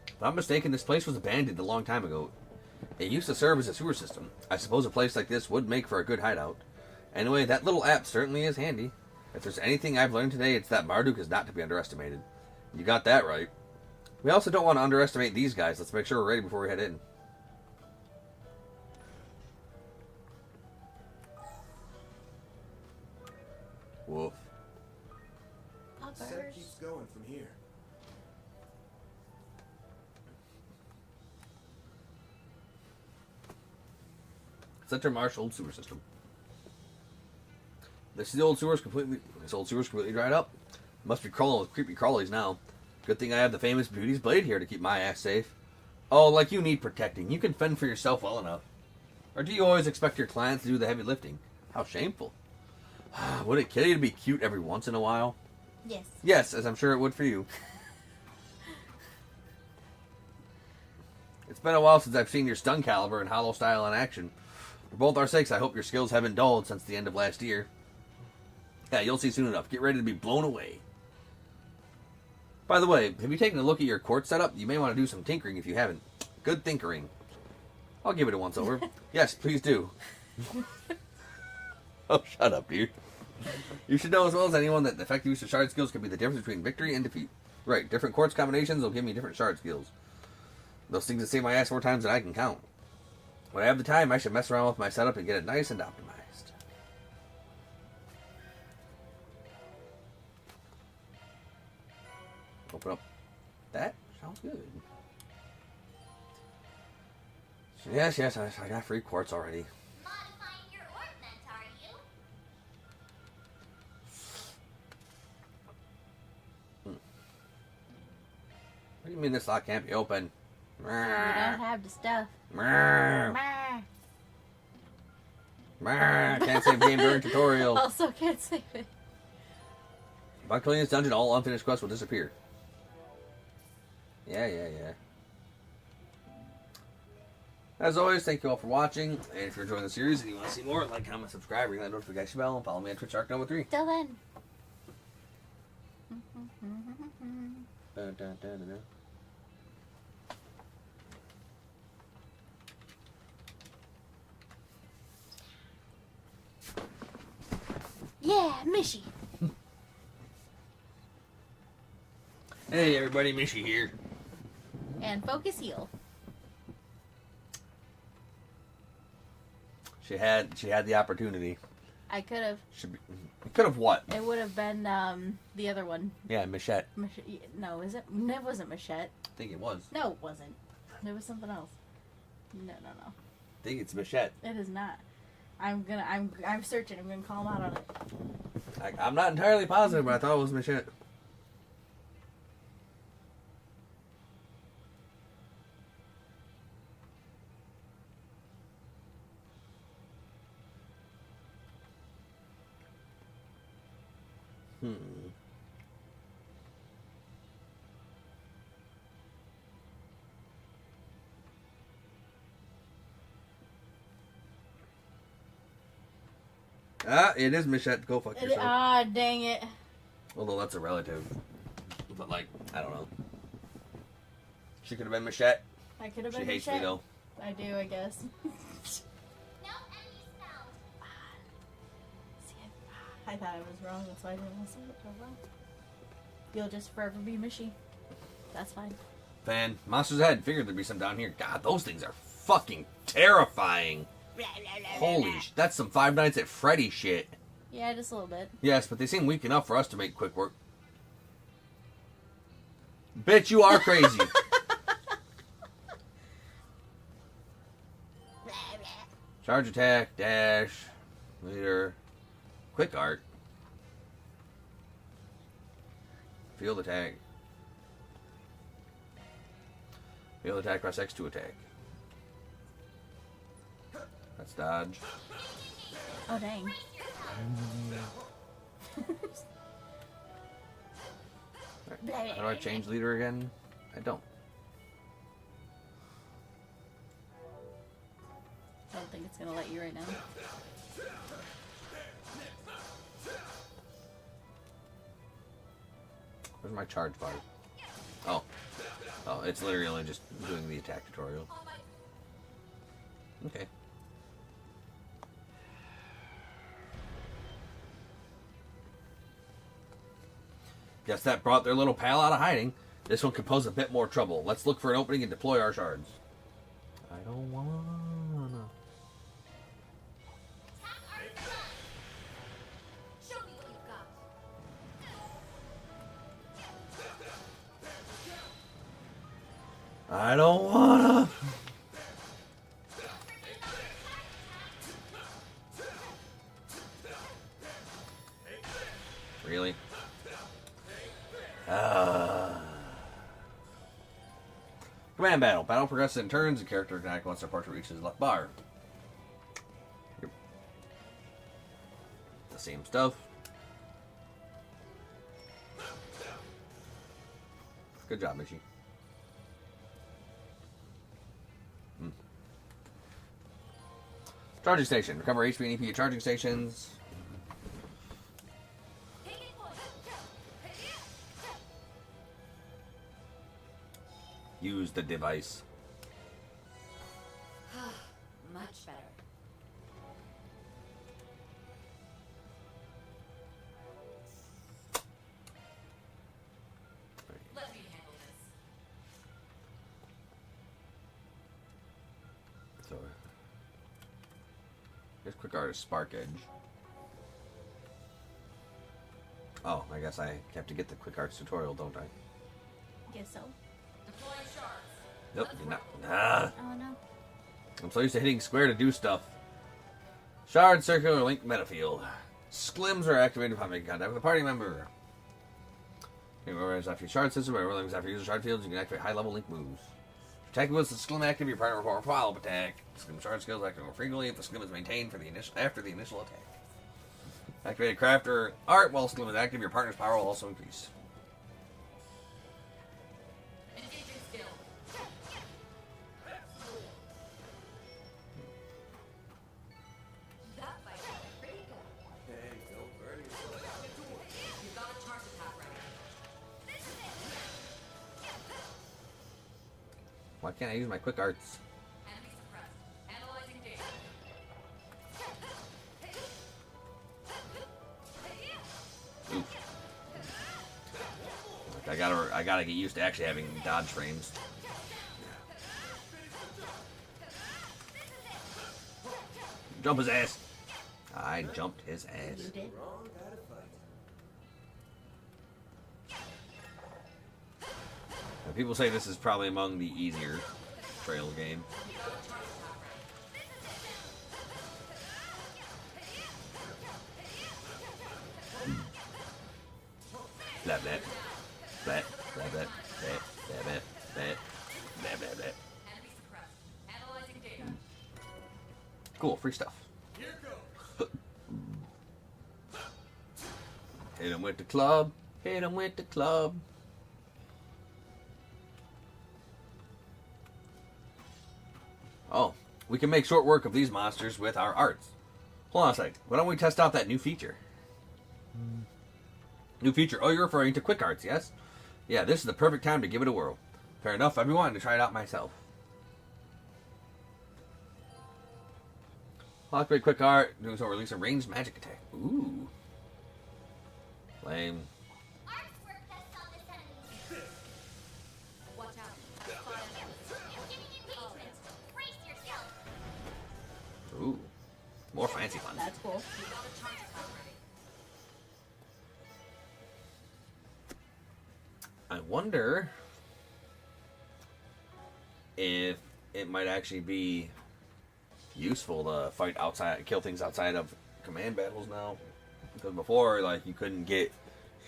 Speaker 2: If I'm mistaken, this place was abandoned a long time ago. It used to serve as a sewer system. I suppose a place like this would make for a good hideout. Anyway, that little app certainly is handy. If there's anything I've learned today, it's that Marduk is not to be underestimated. You got that right. We also don't want to underestimate these guys. Let's make sure we're ready before we head in. Woof.
Speaker 8: Scent keeps going from here.
Speaker 2: Center Marsh old sewer system. This old sewer's completely dried up. Must be crawling with creepy crawlies now. Good thing I have the famous Beauty's blade here to keep my ass safe. Oh, like you need protecting. You can fend for yourself well enough. Or do you always expect your clients to do the heavy lifting? How shameful. Would it kill you to be cute every once in a while?
Speaker 1: Yes.
Speaker 2: Yes, as I'm sure it would for you. It's been a while since I've seen your stun caliber and hollow style in action. For both our sakes, I hope your skills haven't dulled since the end of last year. Yeah, you'll see soon enough. Get ready to be blown away. By the way, have you taken a look at your quartz setup? You may want to do some tinkering if you haven't. Good tinkering. I'll give it a once over. Yes, please do. Oh, shut up, dude. You should know as well as anyone that effective use of shard skills can be the difference between victory and defeat. Right, different quartz combinations will give me different shard skills. Those things that save my ass more times than I can count. When I have the time, I should mess around with my setup and get it nice and optimized. Open up. That sounds good. Yes, I got free quartz already.
Speaker 5: Modifying your ornament, are you?
Speaker 2: What do you mean this lock can't be open?
Speaker 1: We don't have the stuff.
Speaker 2: Can't save game during tutorial.
Speaker 1: Also can't save it.
Speaker 2: If I clean this dungeon, all unfinished quests will disappear. Yeah. As always, thank you all for watching. And if you're enjoying the series and you want to see more, like, comment, subscribe, ring that notification bell, and follow me on Twitch, ArcNumber3.
Speaker 1: Till then. Yeah, Mishy.
Speaker 2: Hey everybody, Mishy here.
Speaker 1: And Focus Heal.
Speaker 2: She had the opportunity.
Speaker 1: I could have.
Speaker 2: Should be. Could have what?
Speaker 1: It would have been the other one.
Speaker 2: Yeah, Machette.
Speaker 1: No, is it? It wasn't Machette.
Speaker 2: I think it was.
Speaker 1: No, it wasn't. There was something else. No.
Speaker 2: I think it's Machette.
Speaker 1: It is not. I'm searching. I'm gonna call him out on it.
Speaker 2: I'm not entirely positive, but I thought it was Machette. It is Machette. Go fuck yourself.
Speaker 1: Dang it.
Speaker 2: Although that's a relative. But, like, I don't know. She could have been Machette.
Speaker 1: I could have been
Speaker 2: She hates
Speaker 1: Machette.
Speaker 2: me, though.
Speaker 1: I do, I guess. I thought I was wrong, that's why I didn't listen to it so well. You'll just forever be Mishy. That's fine.
Speaker 2: Fan. Monsters Ahead. Figured there'd be some down here. God, those things are fucking terrifying. Holy sh... That's some Five Nights at Freddy shit.
Speaker 1: Yeah, just a little bit.
Speaker 2: Yes, but they seem weak enough for us to make quick work. Bitch, you are crazy. Charge attack, dash, leader, quick art, field attack, press X to attack. That's dodge.
Speaker 1: Oh, dang.
Speaker 2: How do I change leader again? I don't.
Speaker 1: I don't think it's gonna let you right now.
Speaker 2: Where's my charge bar? Oh. Oh, it's literally only just doing the attack tutorial. Okay. Guess that brought their little pal out of hiding. This one could pose a bit more trouble. Let's look for an opening and deploy our shards. I don't wanna.
Speaker 14: Show me what you've got.
Speaker 2: I don't wanna. Really? Command battle. Battle progresses in turns. The character can act once their partner reaches the left bar. Yep. The same stuff. Good job, Michi. Charging station. Recover HP and EP at charging stations. Use the device.
Speaker 9: Much better. Let me handle this.
Speaker 2: So, here's quick art is Spark Edge. Oh, I guess I have to get the quick arts tutorial, don't I?
Speaker 1: Guess so.
Speaker 9: Deploying shards.
Speaker 2: Nope, you're not. Nah.
Speaker 1: Oh no.
Speaker 2: I'm so used to hitting square to do stuff. Shard, circular, link, metafield. Sklims are activated upon making contact with a party member. You can organize after your shard system, by rolling after user shard fields, you can activate high-level link moves. Attacking with the sklim active, your partner will perform a follow-up attack. Sklim shard skills activate more frequently if the sklim is maintained for the after the initial attack. Activated craft or art while sklim is active, your partner's power will also increase.
Speaker 9: Engaging skill. That fight was pretty good.
Speaker 8: Hey, don't burn yourself.
Speaker 9: You've got a charge attack ready.
Speaker 2: Why can't I use my quick arts?
Speaker 9: Enemy suppressed. Analyzing data.
Speaker 2: Oof. Like, I gotta get used to actually having dodge frames. Jump his ass. I jumped his ass.
Speaker 1: You did.
Speaker 8: Wrong, gotta fight.
Speaker 2: Now, people say this is probably among the easier trail game. Blah blah blah blah blah blah blah blah blah blah blah.
Speaker 6: Enemy suppressed. Analyzing data.
Speaker 2: Cool, free stuff.
Speaker 8: Here goes.
Speaker 2: Hit him with the club. Hit him with the club. Oh, we can make short work of these monsters with our arts. Hold on a sec. Why don't we test out that new feature? New feature. Oh, you're referring to quick arts, yes? Yeah, this is the perfect time to give it a whirl. Fair enough. I've been wanting to try it out myself. Activate quick art. Doing so, release a ranged magic attack. Ooh. Lame.
Speaker 5: Artwork that saw this enemy.
Speaker 9: Watch out.
Speaker 5: Beginning engagement. Brace yourself.
Speaker 2: Ooh. More fancy ones.
Speaker 1: That's cool.
Speaker 6: You got a charge attack ready.
Speaker 2: I wonder if it might actually be useful to fight outside, kill things outside of command battles now. Because before, like, you couldn't get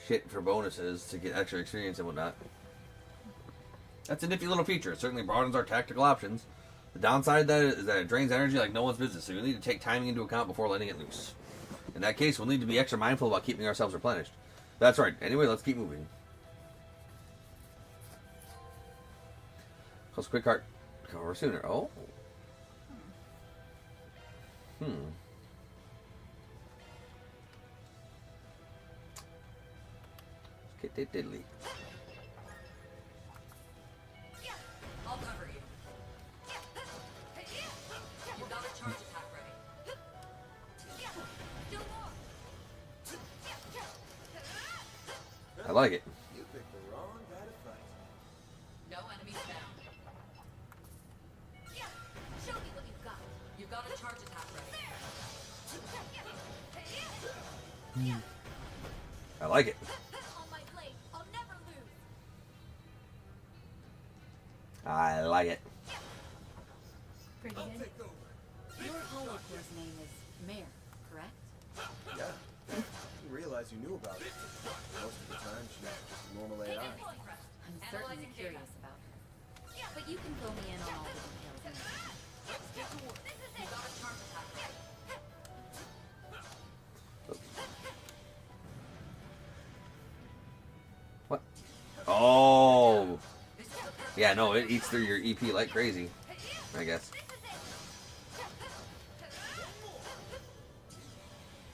Speaker 2: shit for bonuses to get extra experience and whatnot. That's a nifty little feature. It certainly broadens our tactical options. The downside of that is that it drains energy like no one's business, so you'll need to take timing into account before letting it loose. In that case, we'll need to be extra mindful about keeping ourselves replenished. That's right. Anyway, let's keep moving. Close quick art. Come over sooner. Oh. Get it diddly.
Speaker 6: I'll cover you. You got a charge attack ready.
Speaker 2: I like it.
Speaker 8: You picked the wrong guy to fight.
Speaker 6: No enemies down.
Speaker 14: Show me what you've got.
Speaker 6: You got a charge attack ready.
Speaker 2: I like it.
Speaker 14: On my blade, I'll never lose.
Speaker 2: I like it.
Speaker 1: Pretty
Speaker 8: I'll
Speaker 1: good.
Speaker 8: take over.
Speaker 9: Your holocore's name is Mare, correct?
Speaker 8: Yeah. Didn't realize you knew about it. Most of the time, she's just a normal AI.
Speaker 9: I'm certainly curious about her. But you can fill me in on all the details anyway.
Speaker 6: You got a charge attack ready.
Speaker 2: What? Oh. Yeah, no, it eats through your EP like crazy, I guess.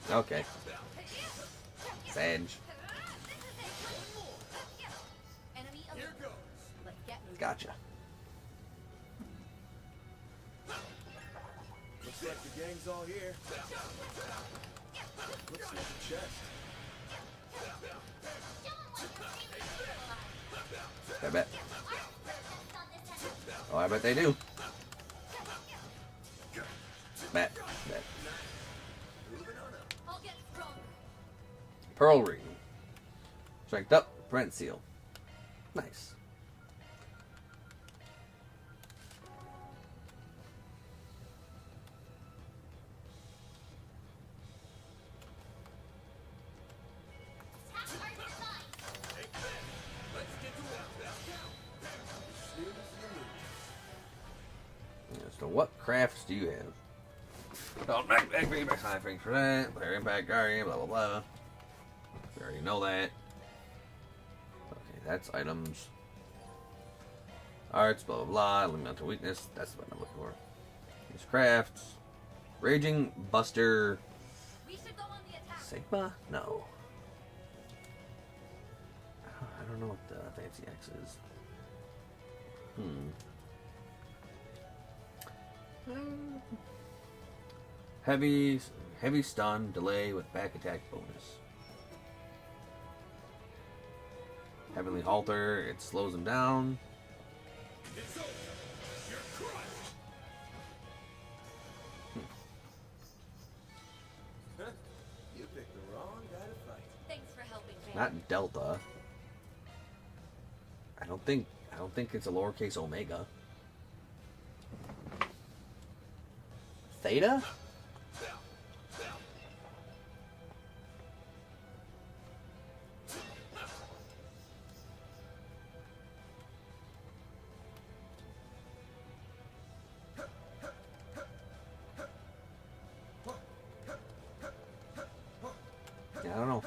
Speaker 2: Okay. Sage.
Speaker 14: Enemy
Speaker 8: Here
Speaker 14: alert.
Speaker 8: goes.
Speaker 14: Let's get moving.
Speaker 2: Gotcha.
Speaker 8: Looks like the gang's all here. Looks like a chest.
Speaker 2: I bet. Oh, I bet they do. Bet.
Speaker 8: Moving on up.
Speaker 14: I'll get stronger.
Speaker 2: Pearl ring. Strength up. Brent seal. Nice. So what crafts do you have? Oh, back, 5%, player impact, guardian, blah, blah, blah. We already know that. Okay, that's items. Arts, blah, blah, blah. Elemental weakness, that's what I'm looking for. These crafts. Raging Buster.
Speaker 14: We should go on the attack.
Speaker 2: Sigma? No. I don't know what the fancy X is. Heavy stun, delay with back attack bonus. Heavenly halter, it slows them down.
Speaker 3: It's over. You're crushed.
Speaker 2: delta. I don't think it's a lowercase omega. Theta? Yeah, I don't know.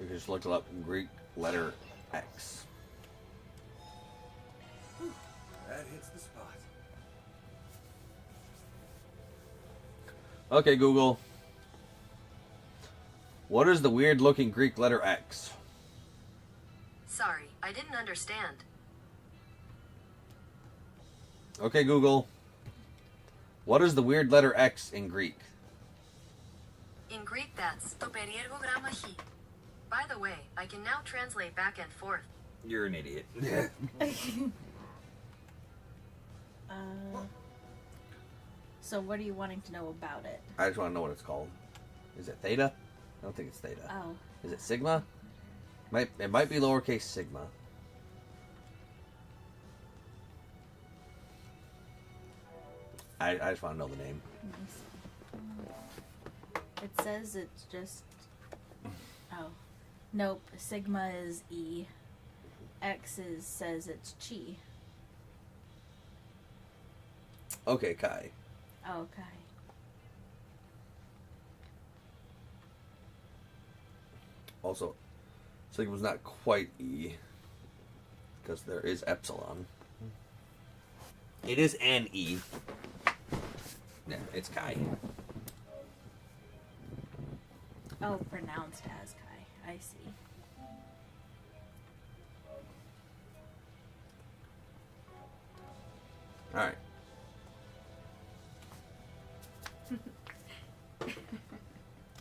Speaker 2: You just looked it up, Greek letter X.
Speaker 8: That hits the spot.
Speaker 2: Okay, Google. What is the weird looking Greek letter X?
Speaker 6: Sorry, I didn't understand.
Speaker 2: Okay, Google. What is the weird letter X in Greek?
Speaker 6: In Greek, that's to periergo gramma chi. By the way, I can now translate back and forth.
Speaker 2: You're an idiot.
Speaker 1: So what are you wanting to know about it?
Speaker 2: I just want to know what it's called. Is it theta? I don't think it's theta.
Speaker 1: Oh.
Speaker 2: Is it sigma? It might be lowercase sigma. I just want to know the name.
Speaker 1: Let me see. It says it's just... Oh. Nope. Sigma is E. X says it's chi.
Speaker 2: Okay, Kai.
Speaker 1: Okay.
Speaker 2: Also, sigma's not quite E. Because there is epsilon. It is an E. Yeah, it's Kai.
Speaker 1: Oh, pronounced as Kai. I see.
Speaker 2: Alright.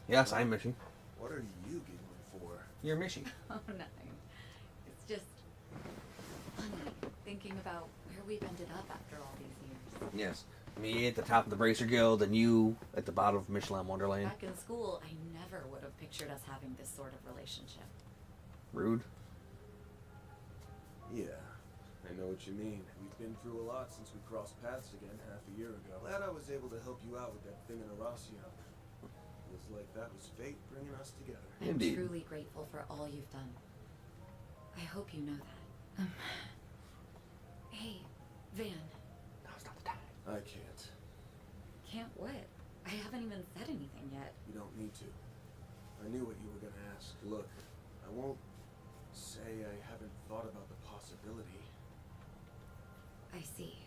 Speaker 2: Yes, I'm Mishy.
Speaker 8: What are you giggling for?
Speaker 2: You're Mishy.
Speaker 9: Oh, nothing. It's just funny thinking about where we've ended up after all these years.
Speaker 2: Yes. Me at the top of the Bracer Guild and you at the bottom of Michelin Wonderland.
Speaker 9: Back in school, I never would have pictured us having this sort of relationship.
Speaker 2: Rude.
Speaker 8: Yeah, I know what you mean. We've been through a lot since we crossed paths again half a year ago. Glad I was able to help you out with that thing in Horacio. Feels like that was fate bringing us together.
Speaker 9: I'm
Speaker 2: Indeed.
Speaker 9: truly grateful for all you've done. I hope you know that. Hey, Van.
Speaker 2: Now's not the time.
Speaker 8: I can't.
Speaker 9: Can't what? I haven't even said anything yet.
Speaker 8: You don't need to. I knew what you were gonna ask. Look, I won't say I haven't thought about the possibility.
Speaker 9: I see.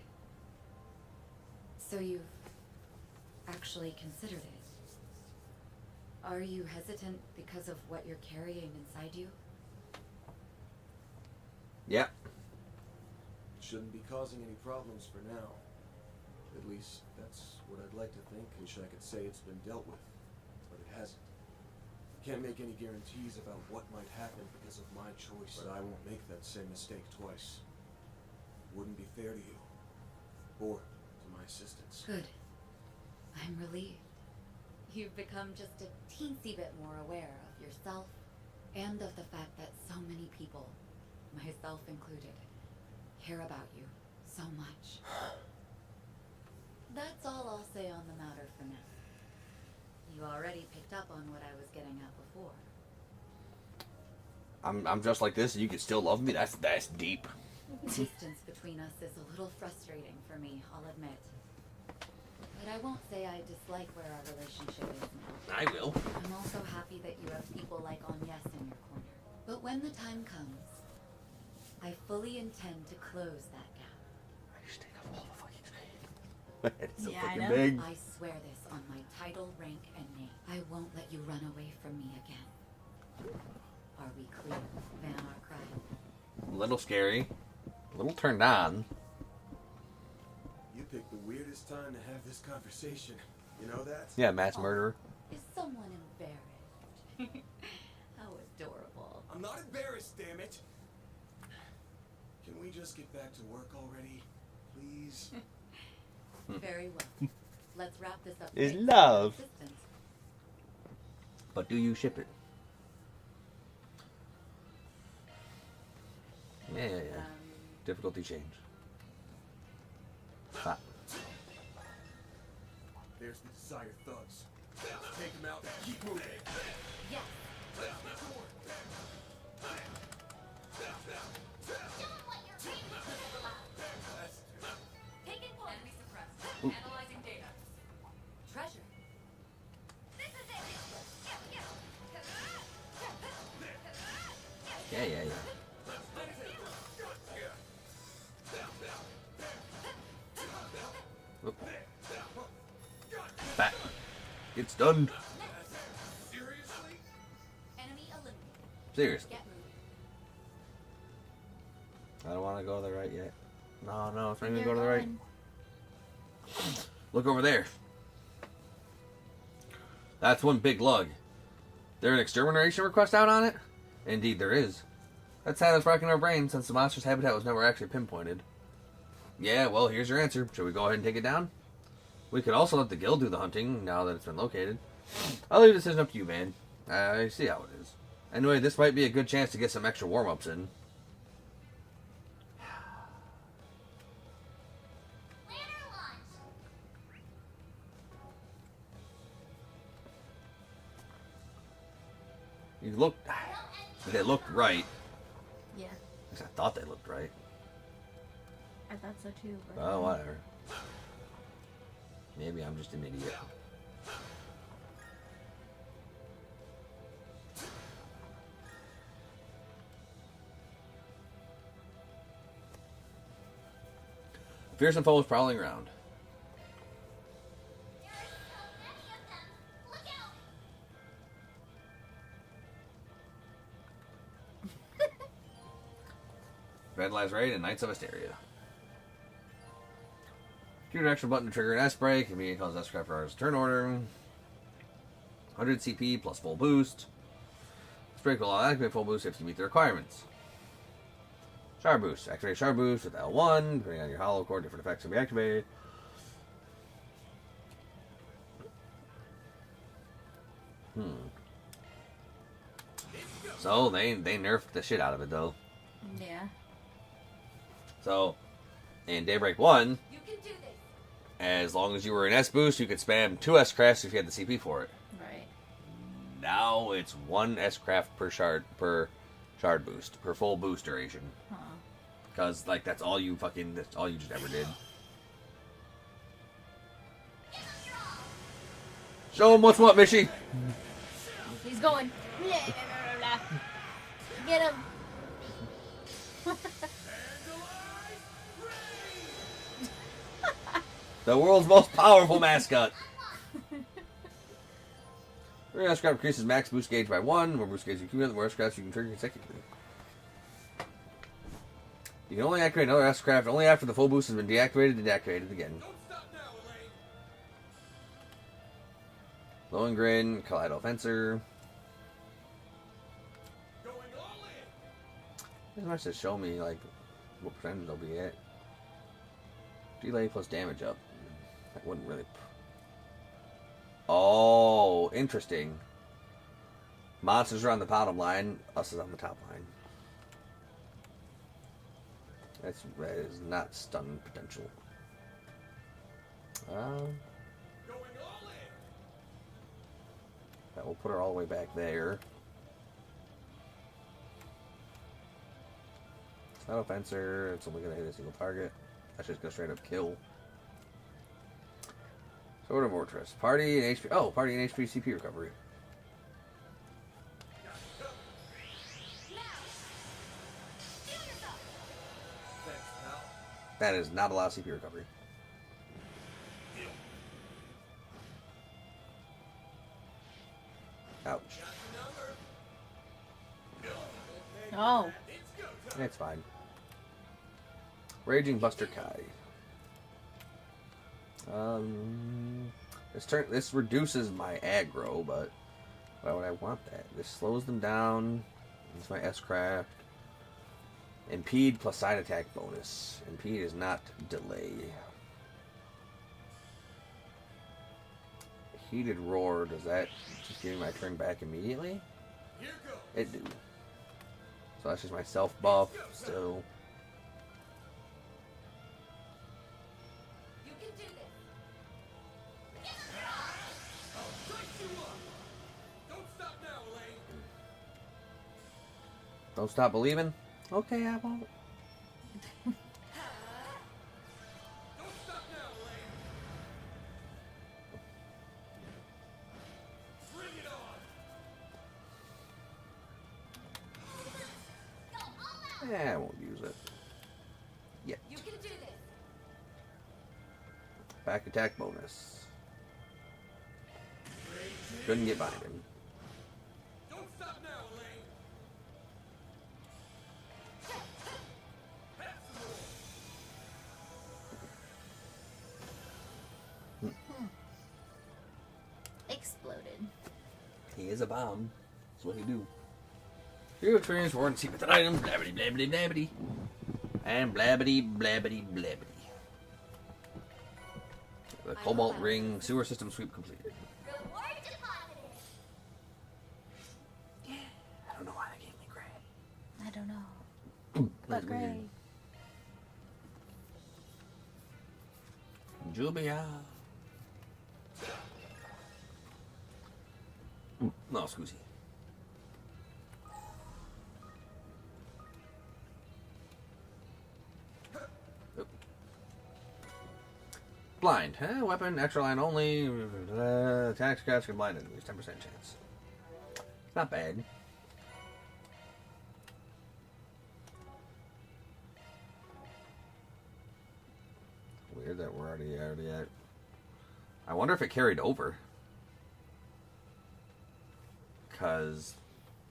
Speaker 9: So you've actually considered it. Are you hesitant because of what you're carrying inside you?
Speaker 2: Yep.
Speaker 8: It shouldn't be causing any problems for now. At least, that's what I'd like to think. Wish I could say it's been dealt with, but it hasn't. I can't make any guarantees about what might happen because of my choice, but I won't make that same mistake twice. Wouldn't be fair to you, or to my assistants.
Speaker 9: Good. I'm relieved. You've become just a teensy bit more aware of yourself and of the fact that so many people, myself included, care about you so much. That's all I'll say on the matter for now. You already picked up on what I was getting at before.
Speaker 2: I'm just like this and you can still love me? That's deep.
Speaker 9: Distance between us is a little frustrating for me, I'll admit. But I won't say I dislike where our relationship is now.
Speaker 2: I will.
Speaker 9: I'm also happy that you have people like Agnes in your corner. But when the time comes, I fully intend to close that gap.
Speaker 2: I just think of all the fucking My head is so
Speaker 1: Yeah, I
Speaker 2: fucking
Speaker 1: know.
Speaker 2: big.
Speaker 9: I swear this on my title, rank, and name. I won't let you run away from me again. Are we clear, Van Arkwright?
Speaker 2: A little scary. A little turned on.
Speaker 8: You picked the weirdest time to have this conversation. You know that?
Speaker 2: Yeah, mass murderer.
Speaker 9: Is someone embarrassed? How adorable.
Speaker 8: I'm not embarrassed, damn it. Can we just get back to work already? Please?
Speaker 9: Very well. Let's wrap this up.
Speaker 2: Is
Speaker 9: quick.
Speaker 2: love.
Speaker 9: Assistance.
Speaker 2: But do you ship it? Yeah. Difficulty change. Ah.
Speaker 8: There's the desired thugs. Take them out and keep moving.
Speaker 9: Yes. Taking point. Enemy suppressed. Analyzing data. Treasure. This is it.
Speaker 2: Yeah. Oop. Back. It's done.
Speaker 8: Seriously?
Speaker 9: Enemy eliminated.
Speaker 2: Seriously.
Speaker 9: Get moving.
Speaker 2: I don't want to go to the right yet. No, it's not going to
Speaker 1: You're
Speaker 2: go to the right.
Speaker 1: going.
Speaker 2: Look over there. That's one big lug. There an extermination request out on it? Indeed there is. That's had us racking our brains since the monster's habitat was never actually pinpointed. Yeah, well, here's your answer. Should we go ahead and take it down? We could also let the guild do the hunting now that it's been located. I'll leave the decision up to you, man. I see how it is. Anyway, this might be a good chance to get some extra warm-ups in. They looked right.
Speaker 1: Yeah,
Speaker 2: At least I thought they looked right.
Speaker 1: I thought so too. But...
Speaker 2: Oh, whatever. Maybe I'm just an idiot. Fearsome foes prowling around. Vandalized Raid and Knights of Asteria. Shoot action button to trigger an S-break. Immediately cause S-craft for turn order. 100 CP plus full boost. S-break will activate full boost if you meet the requirements. Shard boost. Activate shard boost with L1. Depending on your hollow core, different effects will be activated. So they nerfed the shit out of it though.
Speaker 1: Yeah.
Speaker 2: So in Daybreak 1,
Speaker 9: You can do this.
Speaker 2: as long as you were in S boost, you could spam 2 S crafts if you had the CP for it.
Speaker 1: Right.
Speaker 2: Now it's 1 S craft per shard boost, per full boost duration.
Speaker 1: Huh.
Speaker 2: Because like that's all you just ever did. Show him what's what, Mishy.
Speaker 1: He's going. Get him.
Speaker 2: The world's most powerful mascot. Every S craft increases max boost gauge by 1. The more boost gauge you accumulate, the more S crafts you can trigger consecutively. You can only activate another S craft only after the full boost has been deactivated and deactivated again. Glowing Grin, Kaleido Fencer. It's nice to show me like what percentage they'll be at. Delay plus damage up. That wouldn't really. Oh, interesting. Monsters are on the bottom line. Us is on the top line. That is not stun potential. That will put her all the way back there. It's not a fencer. It's only going to hit a single target. That's just going to straight up kill. Sword of Fortress. Party and HP. Oh, party and HP CP recovery. That is not a lot of CP recovery. Ouch.
Speaker 1: Oh.
Speaker 2: It's fine. Raging Buster Kai. This reduces my aggro, but why would I want that? This slows them down. It's my S-craft. Impede plus side attack bonus. Impede is not delay. Heated roar, does that just give me my turn back immediately? It do. So that's just my self buff still.
Speaker 14: You can do this.
Speaker 2: Don't stop believing? Okay, I won't. I won't use it. Yet.
Speaker 14: You can do this.
Speaker 2: Back attack bonus. Couldn't get behind him.
Speaker 8: Don't stop now, Elaine.
Speaker 1: Exploded.
Speaker 2: He is a bomb. That's what he do. You experience war and secret items, blabbity blabbity blabbity. And blabbity blabbity blabbity. The Cobalt Ring sewer system sweep completed.
Speaker 5: Reward deposited.
Speaker 2: I don't know why they gave me gray.
Speaker 1: I don't know. But gray.
Speaker 2: Jubia. No, Scoozy. Blind, huh? Weapon, extra line only. Attack, scratch, and blind enemies. 10% chance. Not bad. Weird that we're already at. I wonder if it carried over. Because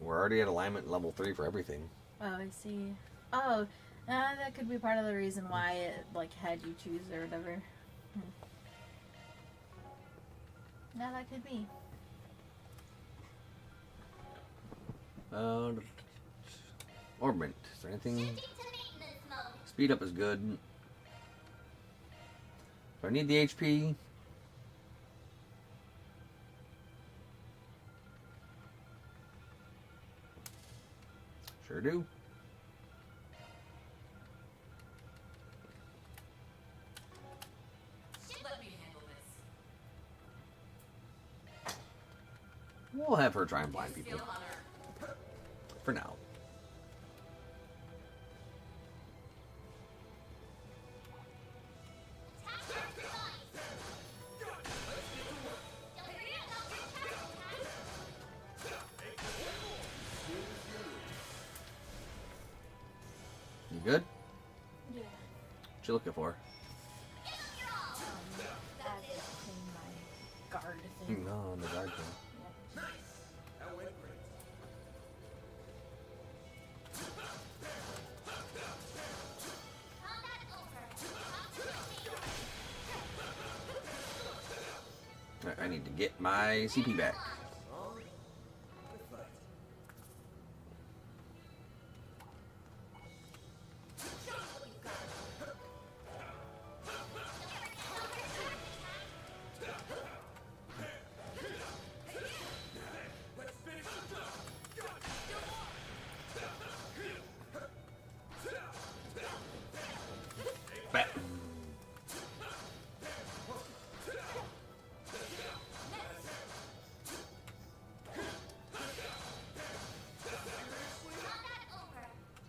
Speaker 2: we're already at alignment level 3 for everything.
Speaker 1: Oh, I see. Oh, that could be part of the reason why it like had you choose or whatever. Yeah, that could be.
Speaker 2: Orbment. Is there anything?
Speaker 5: Shifting to maintenance mode.
Speaker 2: Speed up is good. Do I need the HP? Sure do.
Speaker 9: Let me handle this.
Speaker 2: We'll have her try and blind people.
Speaker 9: Skill on her.
Speaker 2: For now. You good?
Speaker 1: Yeah.
Speaker 2: What you looking for?
Speaker 1: That is my guard thing.
Speaker 2: No, the guard thing.
Speaker 8: That went great.
Speaker 2: I need to get my CP back. Back.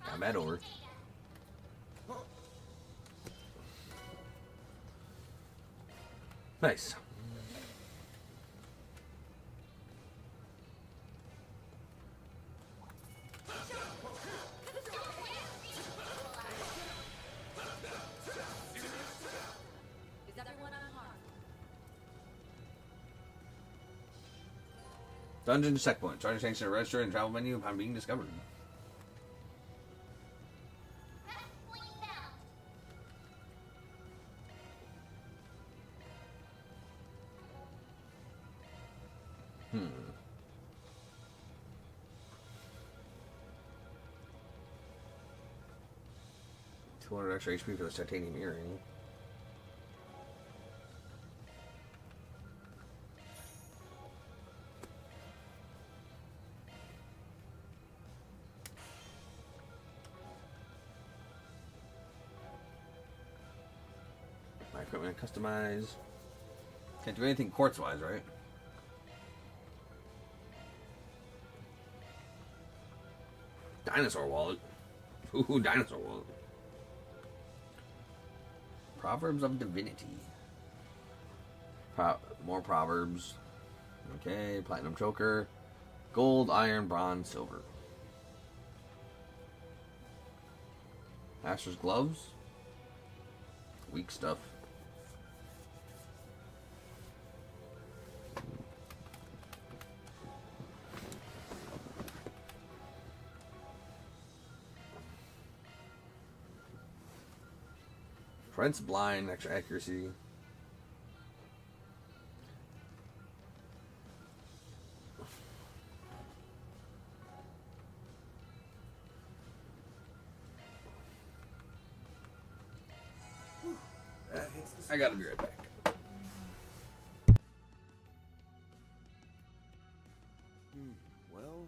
Speaker 2: Combat over. Nice.
Speaker 9: Is everyone unharmed?
Speaker 2: Dungeon checkpoint. Try to change the register and travel menu upon being discovered. Hmm. 200 extra HP for the titanium earring. equipment, customize. Can't do anything quartz-wise, right? Dinosaur wallet. Ooh, dinosaur wallet. Proverbs of Divinity. More proverbs. Okay, platinum choker. Gold, iron, bronze, silver. Master's gloves. Weak stuff. Prince blind, extra accuracy. I gotta be right back.
Speaker 8: Well,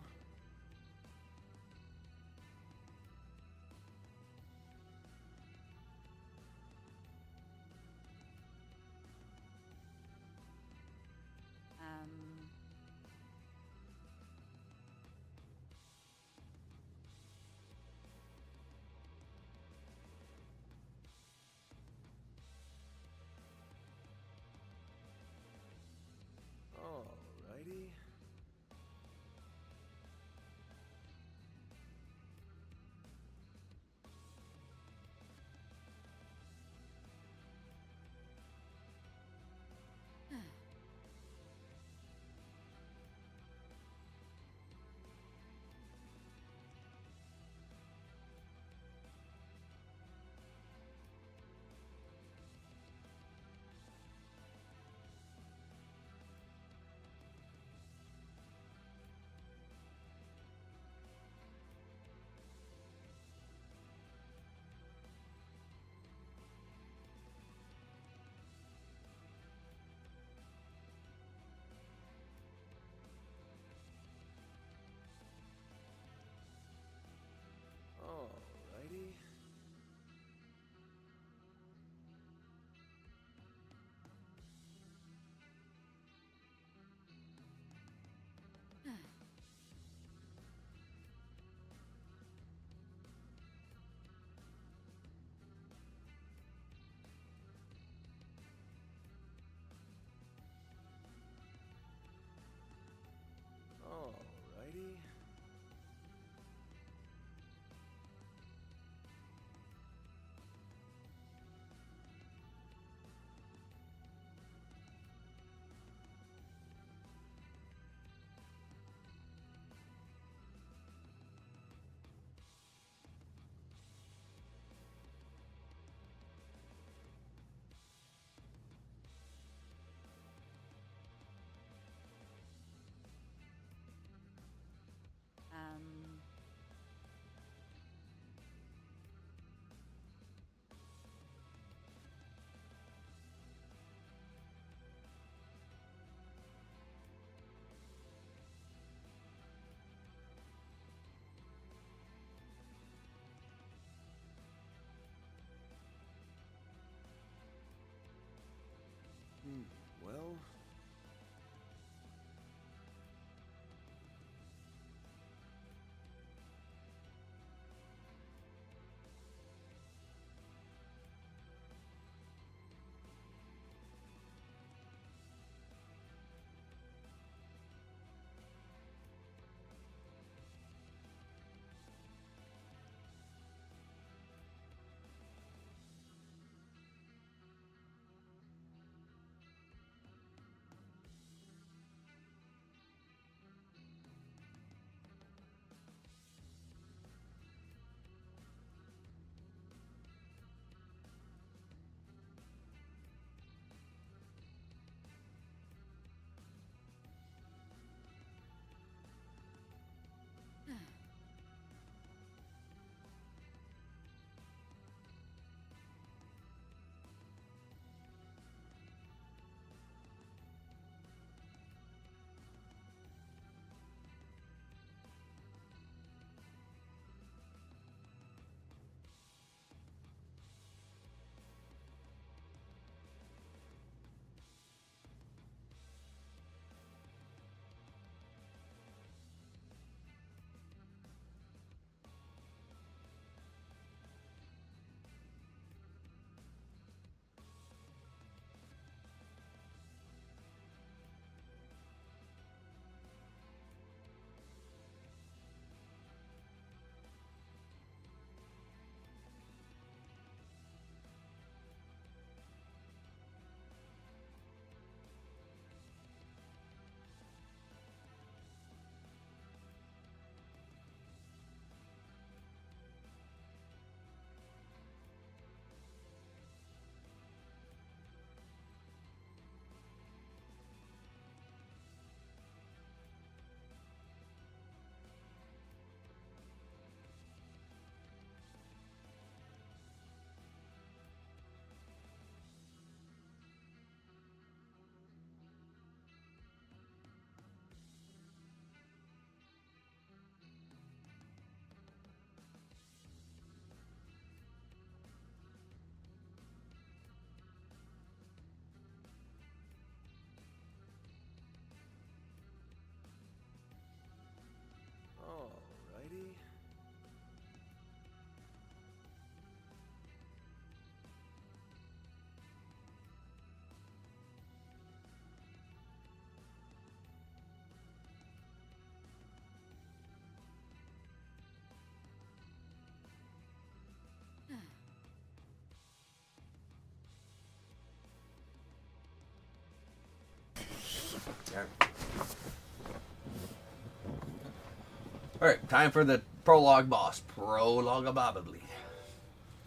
Speaker 2: Alright, time for the prologue boss. Prologue probably.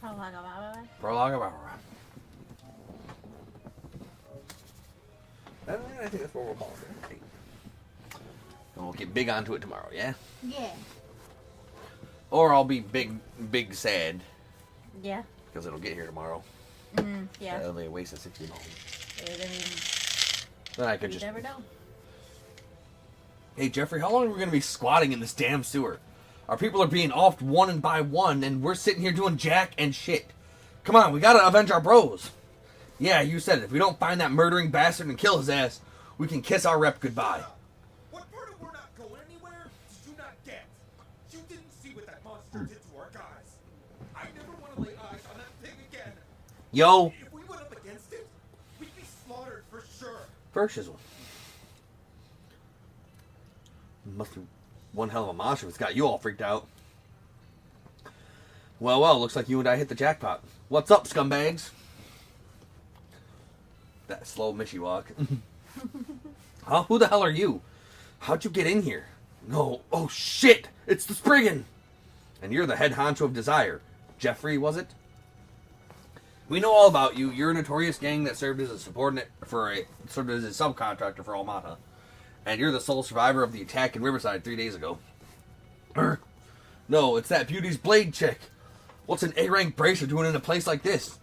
Speaker 2: Prologue probably. I think that's what we'll call it. And we'll get big onto it tomorrow, yeah?
Speaker 1: Yeah.
Speaker 2: Or I'll be big sad.
Speaker 1: Yeah.
Speaker 2: Because it'll get here tomorrow.
Speaker 1: Yeah.
Speaker 2: That'll be a waste of 60 moments.
Speaker 1: I
Speaker 2: Then I could
Speaker 1: you
Speaker 2: just...
Speaker 1: never know.
Speaker 2: Hey, Jeffrey, how long are we going to be squatting in this damn sewer? Our people are being offed one by one, and we're sitting here doing jack and shit. Come on, we gotta avenge our bros. Yeah, you said it. If we don't find that murdering bastard and kill his ass, we can kiss our rep goodbye.
Speaker 3: What part of we're not going anywhere did you not get? You didn't see what that monster did to our guys. I never want to lay eyes on that thing again.
Speaker 2: Yo.
Speaker 3: If we went up against it, we'd be slaughtered for sure.
Speaker 2: First shizzle. Must be one hell of a monster that's got you all freaked out. Well, looks like you and I hit the jackpot. What's up, scumbags? That slow Mishy walk. Huh? Who the hell are you? How'd you get in here? No. Oh, shit! It's the Spriggan! And you're the head honcho of Desire. Jeffrey, was it? We know all about you. You're a notorious gang that served as a subordinate served as a subcontractor for Almata. And you're the sole survivor of the attack in Riverside 3 days ago. No, it's that Beauty's Blade chick. What's an A-rank bracer doing in a place like this?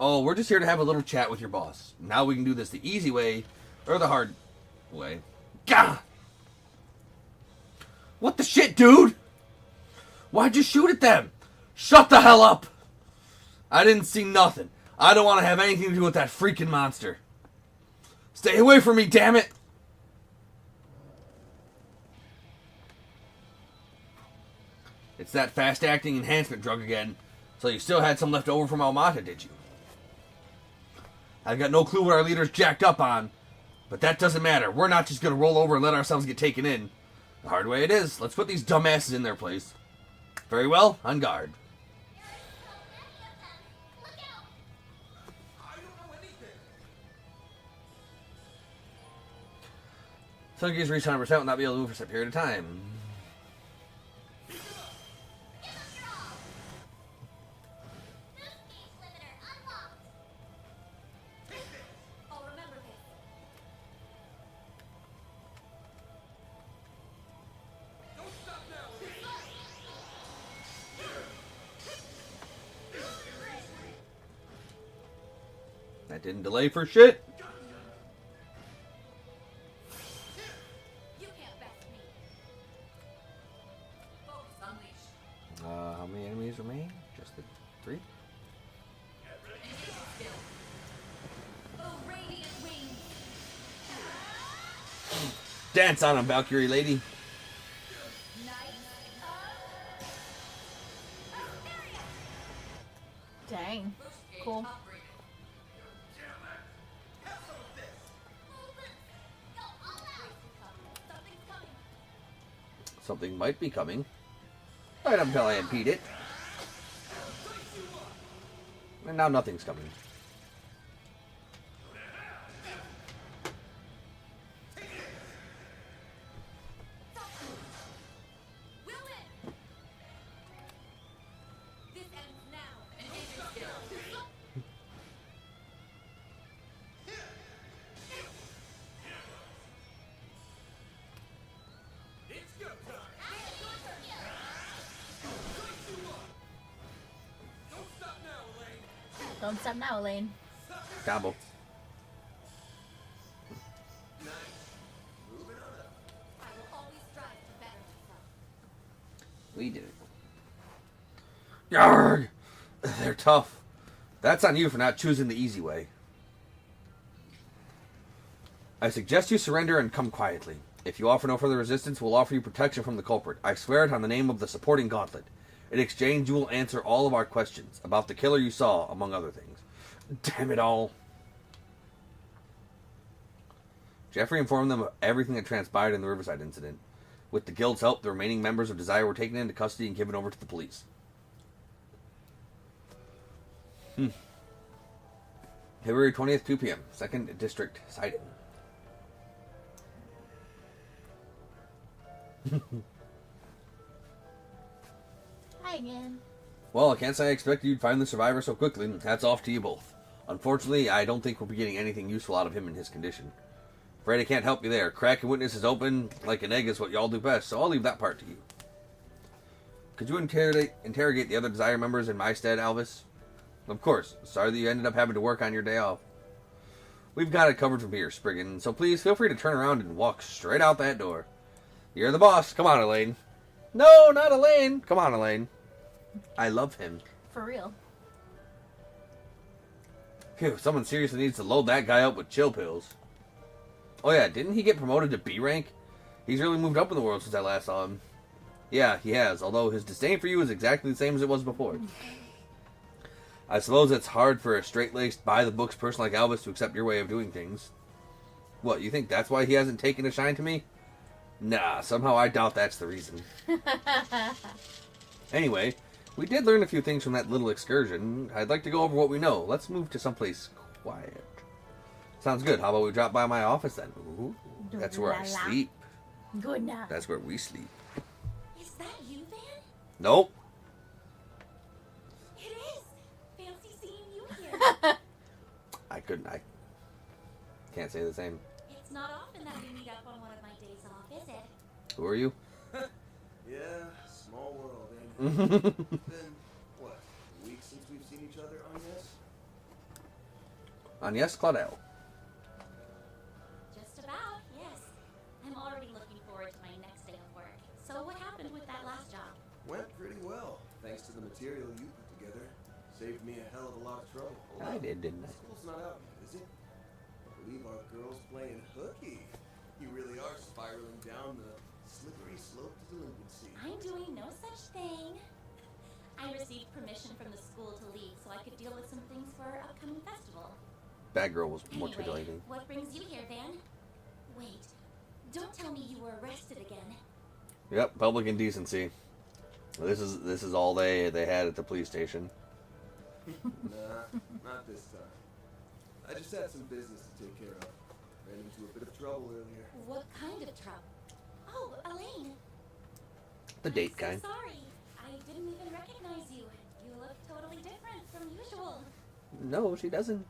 Speaker 2: Oh, we're just here to have a little chat with your boss. Now we can do this the easy way, or the hard way. Gah! What the shit, dude? Why'd you shoot at them? Shut the hell up! I didn't see nothing. I don't want to have anything to do with that freaking monster. Stay away from me, damn it! It's that fast-acting enhancement drug again. So you still had some left over from Almata, did you? I've got no clue what our leader's jacked up on. But that doesn't matter. We're not just going to roll over and let ourselves get taken in. The hard way it is. Let's put these dumbasses in their place. Very well. On guard. Sungears reach 100% will not be able to move for a set period of time. That didn't delay for shit.
Speaker 9: You can't best me. Focus unleashed.
Speaker 2: How many enemies remain? Just the 3?
Speaker 9: Oh, radiant wings.
Speaker 2: Dance on him, Valkyrie lady.
Speaker 1: Dang. Cool.
Speaker 2: Something might be coming. Right up until I impede it. And now nothing's coming.
Speaker 9: This ends now. Engaging skill.
Speaker 1: Don't stop now, Elaine.
Speaker 2: Gobble.
Speaker 9: I will always strive to better myself.
Speaker 2: We did it. Yarg! They're tough. That's on you for not choosing the easy way. I suggest you surrender and come quietly. If you offer no further resistance, we'll offer you protection from the culprit. I swear it on the name of the supporting gauntlet. In exchange, you will answer all of our questions about the killer you saw, among other things. Damn it all. Jeffrey informed them of everything that transpired in the Riverside incident. With the guild's help, the remaining members of Desire were taken into custody and given over to the police. February 20th, 2 p.m. 2nd District, Sidon.
Speaker 1: Hi again.
Speaker 2: Well, I can't say I expected you'd find the survivor so quickly. Hats off to you both. Unfortunately, I don't think we'll be getting anything useful out of him in his condition. Afraid I can't help you there. Cracking witnesses open like an egg is what y'all do best, so I'll leave that part to you. Could you interrogate the other Desire members in my stead, Alvis? Of course. Sorry that you ended up having to work on your day off. We've got it covered from here, Spriggan, so please feel free to turn around and walk straight out that door. You're the boss. Come on, Elaine. No, not Elaine. Come on, Elaine. I love him.
Speaker 1: For real.
Speaker 2: Phew, someone seriously needs to load that guy up with chill pills. Oh yeah, didn't he get promoted to B rank? He's really moved up in the world since I last saw him. Yeah, he has, although his disdain for you is exactly the same as it was before. I suppose it's hard for a straight-laced, by-the-books person like Alvis to accept your way of doing things. What, you think that's why he hasn't taken a shine to me? Nah, somehow I doubt that's the reason. Anyway, we did learn a few things from that little excursion. I'd like to go over what we know. Let's move to someplace quiet. Sounds good. How about we drop by my office then? Ooh, that's where I sleep.
Speaker 1: Good night.
Speaker 2: That's where we sleep.
Speaker 14: Is that you, Van?
Speaker 2: Nope.
Speaker 14: It is. Fancy seeing you here.
Speaker 2: I can't say the same.
Speaker 14: It's not often that we meet up on one of my days off, is it?
Speaker 2: Who are you?
Speaker 8: Yeah, small world, ain't it? It's been, what, a week since we've seen each other on Yes?
Speaker 2: On Yes, Claudel.
Speaker 14: Just about, yes. I'm already looking forward to my next day of work. So what happened with that last job?
Speaker 8: Went pretty well, thanks to the material you put together. Saved me a hell of a lot of trouble.
Speaker 2: I did, didn't I?
Speaker 8: School's not out yet, is it? I believe our girl's playing hooky. You really are spiraling down the slippery slope to delinquency.
Speaker 14: I'm doing no such thing. I received permission from the school to leave so I could deal with some things for our upcoming festival.
Speaker 2: Bad girl was more
Speaker 14: Anyway,
Speaker 2: titillating.
Speaker 14: what brings you here, Van? Wait, don't tell me you were arrested again.
Speaker 2: Yep, public indecency. This is all they had at the police station.
Speaker 8: Nah, not this time. I just had some business to take care of. Ran into a bit of trouble earlier.
Speaker 14: What kind of trouble? Oh, Elaine.
Speaker 2: The date
Speaker 14: I'm
Speaker 2: kind.
Speaker 14: so sorry. I didn't even recognize you. You look totally different from usual.
Speaker 2: No, she doesn't.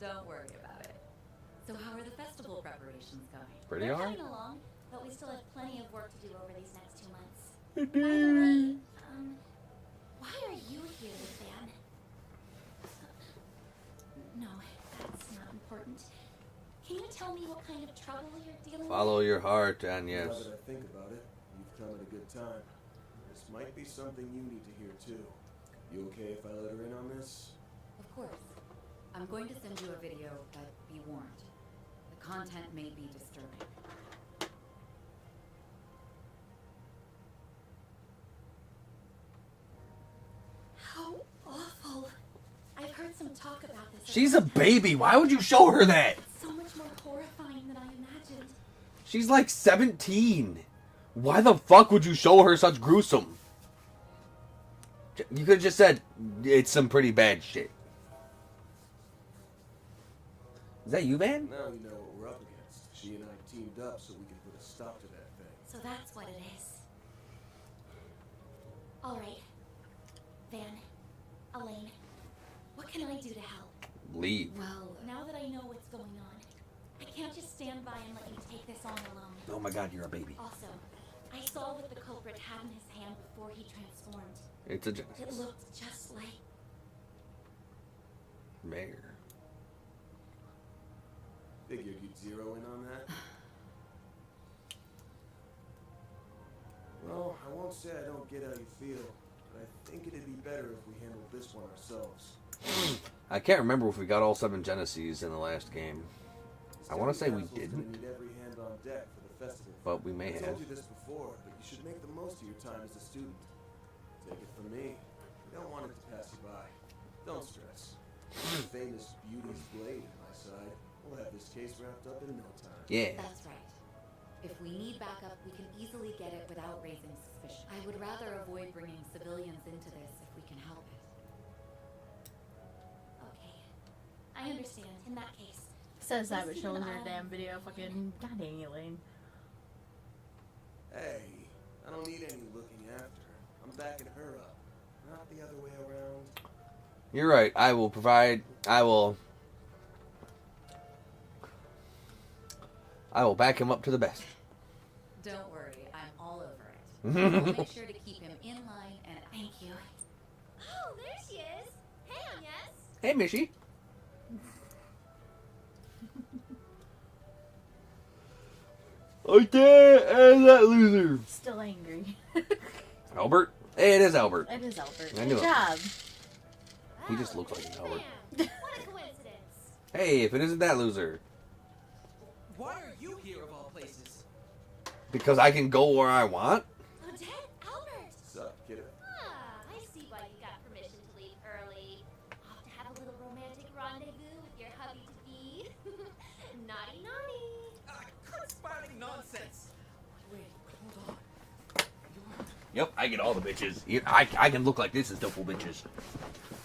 Speaker 9: Don't worry about it. So how are the festival preparations going?
Speaker 2: Pretty
Speaker 14: We're
Speaker 2: alright.
Speaker 14: coming along, but we still have plenty of work to do over these next 2 months. By the way, why are you here with Van? No, that's not important. Can you tell me what kind of trouble you're dealing
Speaker 2: Follow
Speaker 14: with?
Speaker 2: your heart, and yes.
Speaker 8: Now that I think about it, you've come at a good time. This might be something you need to hear too. You okay if I let her in on this?
Speaker 9: Of course. I'm going to send you a video, but be warned. The content may be disturbing.
Speaker 14: How awful. I've heard some talk about this.
Speaker 2: She's a baby. Why would you show her that?
Speaker 14: It's so much more horrifying than I imagined.
Speaker 2: She's like 17. Why the fuck would you show her such gruesome? You could have just said, it's some pretty bad shit. Is that you, Van?
Speaker 8: Now we know what we're up against. She and I teamed up so we can put a stop to that thing.
Speaker 14: So that's what it is. Alright. Van, Elaine, what can I do to help?
Speaker 2: Leave.
Speaker 14: Well, now that I know what's going on, I can't just stand by and let you take this on alone.
Speaker 2: Oh my god, you're a baby.
Speaker 14: Also, I saw what the culprit had in his hand before he transformed.
Speaker 2: It's a
Speaker 14: It
Speaker 2: Genesis.
Speaker 14: looked just like...
Speaker 2: Mayor.
Speaker 8: Figured you'd zero in on that. Well, I won't say I don't get how you feel, but I think it'd be better if we handled this one ourselves.
Speaker 2: I can't remember if we got all 7 Geneses in the last game. I want to say we
Speaker 8: Council's gonna
Speaker 2: didn't,
Speaker 8: need every hand on deck for the festival.
Speaker 2: but we may
Speaker 8: I
Speaker 2: have.
Speaker 8: told you this before, but you should make the most of your time as a student. Take it from me. You don't want it to pass you by. Don't stress. The famous Beauty's blade at my side. We'll have this case wrapped up in no time.
Speaker 2: Yeah.
Speaker 9: That's right. If we need backup, we can easily get it without raising suspicion. I would rather avoid bringing civilians into this if we can help it.
Speaker 14: Okay. I understand. In that case.
Speaker 1: Says that, but showing her damn video. Fucking. God dang, Elaine.
Speaker 8: Hey, I don't need any looking after. I'm backing her up, not the other way around.
Speaker 2: You're right. I will back him up to the best.
Speaker 9: Don't worry, I'm all over it. I'll make sure to keep him in line and thank you.
Speaker 5: Oh, there she is. Hey, Agnes.
Speaker 2: Hey, Mishy. Okay, and that loser.
Speaker 1: Still angry.
Speaker 2: Albert? Hey, it is Albert.
Speaker 1: It is Albert.
Speaker 2: I knew
Speaker 1: Good
Speaker 2: it.
Speaker 1: job.
Speaker 2: He just looks like an Albert.
Speaker 5: What a coincidence.
Speaker 2: Hey, if it isn't that loser.
Speaker 12: Why are you here of all places?
Speaker 2: Because I can go where I want?
Speaker 5: Odette, Albert.
Speaker 8: Sup, kiddo?
Speaker 5: I see why you got permission to leave early. Off to have a little romantic rendezvous with your hubby-to-be. Naughty, naughty.
Speaker 12: Corresponding nonsense. Wait, hold on.
Speaker 2: Yep, I get all the bitches. I can look like this and still fool bitches.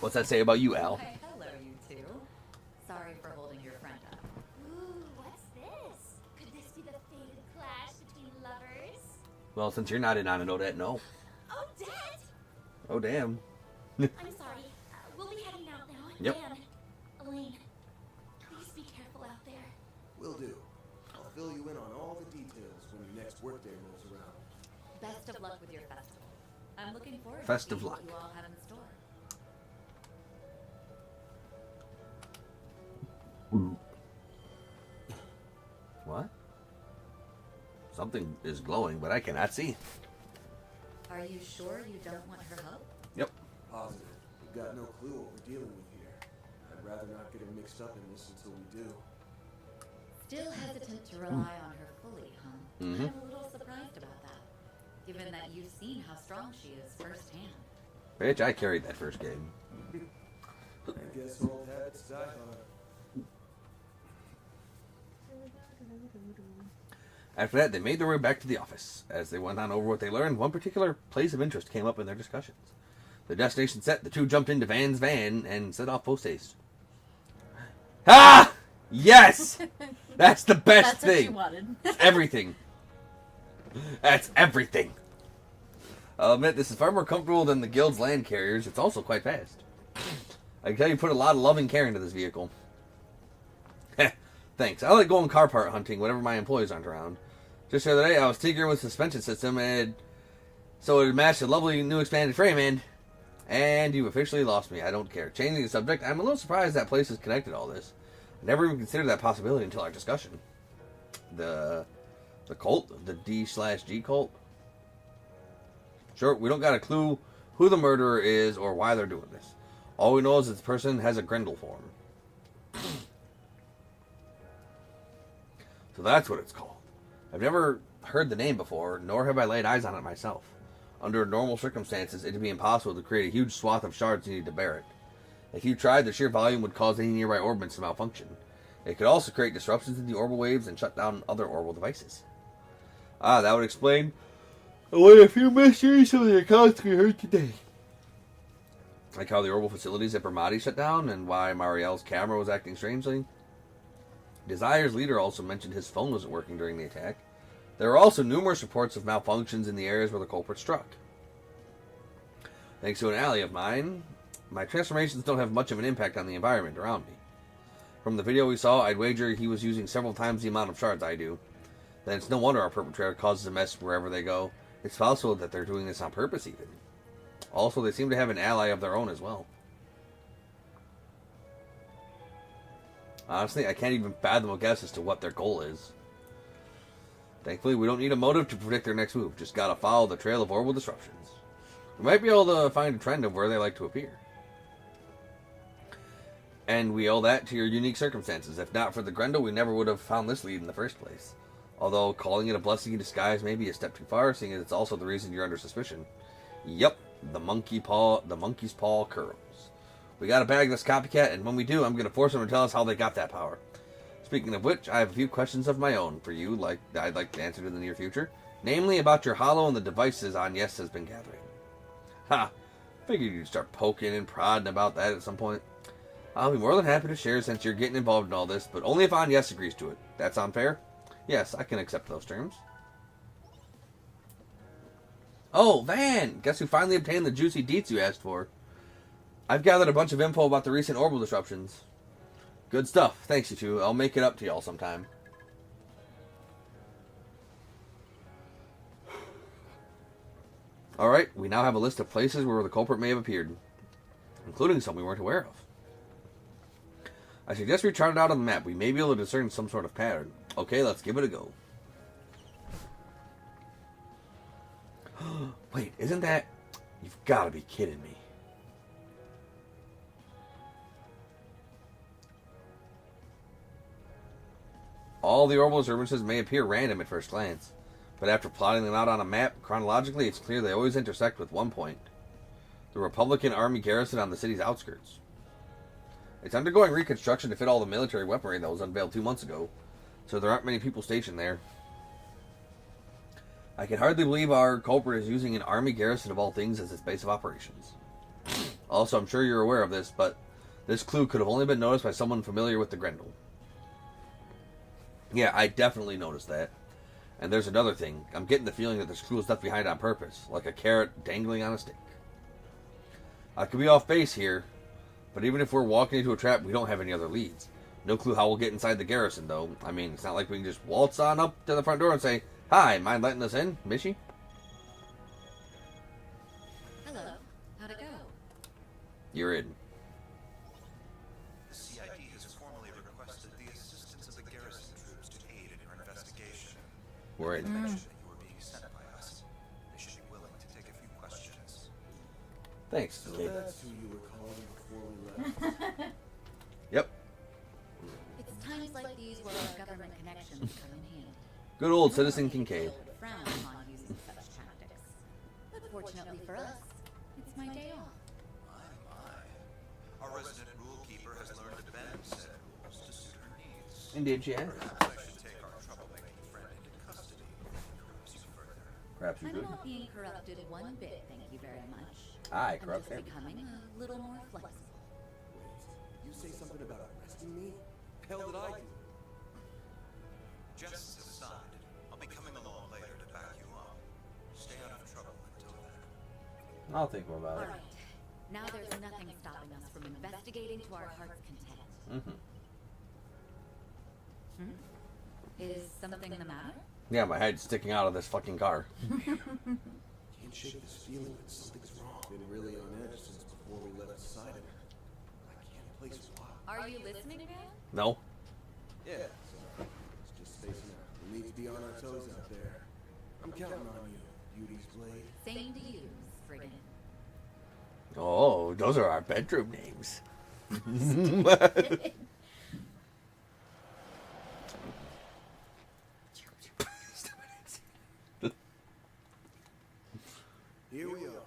Speaker 2: What's that say about you, Al?
Speaker 9: Why, hello, you two. Sorry for holding your friend up.
Speaker 5: Ooh, what's this? Could this be the fated clash between lovers?
Speaker 2: Well, since you're not in on it, Odette, no.
Speaker 5: Odette!
Speaker 2: Oh, damn.
Speaker 5: I'm sorry. We'll be heading out now.
Speaker 2: Yep.
Speaker 5: And Elaine, please be careful out there.
Speaker 8: Will do. I'll fill you in on all the details when your next workday rolls around.
Speaker 9: Best of luck with your festival. I'm looking forward to
Speaker 2: Best of
Speaker 9: seeing
Speaker 2: luck.
Speaker 9: what you all have in store.
Speaker 2: What? Something is glowing, but I cannot see.
Speaker 9: Are you sure you don't want her help?
Speaker 2: Yep.
Speaker 8: Positive. We've got no clue what we're dealing with here. I'd rather not get her mixed up in this until we do.
Speaker 9: Still hesitant to rely on her fully, huh?
Speaker 2: Mhm.
Speaker 9: I'm a little surprised about that, given that you've seen how strong she is firsthand.
Speaker 2: Bitch, I carried that first game.
Speaker 8: I guess old habits die hard.
Speaker 2: After that, they made their way back to the office. As they went on over what they learned, one particular place of interest came up in their discussions. The destination set, the two jumped into Van's van and set off post haste. Ah! Yes! That's the best
Speaker 1: That's what
Speaker 2: thing.
Speaker 1: you wanted.
Speaker 2: Everything. That's everything. I'll admit, this is far more comfortable than the Guild's land carriers. It's also quite fast. I can tell you put a lot of loving care into this vehicle. Thanks. I like going car part hunting whenever my employees aren't around. Just the other day, I was tinkering with the suspension system, and so it matched a lovely new expanded frame end. And you officially lost me. I don't care. Changing the subject, I'm a little surprised that place is connected to all this. I never even considered that possibility until our discussion. The cult? The D/G cult? Sure, we don't got a clue who the murderer is or why they're doing this. All we know is that this person has a Grendel form. So that's what it's called. I've never heard the name before, nor have I laid eyes on it myself. Under normal circumstances, it'd be impossible to create a huge swath of shards needed to bear it. If you tried, the sheer volume would cause any nearby orbits to malfunction. It could also create disruptions in the orbital waves and shut down other orbital devices. Ah, that would explain away a few mysteries of the accounts we heard today. Like how the orbital facilities at Bermati shut down and why Marielle's camera was acting strangely. Desire's leader also mentioned his phone wasn't working during the attack. There were also numerous reports of malfunctions in the areas where the culprit struck. Thanks to an ally of mine, my transformations don't have much of an impact on the environment around me. From the video we saw, I'd wager he was using several times the amount of shards I do. Then it's no wonder our perpetrator causes a mess wherever they go. It's possible that they're doing this on purpose even. Also, they seem to have an ally of their own as well. Honestly, I can't even fathom a guess as to what their goal is. Thankfully, we don't need a motive to predict their next move. Just gotta follow the trail of orbital disruptions. We might be able to find a trend of where they like to appear. And we owe that to your unique circumstances. If not for the Grendel, we never would have found this lead in the first place. Although, calling it a blessing in disguise may be a step too far, seeing as it's also the reason you're under suspicion. Yep, the monkey's paw curls. We gotta bag this copycat, and when we do, I'm gonna force him to tell us how they got that power. Speaking of which, I have a few questions of my own for you, I'd like to answer in the near future. Namely, about your hollow and the devices Agnes has been gathering. Ha! Figured you'd start poking and prodding about that at some point. I'll be more than happy to share since you're getting involved in all this, but only if Agnes agrees to it. That sound fair? Yes, I can accept those terms. Oh, Van! Guess who finally obtained the juicy deets you asked for? I've gathered a bunch of info about the recent orbital disruptions. Good stuff. Thanks, you two. I'll make it up to y'all sometime. Alright, we now have a list of places where the culprit may have appeared, including some we weren't aware of. I suggest we chart it out on the map. We may be able to discern some sort of pattern. Okay, let's give it a go. Wait, isn't that... You've got to be kidding me. All the orbital disturbances may appear random at first glance, but after plotting them out on a map, chronologically, it's clear they always intersect with one point. The Republican Army garrison on the city's outskirts. It's undergoing reconstruction to fit all the military weaponry that was unveiled 2 months ago, so there aren't many people stationed there. I can hardly believe our culprit is using an army garrison of all things as its base of operations. Also, I'm sure you're aware of this, but this clue could have only been noticed by someone familiar with the Grendel. Yeah, I definitely noticed that. And there's another thing. I'm getting the feeling that this clue is left behind on purpose, like a carrot dangling on a stick. I could be off base here, but even if we're walking into a trap, we don't have any other leads. No clue how we'll get inside the garrison, though. I mean, it's not like we can just waltz on up to the front door and say, "Hi, mind letting us in, Mishy?"
Speaker 9: Hello. How'd it go?
Speaker 2: You're in.
Speaker 3: The CID has formally requested the assistance of the garrison troops to aid in her investigation.
Speaker 2: We're in.
Speaker 3: They mentioned that you were being sent by us. They should be willing to take a few questions.
Speaker 2: Thanks,
Speaker 8: So
Speaker 2: Kate.
Speaker 8: that's who you were calling before we left.
Speaker 2: Yep.
Speaker 9: It's times like these where our government connections come in handy.
Speaker 2: Good old Citizen Kincaid.
Speaker 9: Frown upon using such tactics. But fortunately for us, it's my day off.
Speaker 3: Our resident rule keeper has learned to bend said rules to suit her needs.
Speaker 2: Indeed, she has.
Speaker 3: Perhaps I should take our troublemaking friend into custody and perhaps you further.
Speaker 2: Perhaps you
Speaker 9: I'm
Speaker 2: could.
Speaker 9: not being corrupted one bit, thank you very much.
Speaker 2: Aye,
Speaker 9: I'm
Speaker 2: corrupt
Speaker 9: just
Speaker 2: him.
Speaker 9: becoming a little more flexible.
Speaker 8: Wait, you say something about arresting me? Hell did I do?
Speaker 3: Jests aside, I'll be coming along later to back you up. Stay out of trouble until then.
Speaker 2: I'll think more about it.
Speaker 9: Alright, now there's nothing stopping us from investigating to our heart's content. Is something the matter?
Speaker 2: Yeah, my head's sticking out of this fucking car.
Speaker 8: Can't shake this feeling that something's wrong. Been really on edge since before we left Sidon. I can't place why.
Speaker 9: Are you listening, man?
Speaker 2: No?
Speaker 8: Yeah, so it's just spacing out. We need to be on our toes out there. I'm counting on you, Beauty's Blade.
Speaker 9: Same to you, Friggin'.
Speaker 2: Oh, those are our bedroom names.
Speaker 8: Here we are.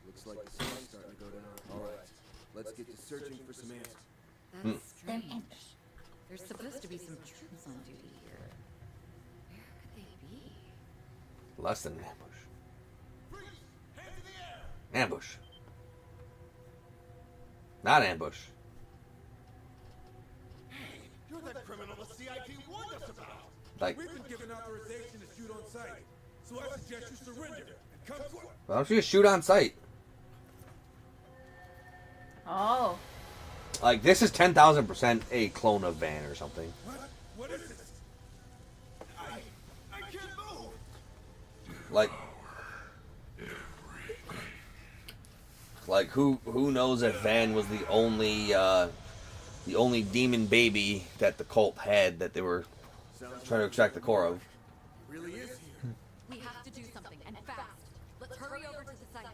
Speaker 8: Looks like the sun's starting to go down. All right, let's get to searching for some answers.
Speaker 9: That's strange. There's supposed to be some troops on duty here. Where could they be?
Speaker 2: Less than an ambush.
Speaker 3: Freeze! Hands in the air!
Speaker 2: Ambush. Not ambush.
Speaker 3: You're that criminal the CID warned us about!
Speaker 2: Like,
Speaker 3: We've been given authorization to shoot on sight, so I suggest you surrender and come quick!
Speaker 2: why don't you just shoot on sight?
Speaker 1: Oh.
Speaker 2: Like, this is 10,000% a clone of Van or something.
Speaker 3: What? What is this? I can't move!
Speaker 2: Like who knows if Van was the only demon baby that the cult had that they were trying to extract the core of.
Speaker 8: It really is here.
Speaker 9: We have to do something, and fast. Let's hurry over to the site.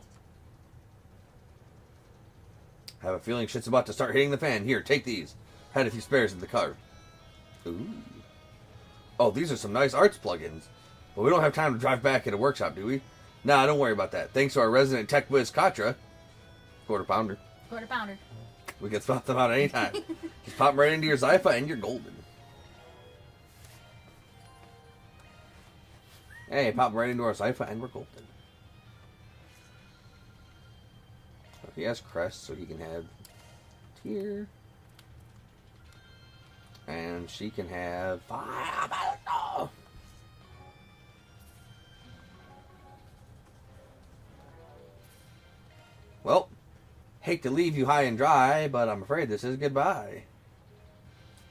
Speaker 2: I have a feeling shit's about to start hitting the fan. Here, take these. Had a few spares in the car. Ooh. Oh, these are some nice arts plugins. But we don't have time to drive back at a workshop, do we? Nah, don't worry about that. Thanks to our resident tech whiz, Katra. Quarter pounder.
Speaker 1: Quarter pounder.
Speaker 2: We can swap them out at any time. Just pop them right into your Zypha and you're golden. Hey, pop them right into our Zypha and we're golden. So he has Crest, so he can have Tear. And she can have Fire. Hate to leave you high and dry, but I'm afraid this is goodbye.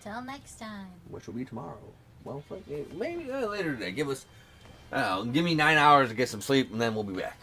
Speaker 1: Till next time.
Speaker 2: Which will be tomorrow. Well, maybe later today. Give me 9 hours to get some sleep, and then we'll be back.